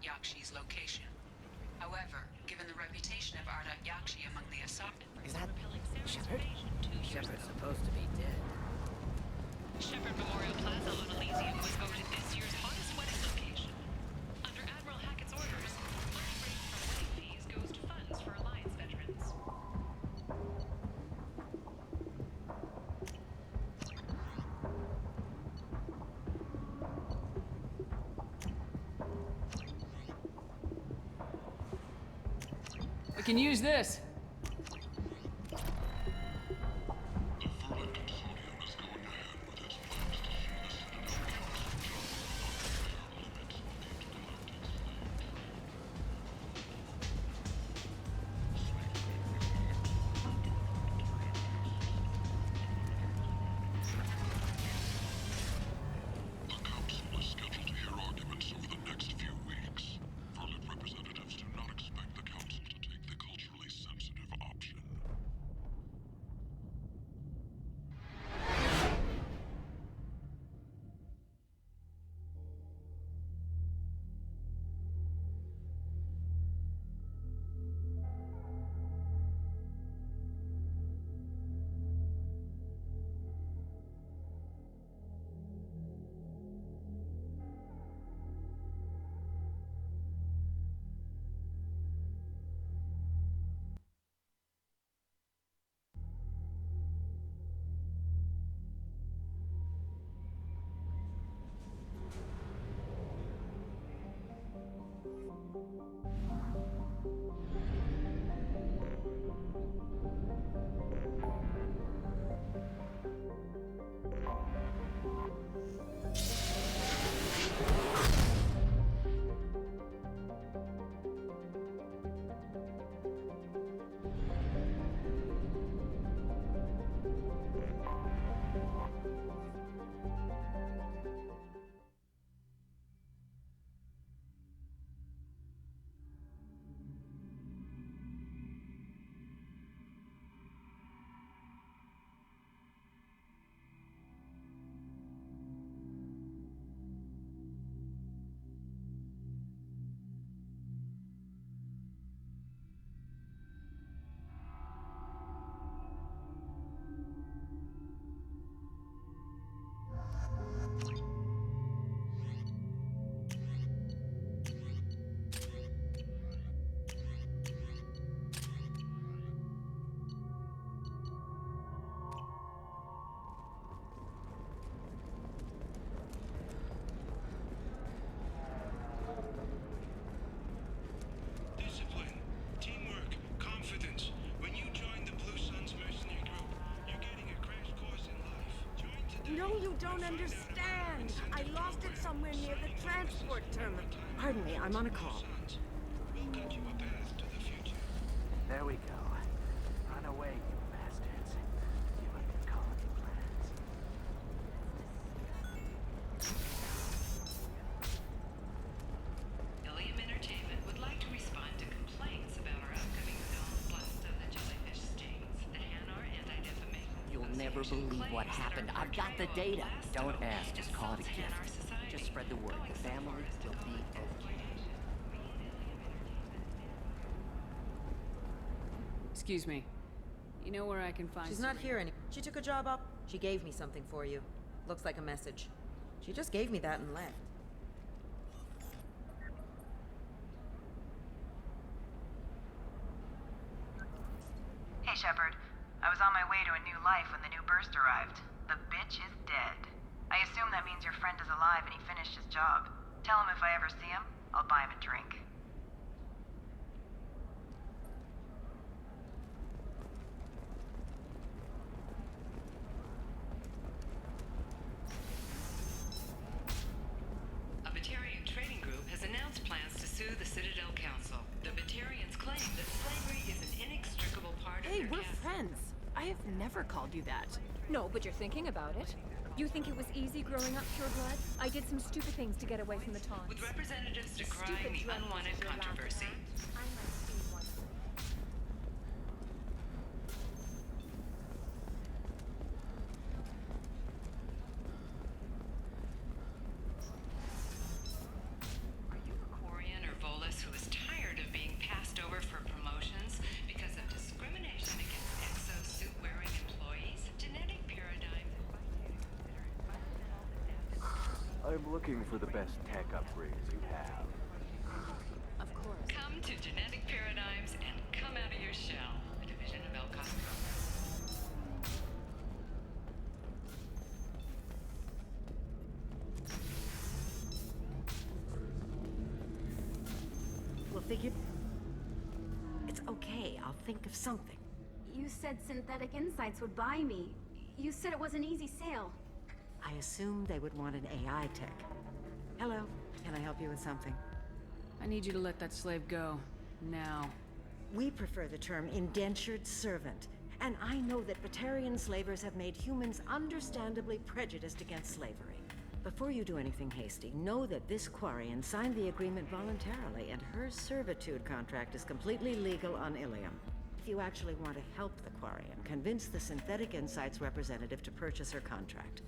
Yakshi's location. However, given the reputation of Yakshi among the Asari... Is that Shepard? Shepard's supposed to be dead. Shepard Memorial Plaza on Elysium was voted this year's hottest wedding location. Under Admiral Hackett's orders, money raised from wedding fees goes to funds for Alliance veterans. We can use this. No, you don't understand. I lost it somewhere near the transport terminal. Pardon me, I'm on a call. There we go. Run away, you bastards. Give up your colony plans. Ilium Entertainment would like to respond to complaints about our upcoming film Blast of the Jellyfish Stings. The Hanar Anti-Defamation... You'll never believe what happened. I've got the data. Don't ask, just call it a gift. Just spread the word. The family will be okay. Excuse me. You know where I can find... She's not here anymore. She took a job up. She gave me something for you. Looks like a message. She just gave me that and left. Hey, Shepard. I was on my way to a new life when the new burst arrived. The bitch is dead. I assume that means your friend is alive and he finished his job. Tell him if I ever see him, I'll buy him a drink. A Batarian trading group has announced plans to sue the Citadel Council. The Batarians claim that slavery is an inextricable part of their Hey, we're friends. I have never called you that. No, but you're thinking about it. You think it was easy growing up pure blood? I did some stupid things to get away from the taunts. With representatives decrying the unwanted controversy. Are you a Quarian or I'm looking for the best tech upgrades you have. Of course. Come to Genetic Paradigms and come out of your shell. A division of El Cosmos. We'll figure... It's okay, I'll think of something. You said Synthetic Insights would buy me. You said it was an easy sale. I assumed they would want an AI tech. Hello, can I help you with something? I need you to let that slave go. Now. We prefer the term indentured servant. And I know that Batarian slavers have made humans understandably prejudiced against slavery. Before you do anything hasty, know that this Quarian signed the agreement voluntarily, and her servitude contract is completely legal on Ilium. If you actually want to help the Quarian, convince the Synthetic Insights representative to purchase her contract.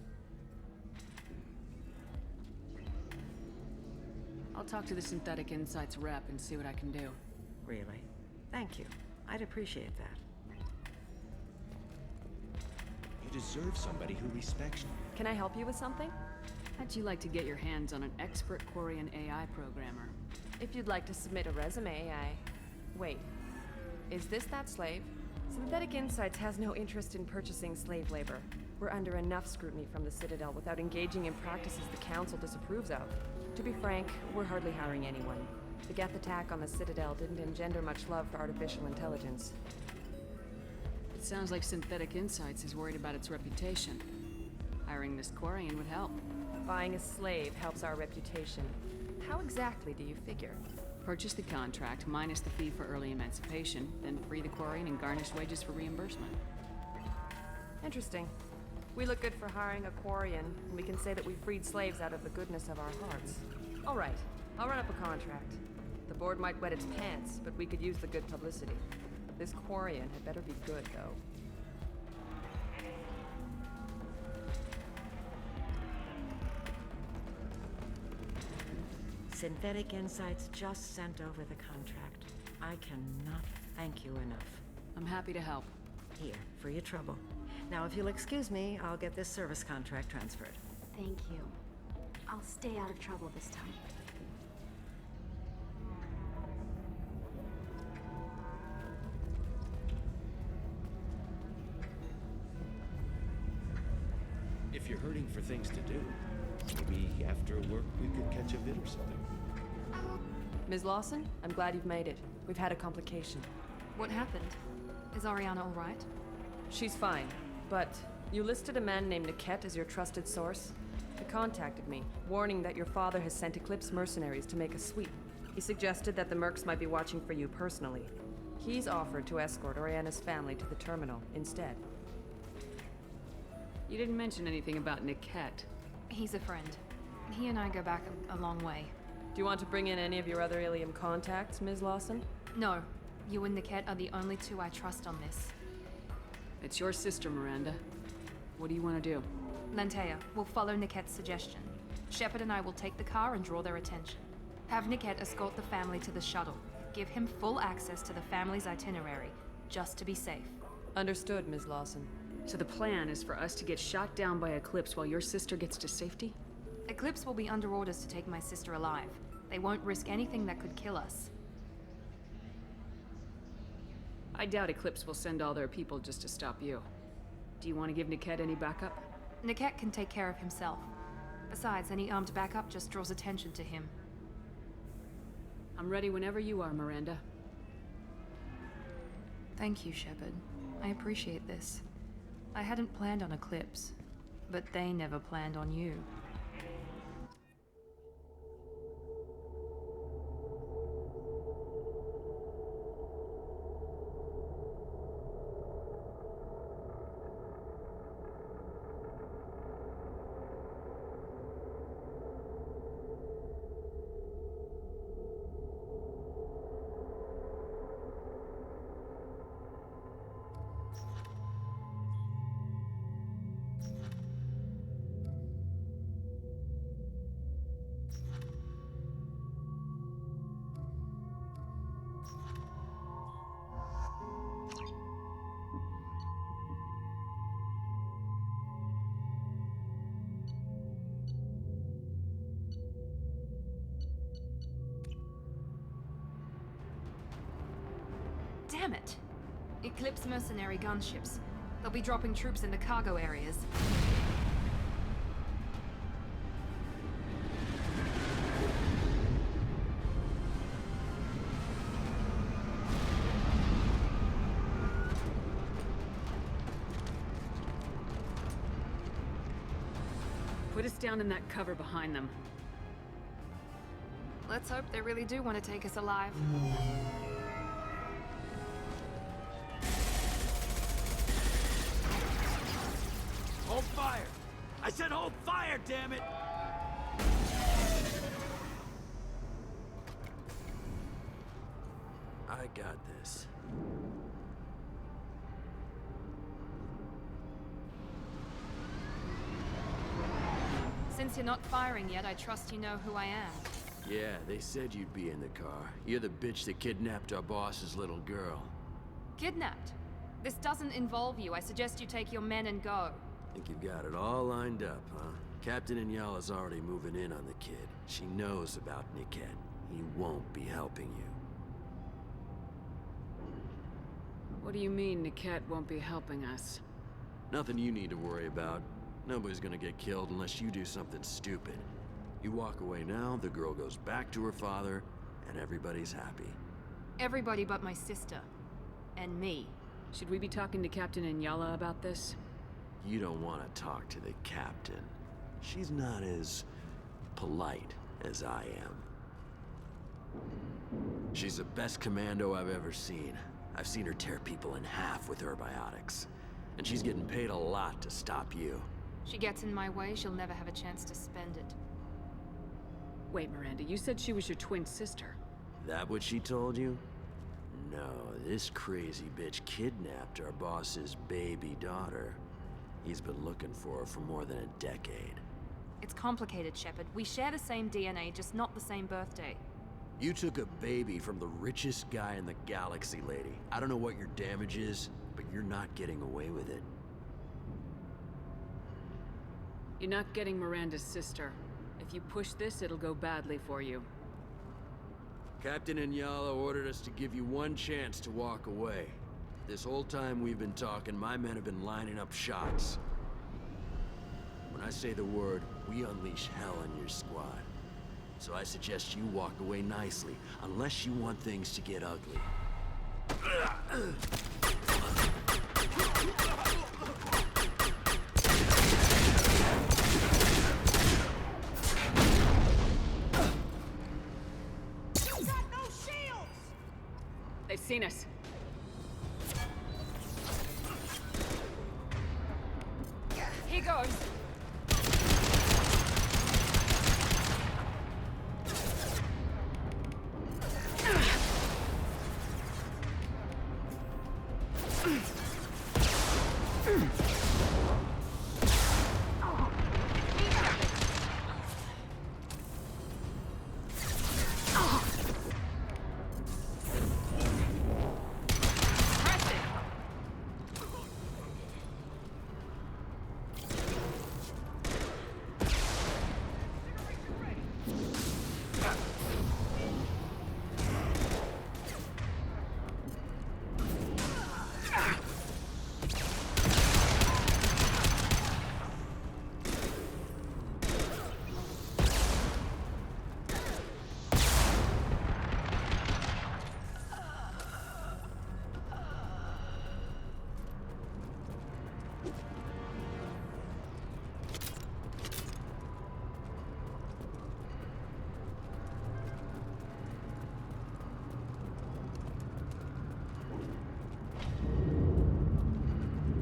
I'll talk to the Synthetic Insights rep and see what I can do. Really? Thank you. I'd appreciate that. You deserve somebody who respects you. Can I help you with something? How'd you like to get your hands on an expert Quarian AI programmer? If you'd like to submit a resume, Wait. Is this that slave? Synthetic Insights has no interest in purchasing slave labor. We're under enough scrutiny from the Citadel without engaging in practices the Council disapproves of. To be frank, we're hardly hiring anyone. The Geth attack on the Citadel didn't engender much love for artificial intelligence. It sounds like Synthetic Insights is worried about its reputation. Hiring this Quarian would help. Buying a slave helps our reputation. How exactly do you figure? Purchase the contract, minus the fee for early emancipation, then free the Quarian and garnish wages for reimbursement. Interesting. We look good for hiring a Quarian, and we can say that we freed slaves out of the goodness of our hearts. All right, I'll run up a contract. The board might wet its pants, but we could use the good publicity. This Quarian had better be good, though. Synthetic Insights just sent over the contract. I cannot thank you enough. I'm happy to help. Here, for your trouble. Now, if you'll excuse me, I'll get this service contract transferred. Thank you. I'll stay out of trouble this time. If you're hurting for things to do, maybe after work we could catch a bit or something. Ms. Lawson, I'm glad you've made it. We've had a complication. What happened? Is Ariana all right? She's fine, but you listed a man named Niket as your trusted source. He contacted me, warning that your father has sent Eclipse mercenaries to make a sweep. He suggested that the mercs might be watching for you personally. He's offered to escort Oriana's family to the terminal instead. You didn't mention anything about Niket. He's a friend. He and I go back a long way. Do you want to bring in any of your other Ilium contacts, Ms. Lawson? No. You and Niket are the only two I trust on this. It's your sister, Miranda. What do you want to do? Lantea, we'll follow Niket's suggestion. Shepard and I will take the car and draw their attention. Have Niket escort the family to the shuttle. Give him full access to the family's itinerary, just to be safe. Understood, Ms. Lawson. So the plan is for us to get shot down by Eclipse while your sister gets to safety? Eclipse will be under orders to take my sister alive. They won't risk anything that could kill us. I doubt Eclipse will send all their people just to stop you. Do you want to give Niket any backup? Niket can take care of himself. Besides, any armed backup just draws attention to him. I'm ready whenever you are, Miranda. Thank you, Shepard. I appreciate this. I hadn't planned on Eclipse, but they never planned on you. Damn it! Eclipse mercenary gunships. They'll be dropping troops in the cargo areas. Put us down in that cover behind them. Let's hope they really do want to take us alive. Hold fire! I said hold fire, damn it! I got this. Since you're not firing yet, I trust you know who I am. Yeah, they said you'd be in the car. You're the bitch that kidnapped our boss's little girl. Kidnapped? This doesn't involve you. I suggest you take your men and go. Think you've got it all lined up, huh? Captain Inyala's already moving in on the kid. She knows about Niket. He won't be helping you. What do you mean Niket won't be helping us? Nothing you need to worry about. Nobody's gonna get killed unless you do something stupid. You walk away now, the girl goes back to her father, and everybody's happy. Everybody but my sister. And me. Should we be talking to Captain Inyala about this? You don't want to talk to the captain. She's not as polite as I am. She's the best commando I've ever seen. I've seen her tear people in half with her biotics. And she's getting paid a lot to stop you. She gets in my way, she'll never have a chance to spend it. Wait, Miranda, you said she was your twin sister. That what she told you? No, this crazy bitch kidnapped our boss's baby daughter. He's been looking for her for more than a decade. It's complicated, Shepard. We share the same DNA, just not the same birthday. You took a baby from the richest guy in the galaxy, lady. I don't know what your damage is, but you're not getting away with it. You're not getting Miranda's sister. If you push this, it'll go badly for you. Captain Inyala ordered us to give you one chance to walk away. This whole time we've been talking, my men have been lining up shots. When I say the word, we unleash hell on your squad. So I suggest you walk away nicely, unless you want things to get ugly. They've seen us. Here goes.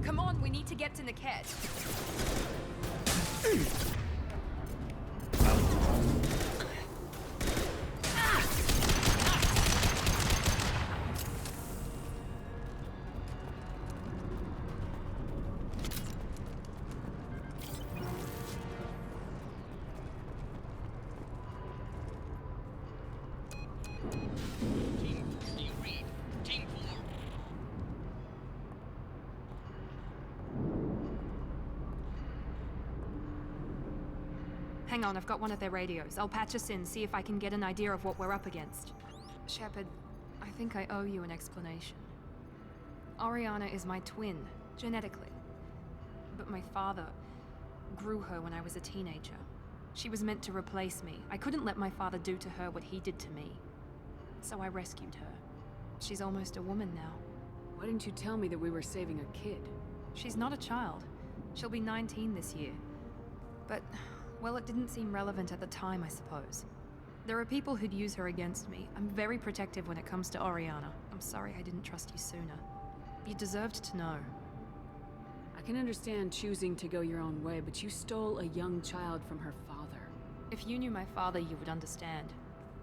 Come on, we need to get to Niket. Hang on, I've got one of their radios. I'll patch us in, see if I can get an idea of what we're up against. Shepard, I think I owe you an explanation. Oriana is my twin, genetically. But my father grew her when I was a teenager. She was meant to replace me. I couldn't let my father do to her what he did to me. So I rescued her. She's almost a woman now. Why didn't you tell me that we were saving a kid? She's not a child. She'll be 19 this year. But, well, it didn't seem relevant at the time, I suppose. There are people who'd use her against me. I'm very protective when it comes to Oriana. I'm sorry I didn't trust you sooner. You deserved to know. I can understand choosing to go your own way, but you stole a young child from her father. If you knew my father, you would understand.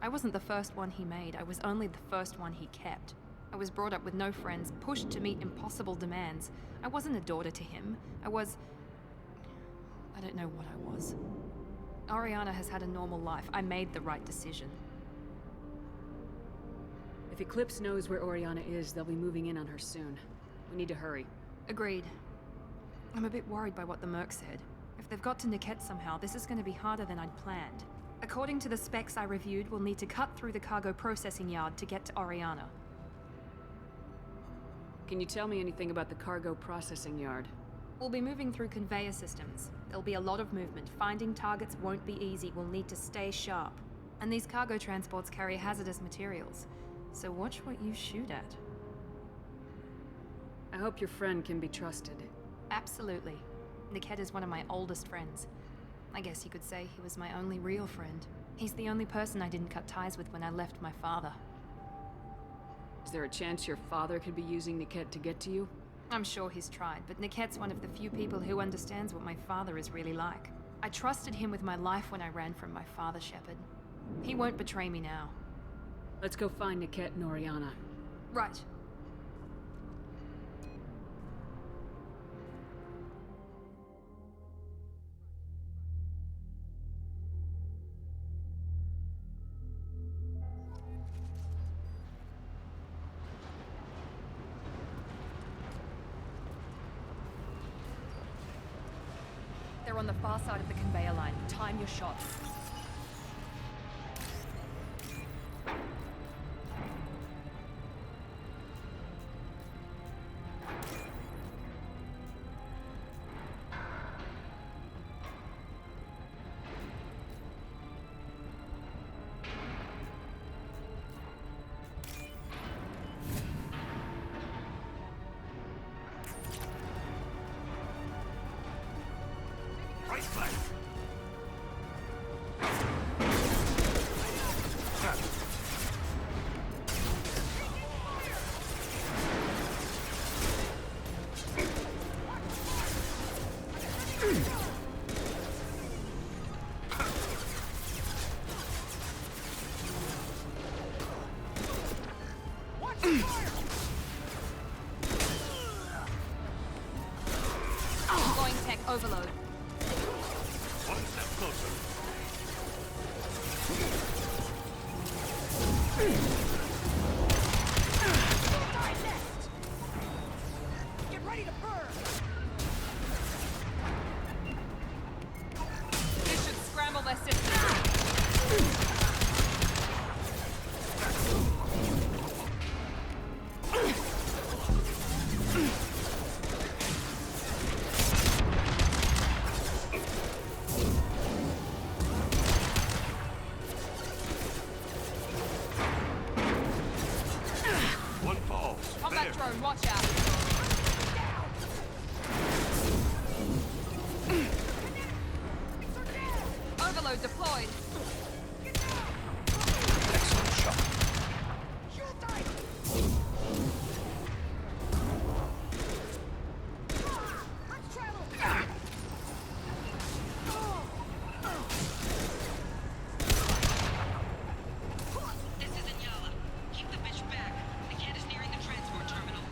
I wasn't the first one he made. I was only the first one he kept. I was brought up with no friends, pushed to meet impossible demands. I wasn't a daughter to him. I don't know what I was. Oriana has had a normal life. I made the right decision. If Eclipse knows where Oriana is, they'll be moving in on her soon. We need to hurry. Agreed. I'm a bit worried by what the Merc said. If they've got to Niket somehow, this is going to be harder than I'd planned. According to the specs I reviewed, we'll need to cut through the cargo processing yard to get to Oriana. Can you tell me anything about the cargo processing yard? We'll be moving through conveyor systems. There'll be a lot of movement. Finding targets won't be easy. We'll need to stay sharp. And these cargo transports carry hazardous materials. So watch what you shoot at. I hope your friend can be trusted. Absolutely. Niket is one of my oldest friends. I guess you could say he was my only real friend. He's the only person I didn't cut ties with when I left my father. Is there a chance your father could be using Niket to get to you? I'm sure he's tried, but Niket's one of the few people who understands what my father is really like. I trusted him with my life when I ran from my father, Shepard. He won't betray me now. Let's go find Niket and Oriana. Right. They're on the far side of the conveyor line. Time your shots. Going tech overload. One step closer. Get ready to burn! This should scramble their system. One falls. Combat There. drone, watch out. Overload deployed. Excellent shot. This is Inyala. Keep the bitch back. The cat is nearing the transport terminal.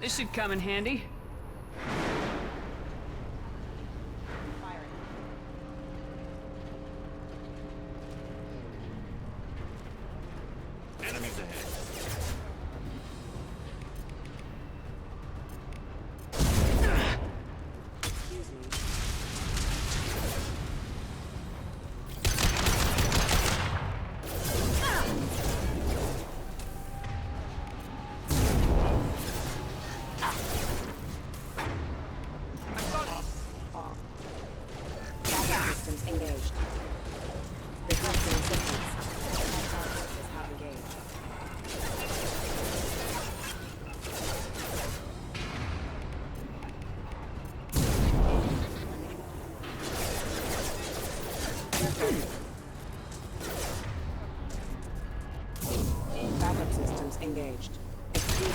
This should come in handy. Enemies ahead. Systems engaged. Requesting assistance. Is not engaged. Backup systems engaged. Excuse me.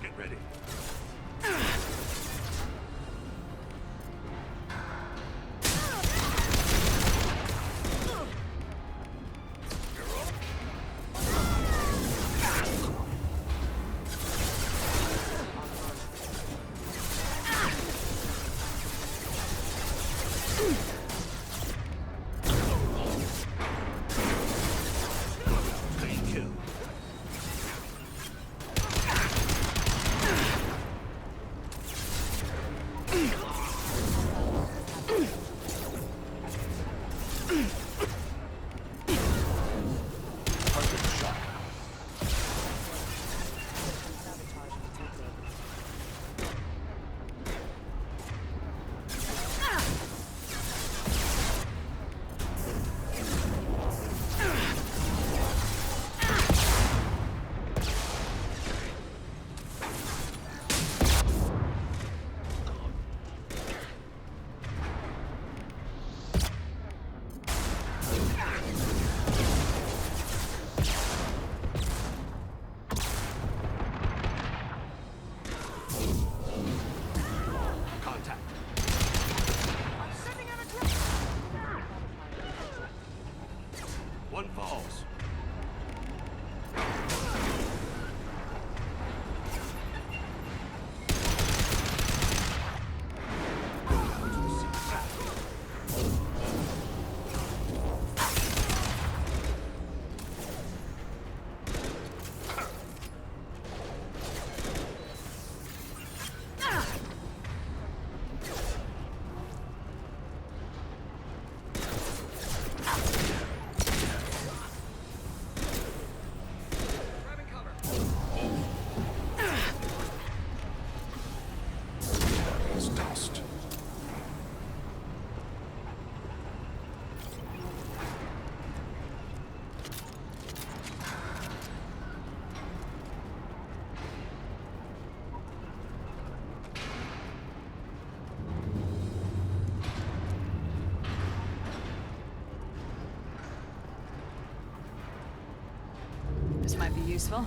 Get ready. Clean kill. Perfect shot. Contact. One falls. It's dust. This might be useful.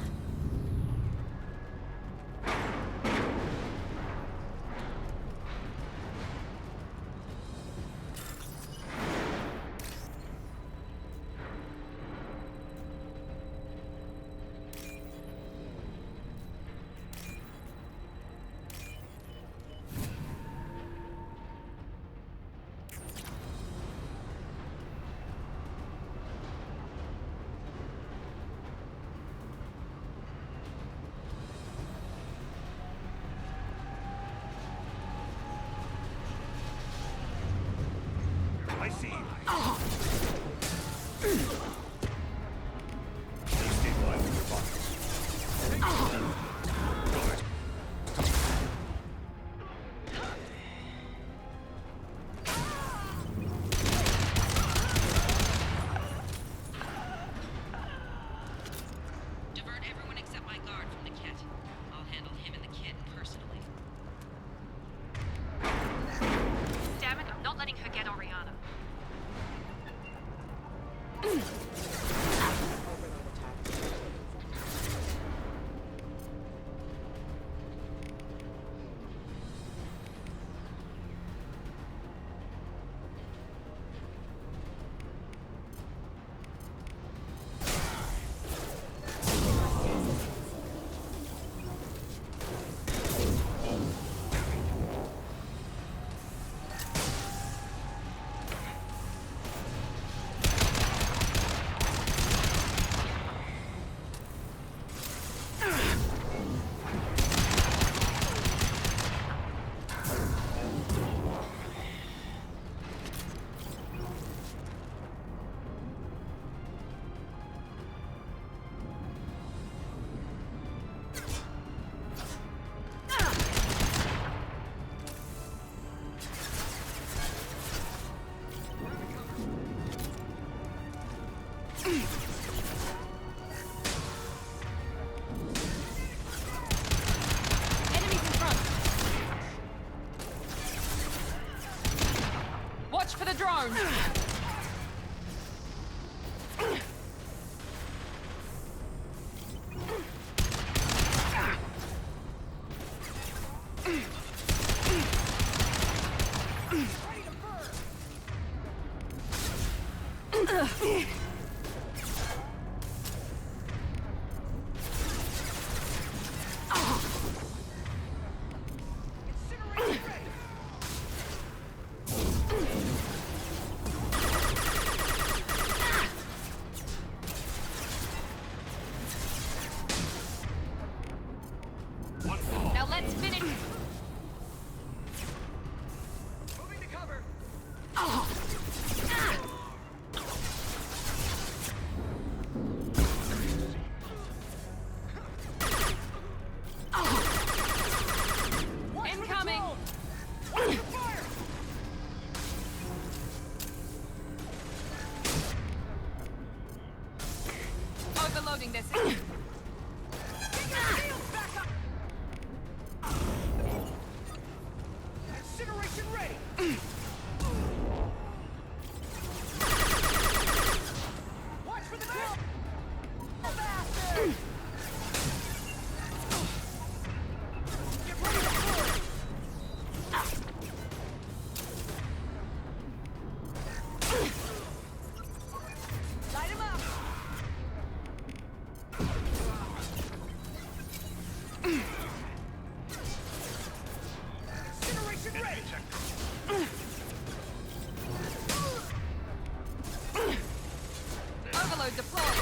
I see you. zone! Now let's finish. Moving to cover. Incoming! Fire! Overloading this. Incineration ready! Watch for the back! Bastard! Get ready to burn! Light him up! Incineration ready! Overload deployed.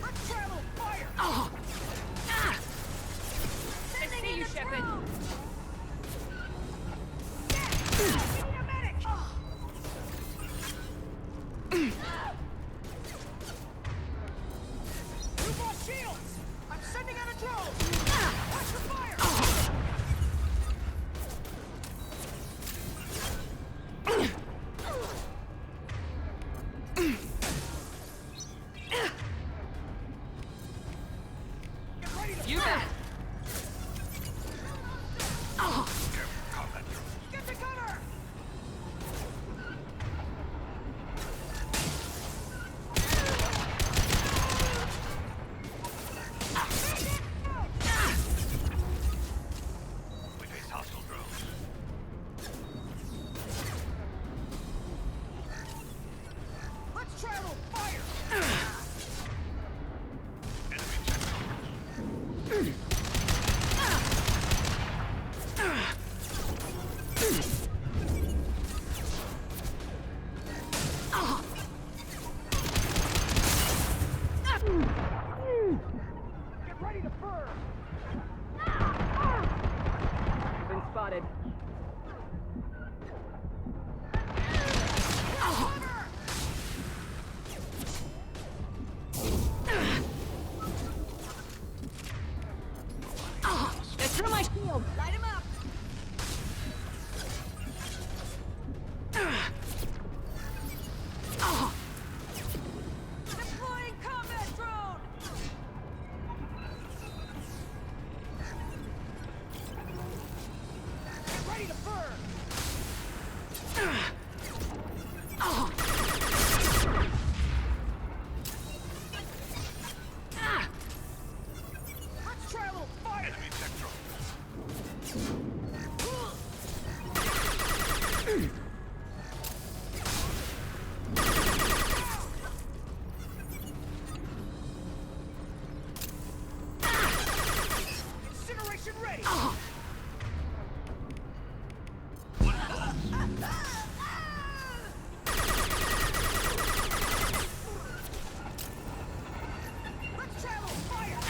Let's travel! Fire! I see you, Shepard. We need a medic! Move all shields! I'm sending out a drone! Watch the fire! Get ready to You bet. Get to cover! We face hostile drones. Let's travel! Fire! Enemy checkpoint. Get ready to burn! Been spotted. They threw my shield! Light him up! Deploying combat drone! Get ready to burn! Let's travel! Fire! Enemy tech drone. Incineration ready! Let's travel! Fire!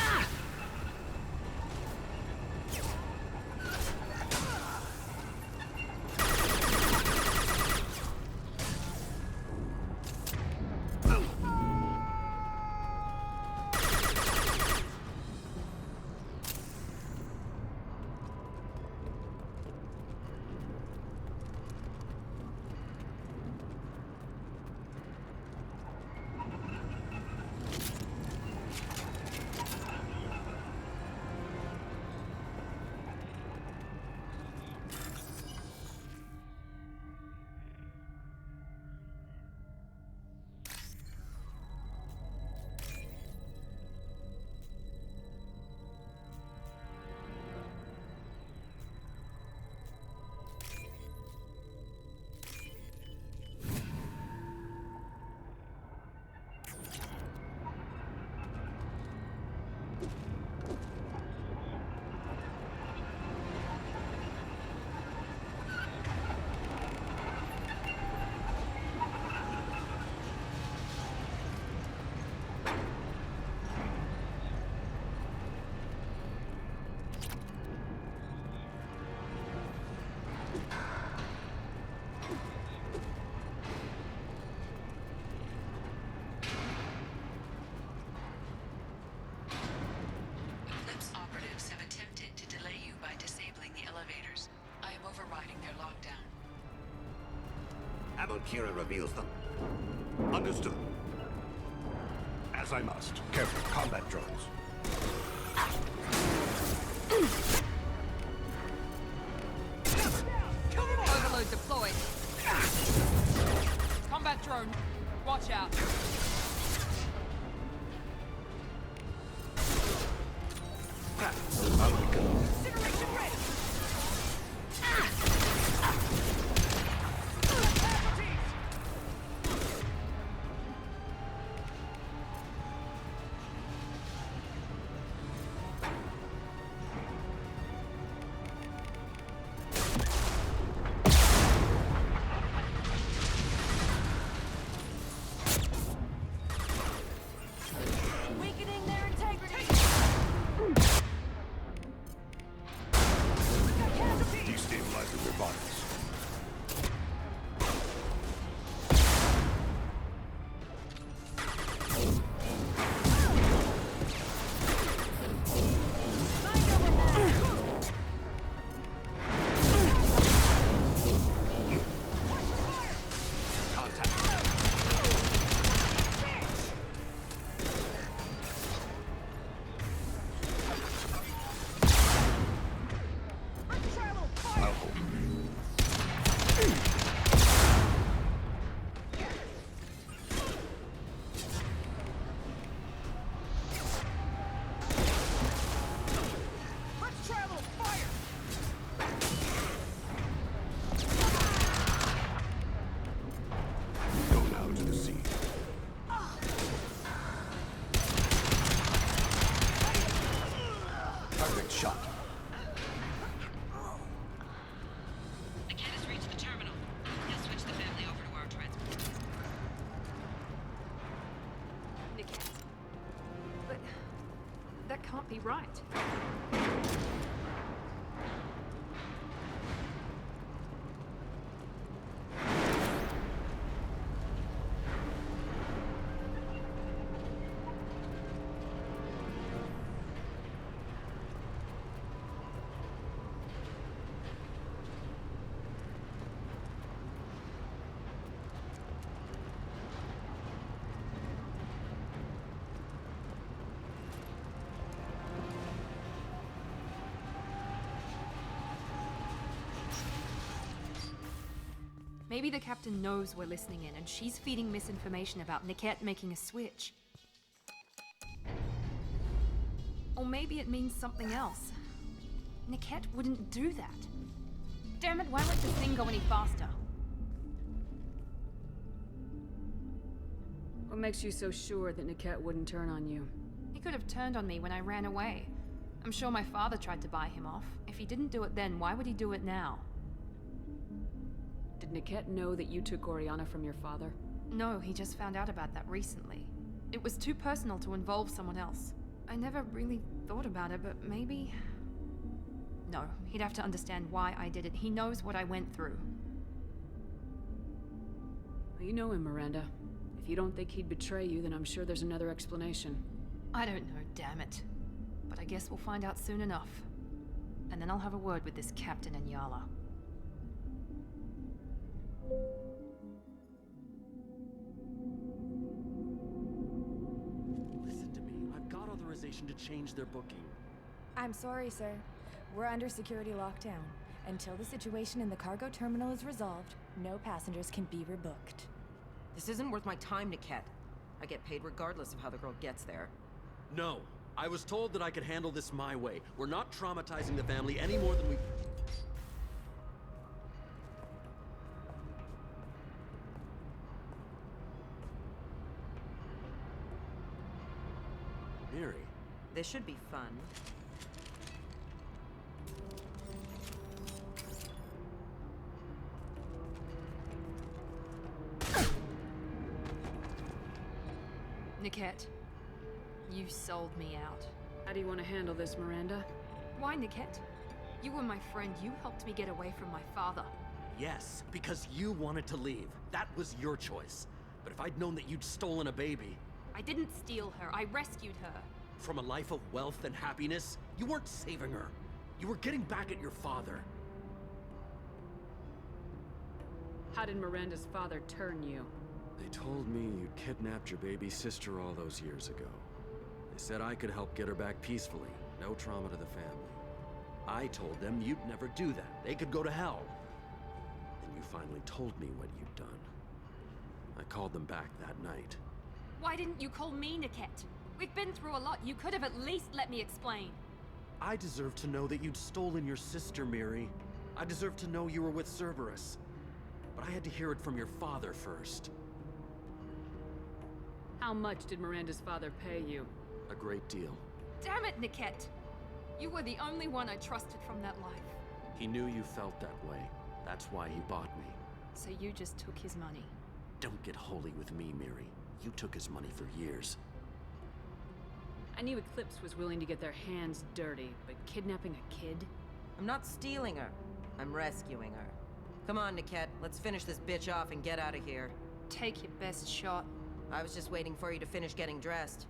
Kira reveals them. Understood. As I must. Careful, combat drones. Overload deployed. Combat drone. Watch out. Incineration ready! Weakening their integrity! Destabilizing their bodies. Let's travel! Fire! Go now to the sea. Perfect shot. The cat has reached the terminal. He'll switch the family over to our transport. Niket. But that can't be right. Maybe the captain knows we're listening in, and she's feeding misinformation about Niket making a switch. Or maybe it means something else. Niket wouldn't do that. Damn it, why won't this thing go any faster? What makes you so sure that Niket wouldn't turn on you? He could have turned on me when I ran away. I'm sure my father tried to buy him off. If he didn't do it then, why would he do it now? Did Niket know that you took Oriana from your father? No, he just found out about that recently. It was too personal to involve someone else. I never really thought about it, but maybe... No, he'd have to understand why I did it. He knows what I went through. Well, you know him, Miranda. If you don't think he'd betray you, then I'm sure there's another explanation. I don't know, damn it. But I guess we'll find out soon enough. And then I'll have a word with this Captain and Yala. Listen to me. I've got authorization to change their booking. I'm sorry, sir. We're under security lockdown. Until the situation in the cargo terminal is resolved, no passengers can be rebooked. This isn't worth my time, Niket. I get paid regardless of how the girl gets there. No. I was told that I could handle this my way. We're not traumatizing the family any more than we... Mary. This should be fun. Niket, you sold me out. How do you want to handle this, Miranda? Why, Niket? You were my friend. You helped me get away from my father. Yes, because you wanted to leave. That was your choice. But if I'd known that you'd stolen a baby... I didn't steal her. I rescued her. From a life of wealth and happiness, you weren't saving her. You were getting back at your father. How did Miranda's father turn you? They told me you'd kidnapped your baby sister all those years ago. They said I could help get her back peacefully. No trauma to the family. I told them you'd never do that. They could go to hell. Then you finally told me what you'd done. I called them back that night. Why didn't you call me, Niket? We've been through a lot. You could have at least let me explain. I deserve to know that you'd stolen your sister, Miri. I deserve to know you were with Cerberus. But I had to hear it from your father first. How much did Miranda's father pay you? A great deal. Damn it, Niket! You were the only one I trusted from that life. He knew you felt that way. That's why he bought me. So you just took his money. Don't get holy with me, Miri. You took his money for years. I knew Eclipse was willing to get their hands dirty, but kidnapping a kid? I'm not stealing her. I'm rescuing her. Come on, Niket. Let's finish this bitch off and get out of here. Take your best shot. I was just waiting for you to finish getting dressed.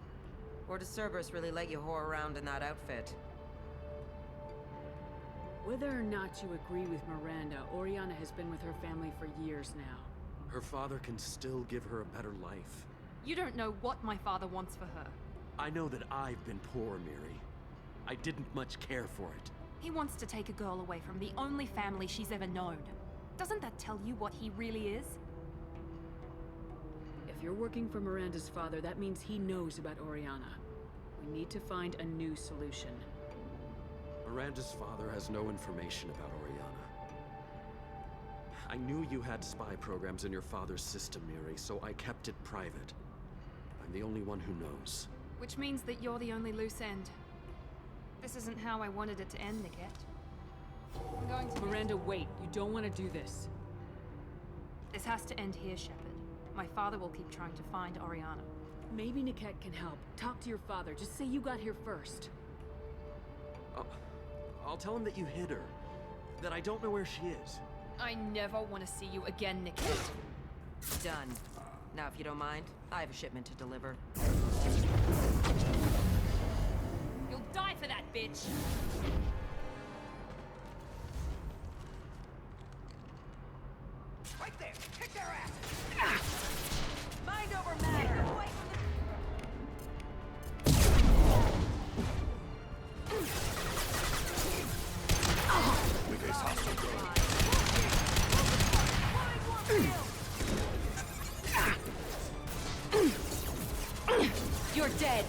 Or does Cerberus really let you whore around in that outfit? Whether or not you agree with Miranda, Oriana has been with her family for years now. Her father can still give her a better life. You don't know what my father wants for her. I know that I've been poor, Miri. I didn't much care for it. He wants to take a girl away from the only family she's ever known. Doesn't that tell you what he really is? If you're working for Miranda's father, that means he knows about Oriana. We need to find a new solution. Miranda's father has no information about Oriana. I knew you had spy programs in your father's system, Miri, so I kept it private. I'm the only one who knows. Which means that you're the only loose end. This isn't how I wanted it to end, Niket. I'm going to... Miranda, wait. You don't want to do this. This has to end here, Shepard. My father will keep trying to find Oriana. Maybe Niket can help. Talk to your father. Just say you got here first. I'll tell him that you hid her. That I don't know where she is. I never want to see you again, Niket. Done. Now, if you don't mind, I have a shipment to deliver. You'll die for that, bitch! Right there! Kick their ass! Mind over matter! We face hostile drone. You're dead!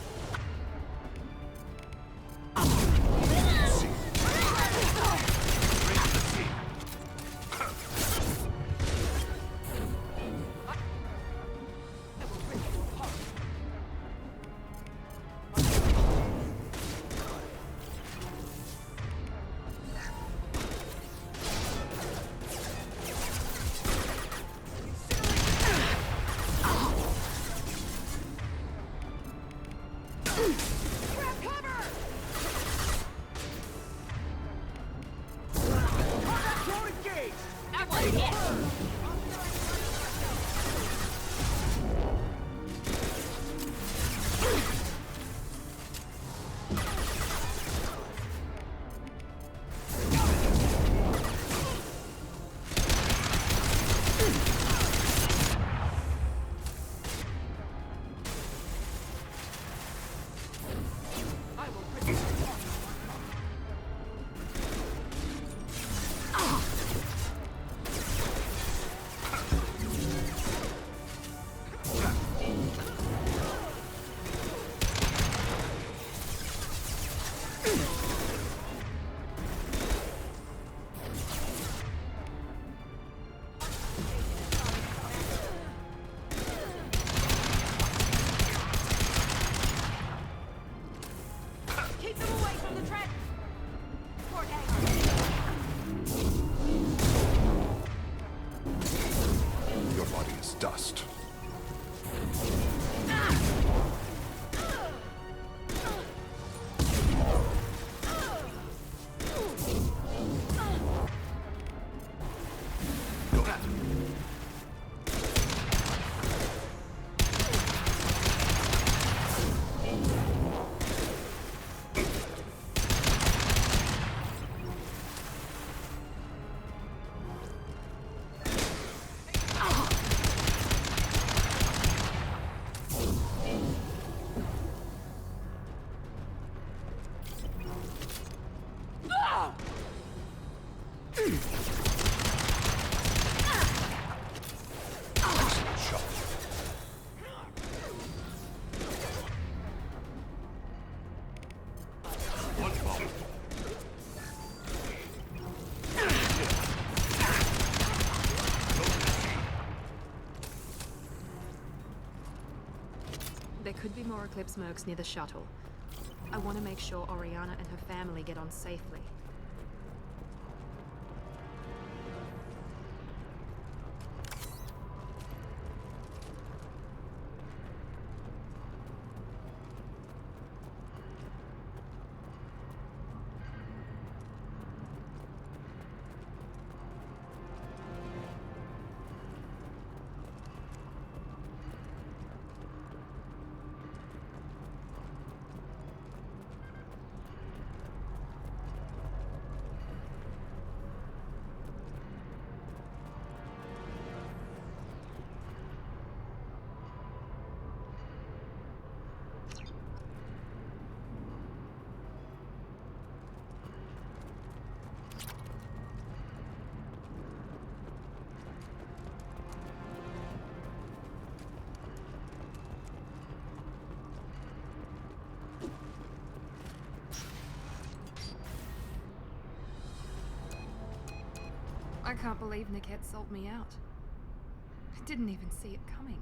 Your body is dust. 4 Eclipse Mercs near the shuttle. I want to make sure Oriana and her family get on safely. I can't believe Niket sold me out. I didn't even see it coming.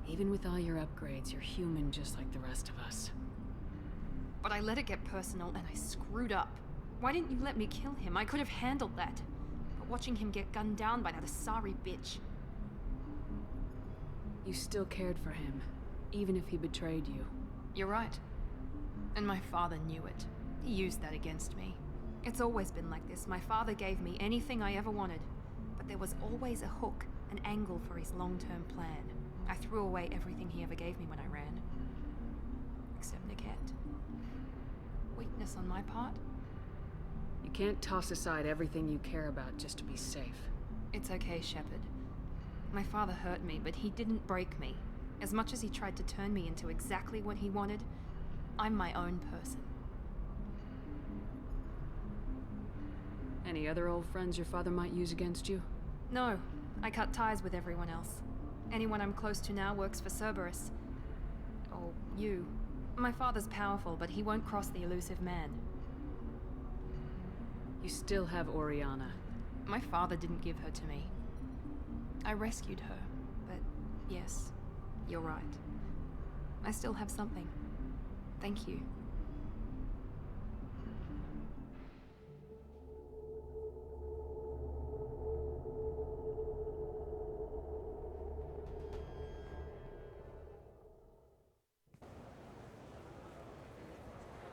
Even with all your upgrades, you're human just like the rest of us. But I let it get personal and I screwed up. Why didn't you let me kill him? I could have handled that. But watching him get gunned down by that Asari bitch. You still cared for him, even if he betrayed you. You're right. And my father knew it. He used that against me. It's always been like this. My father gave me anything I ever wanted, but there was always a hook, an angle for his long-term plan. I threw away everything he ever gave me when I ran. Except Niket. Weakness on my part? You can't toss aside everything you care about just to be safe. It's okay, Shepard. My father hurt me, but he didn't break me. As much as he tried to turn me into exactly what he wanted, I'm my own person. Any other old friends your father might use against you? No, I cut ties with everyone else. Anyone I'm close to now works for Cerberus. Or you. My father's powerful, but he won't cross the elusive man. You still have Oriana. My father didn't give her to me. I rescued her, but yes, you're right. I still have something. Thank you.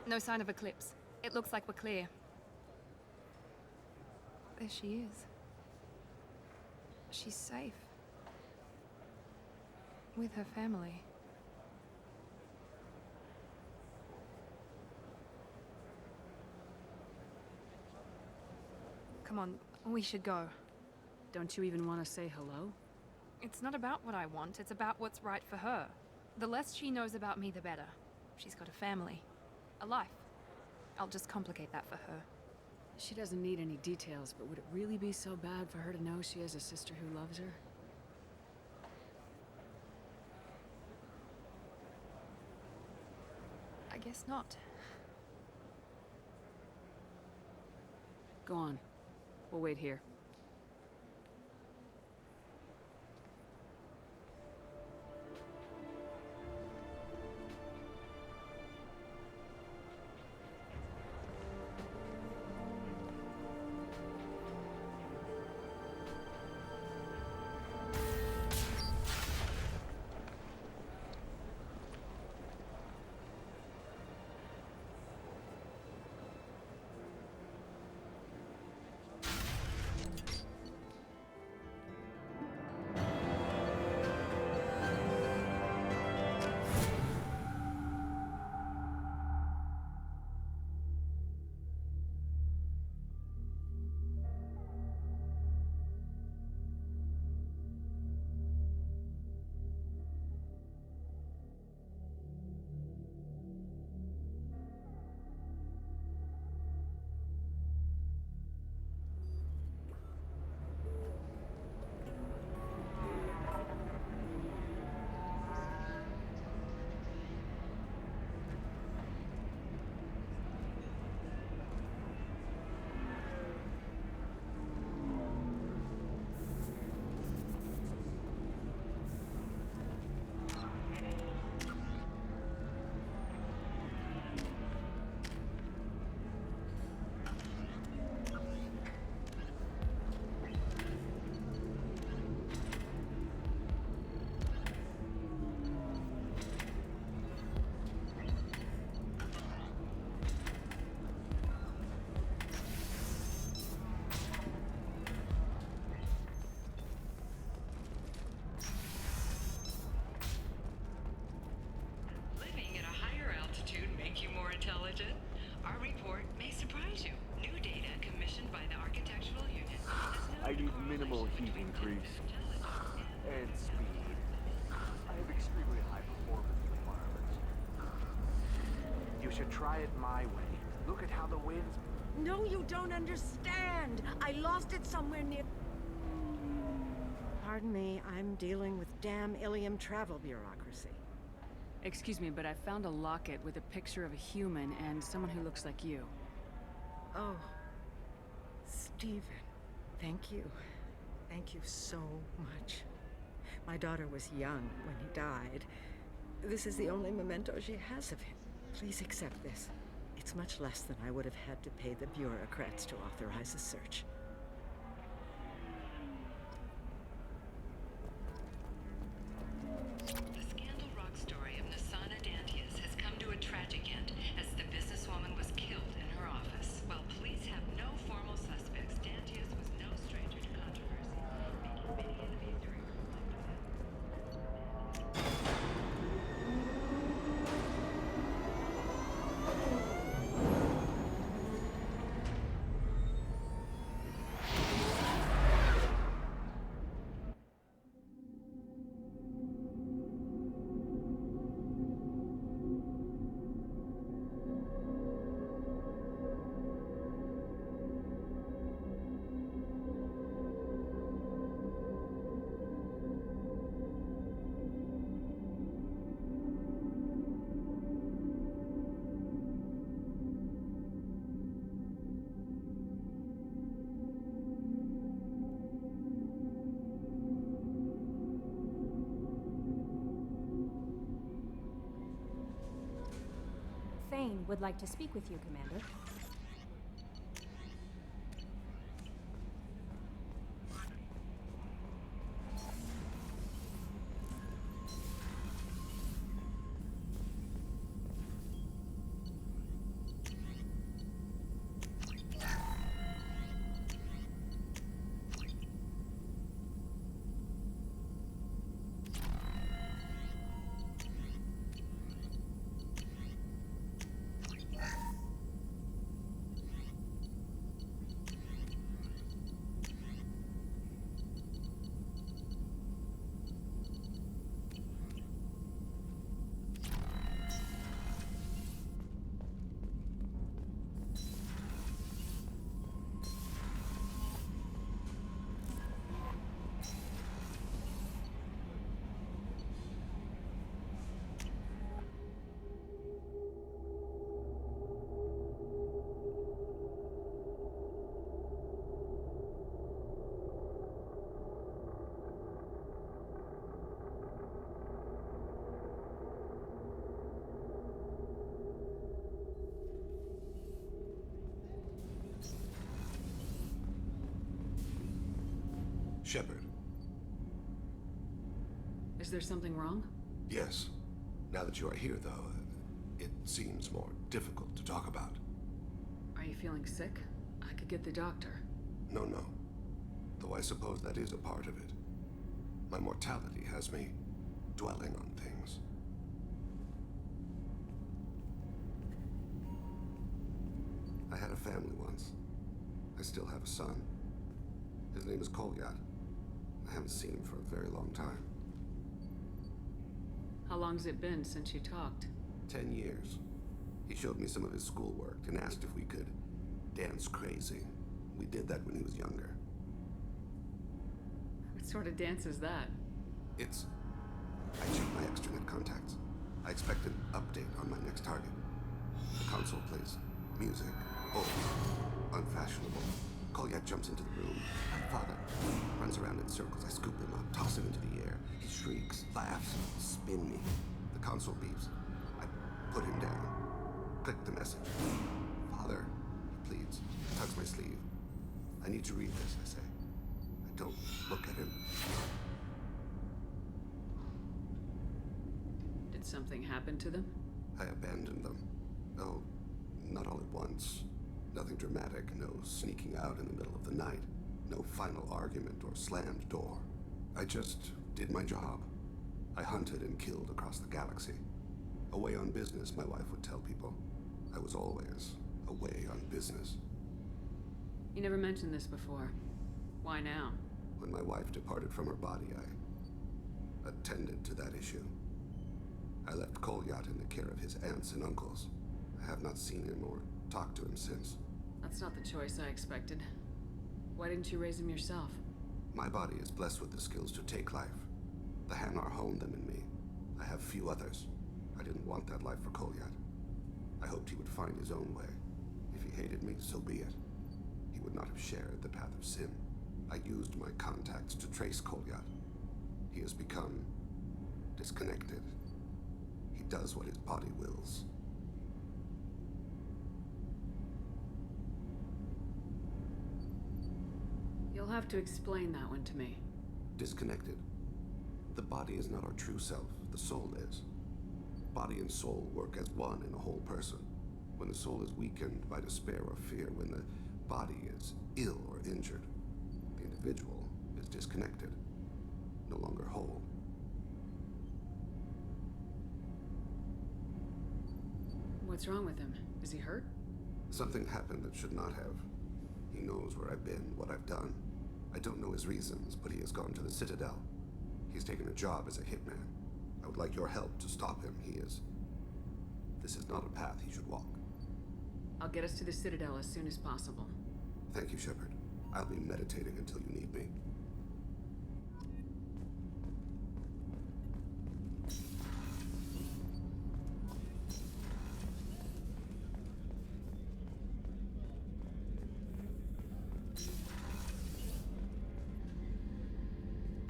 No sign of Eclipse. It looks like we're clear. There she is. She's safe. With her family. Come on, we should go. Don't you even want to say hello? It's not about what I want, it's about what's right for her. The less she knows about me, the better. She's got a family. A life. I'll just complicate that for her. She doesn't need any details, but would it really be so bad for her to know she has a sister who loves her? I guess not. Go on. We'll wait here. I need minimal heat increase. And speed. I have extremely high performance requirements. You should try it my way. Look at how the winds... No, you don't understand! I lost it somewhere near... Pardon me, I'm dealing with damn Ilium travel bureaucracy. Excuse me, but I found a locket with a picture of a human and someone who looks like you. Oh. Stephen. Thank you. Thank you so much. My daughter was young when he died. This is the only memento she has of him. Please accept this. It's much less than I would have had to pay the bureaucrats to authorize a search. The scandal rock story of Nasana Dantius has come to a tragic end as the businesswoman was killed in her office. While police have no formal suspects, Dantius was no stranger to controversy, making many enemies during her Thane would like to speak with you, Commander. Shepard. Is there something wrong? Yes. Now that you are here, though, it seems more difficult to talk about. Are you feeling sick? I could get the doctor. No. Though I suppose that is a part of it. My mortality has me dwelling on things. I had a family once. I still have a son. His name is Kolyat. I haven't seen him for a very long time. How long's it been since you talked? 10 years. He showed me some of his schoolwork and asked if we could dance crazy. We did that when he was younger. What sort of dance is that? It's... I checked my extranet contacts. I expect an update on my next target. The console plays music. Old. Unfashionable. Kolyat jumps into the room. My father runs around in circles. I scoop him up, toss him into the air. He shrieks, laughs, spin me. The console beeps. I put him down. Click the message. Father, he pleads. Tugs my sleeve. I need to read this, I say. I don't look at him. Did something happen to them? I abandoned them. Oh, not all at once. Nothing dramatic, no sneaking out in the middle of the night, no final argument or slammed door. I just did my job. I hunted and killed across the galaxy. Away on business, my wife would tell people. I was always away on business. You never mentioned this before. Why now? When my wife departed from her body, I attended to that issue. I left Kolyat in the care of his aunts and uncles. I have not seen him or talked to him since. That's not the choice I expected. Why didn't you raise him yourself? My body is blessed with the skills to take life. The Hanar honed them in me. I have few others. I didn't want that life for Kolyat. I hoped he would find his own way. If he hated me, so be it. He would not have shared the path of sin. I used my contacts to trace Kolyat. He has become disconnected. He does what his body wills. You'll have to explain that one to me. Disconnected. The body is not our true self, the soul is. Body and soul work as one in a whole person. When the soul is weakened by despair or fear, when the body is ill or injured, the individual is disconnected, no longer whole. What's wrong with him? Is he hurt? Something happened that should not have. He knows where I've been, what I've done. I don't know his reasons, but he has gone to the Citadel. He's taken a job as a hitman. I would like your help to stop him. This is not a path he should walk. I'll get us to the Citadel as soon as possible. Thank you, Shepard. I'll be meditating until you need me.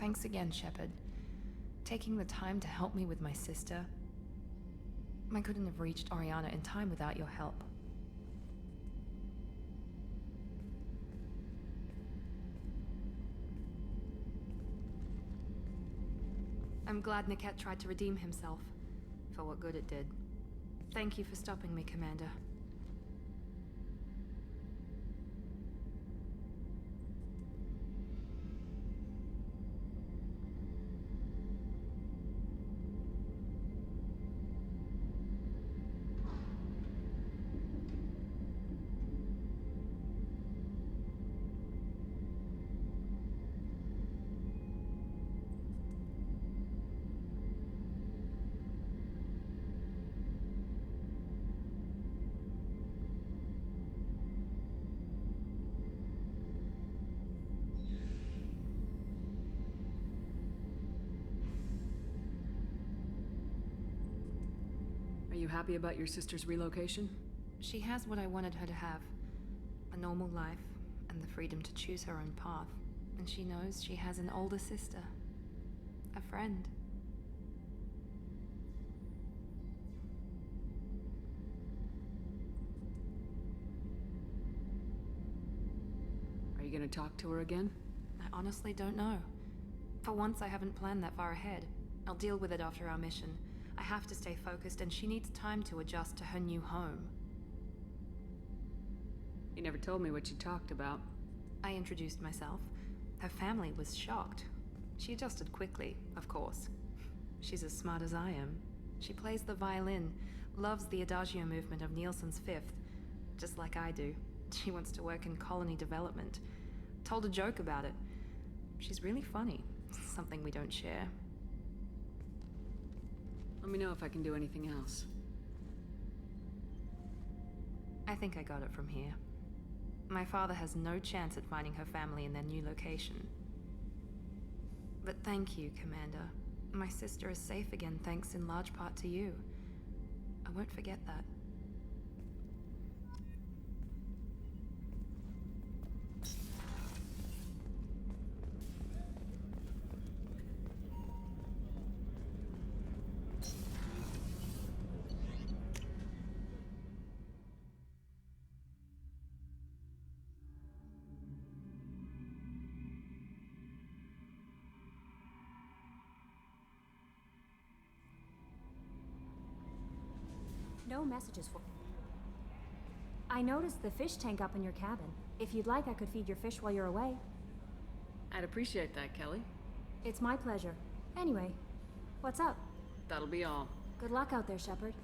Thanks again, Shepard. Taking the time to help me with my sister. I couldn't have reached Oriana in time without your help. I'm glad Niket tried to redeem himself, for what good it did. Thank you for stopping me, Commander. Are you happy about your sister's relocation? She has what I wanted her to have. A normal life, and the freedom to choose her own path. And she knows she has an older sister. A friend. Are you gonna talk to her again? I honestly don't know. For once, I haven't planned that far ahead. I'll deal with it after our mission. I have to stay focused, and she needs time to adjust to her new home. You never told me what you talked about. I introduced myself. Her family was shocked. She adjusted quickly, of course. She's as smart as I am. She plays the violin, loves the Adagio movement of Nielsen's Fifth, just like I do. She wants to work in colony development. Told a joke about it. She's really funny. Something we don't share. Let me know if I can do anything else. I think I got it from here. My father has no chance at finding her family in their new location. But thank you, Commander. My sister is safe again thanks in large part to you. I won't forget that. No messages for... I noticed the fish tank up in your cabin. If you'd like, I could feed your fish while you're away. I'd appreciate that, Kelly. It's my pleasure. Anyway, what's up? That'll be all. Good luck out there, Shepard.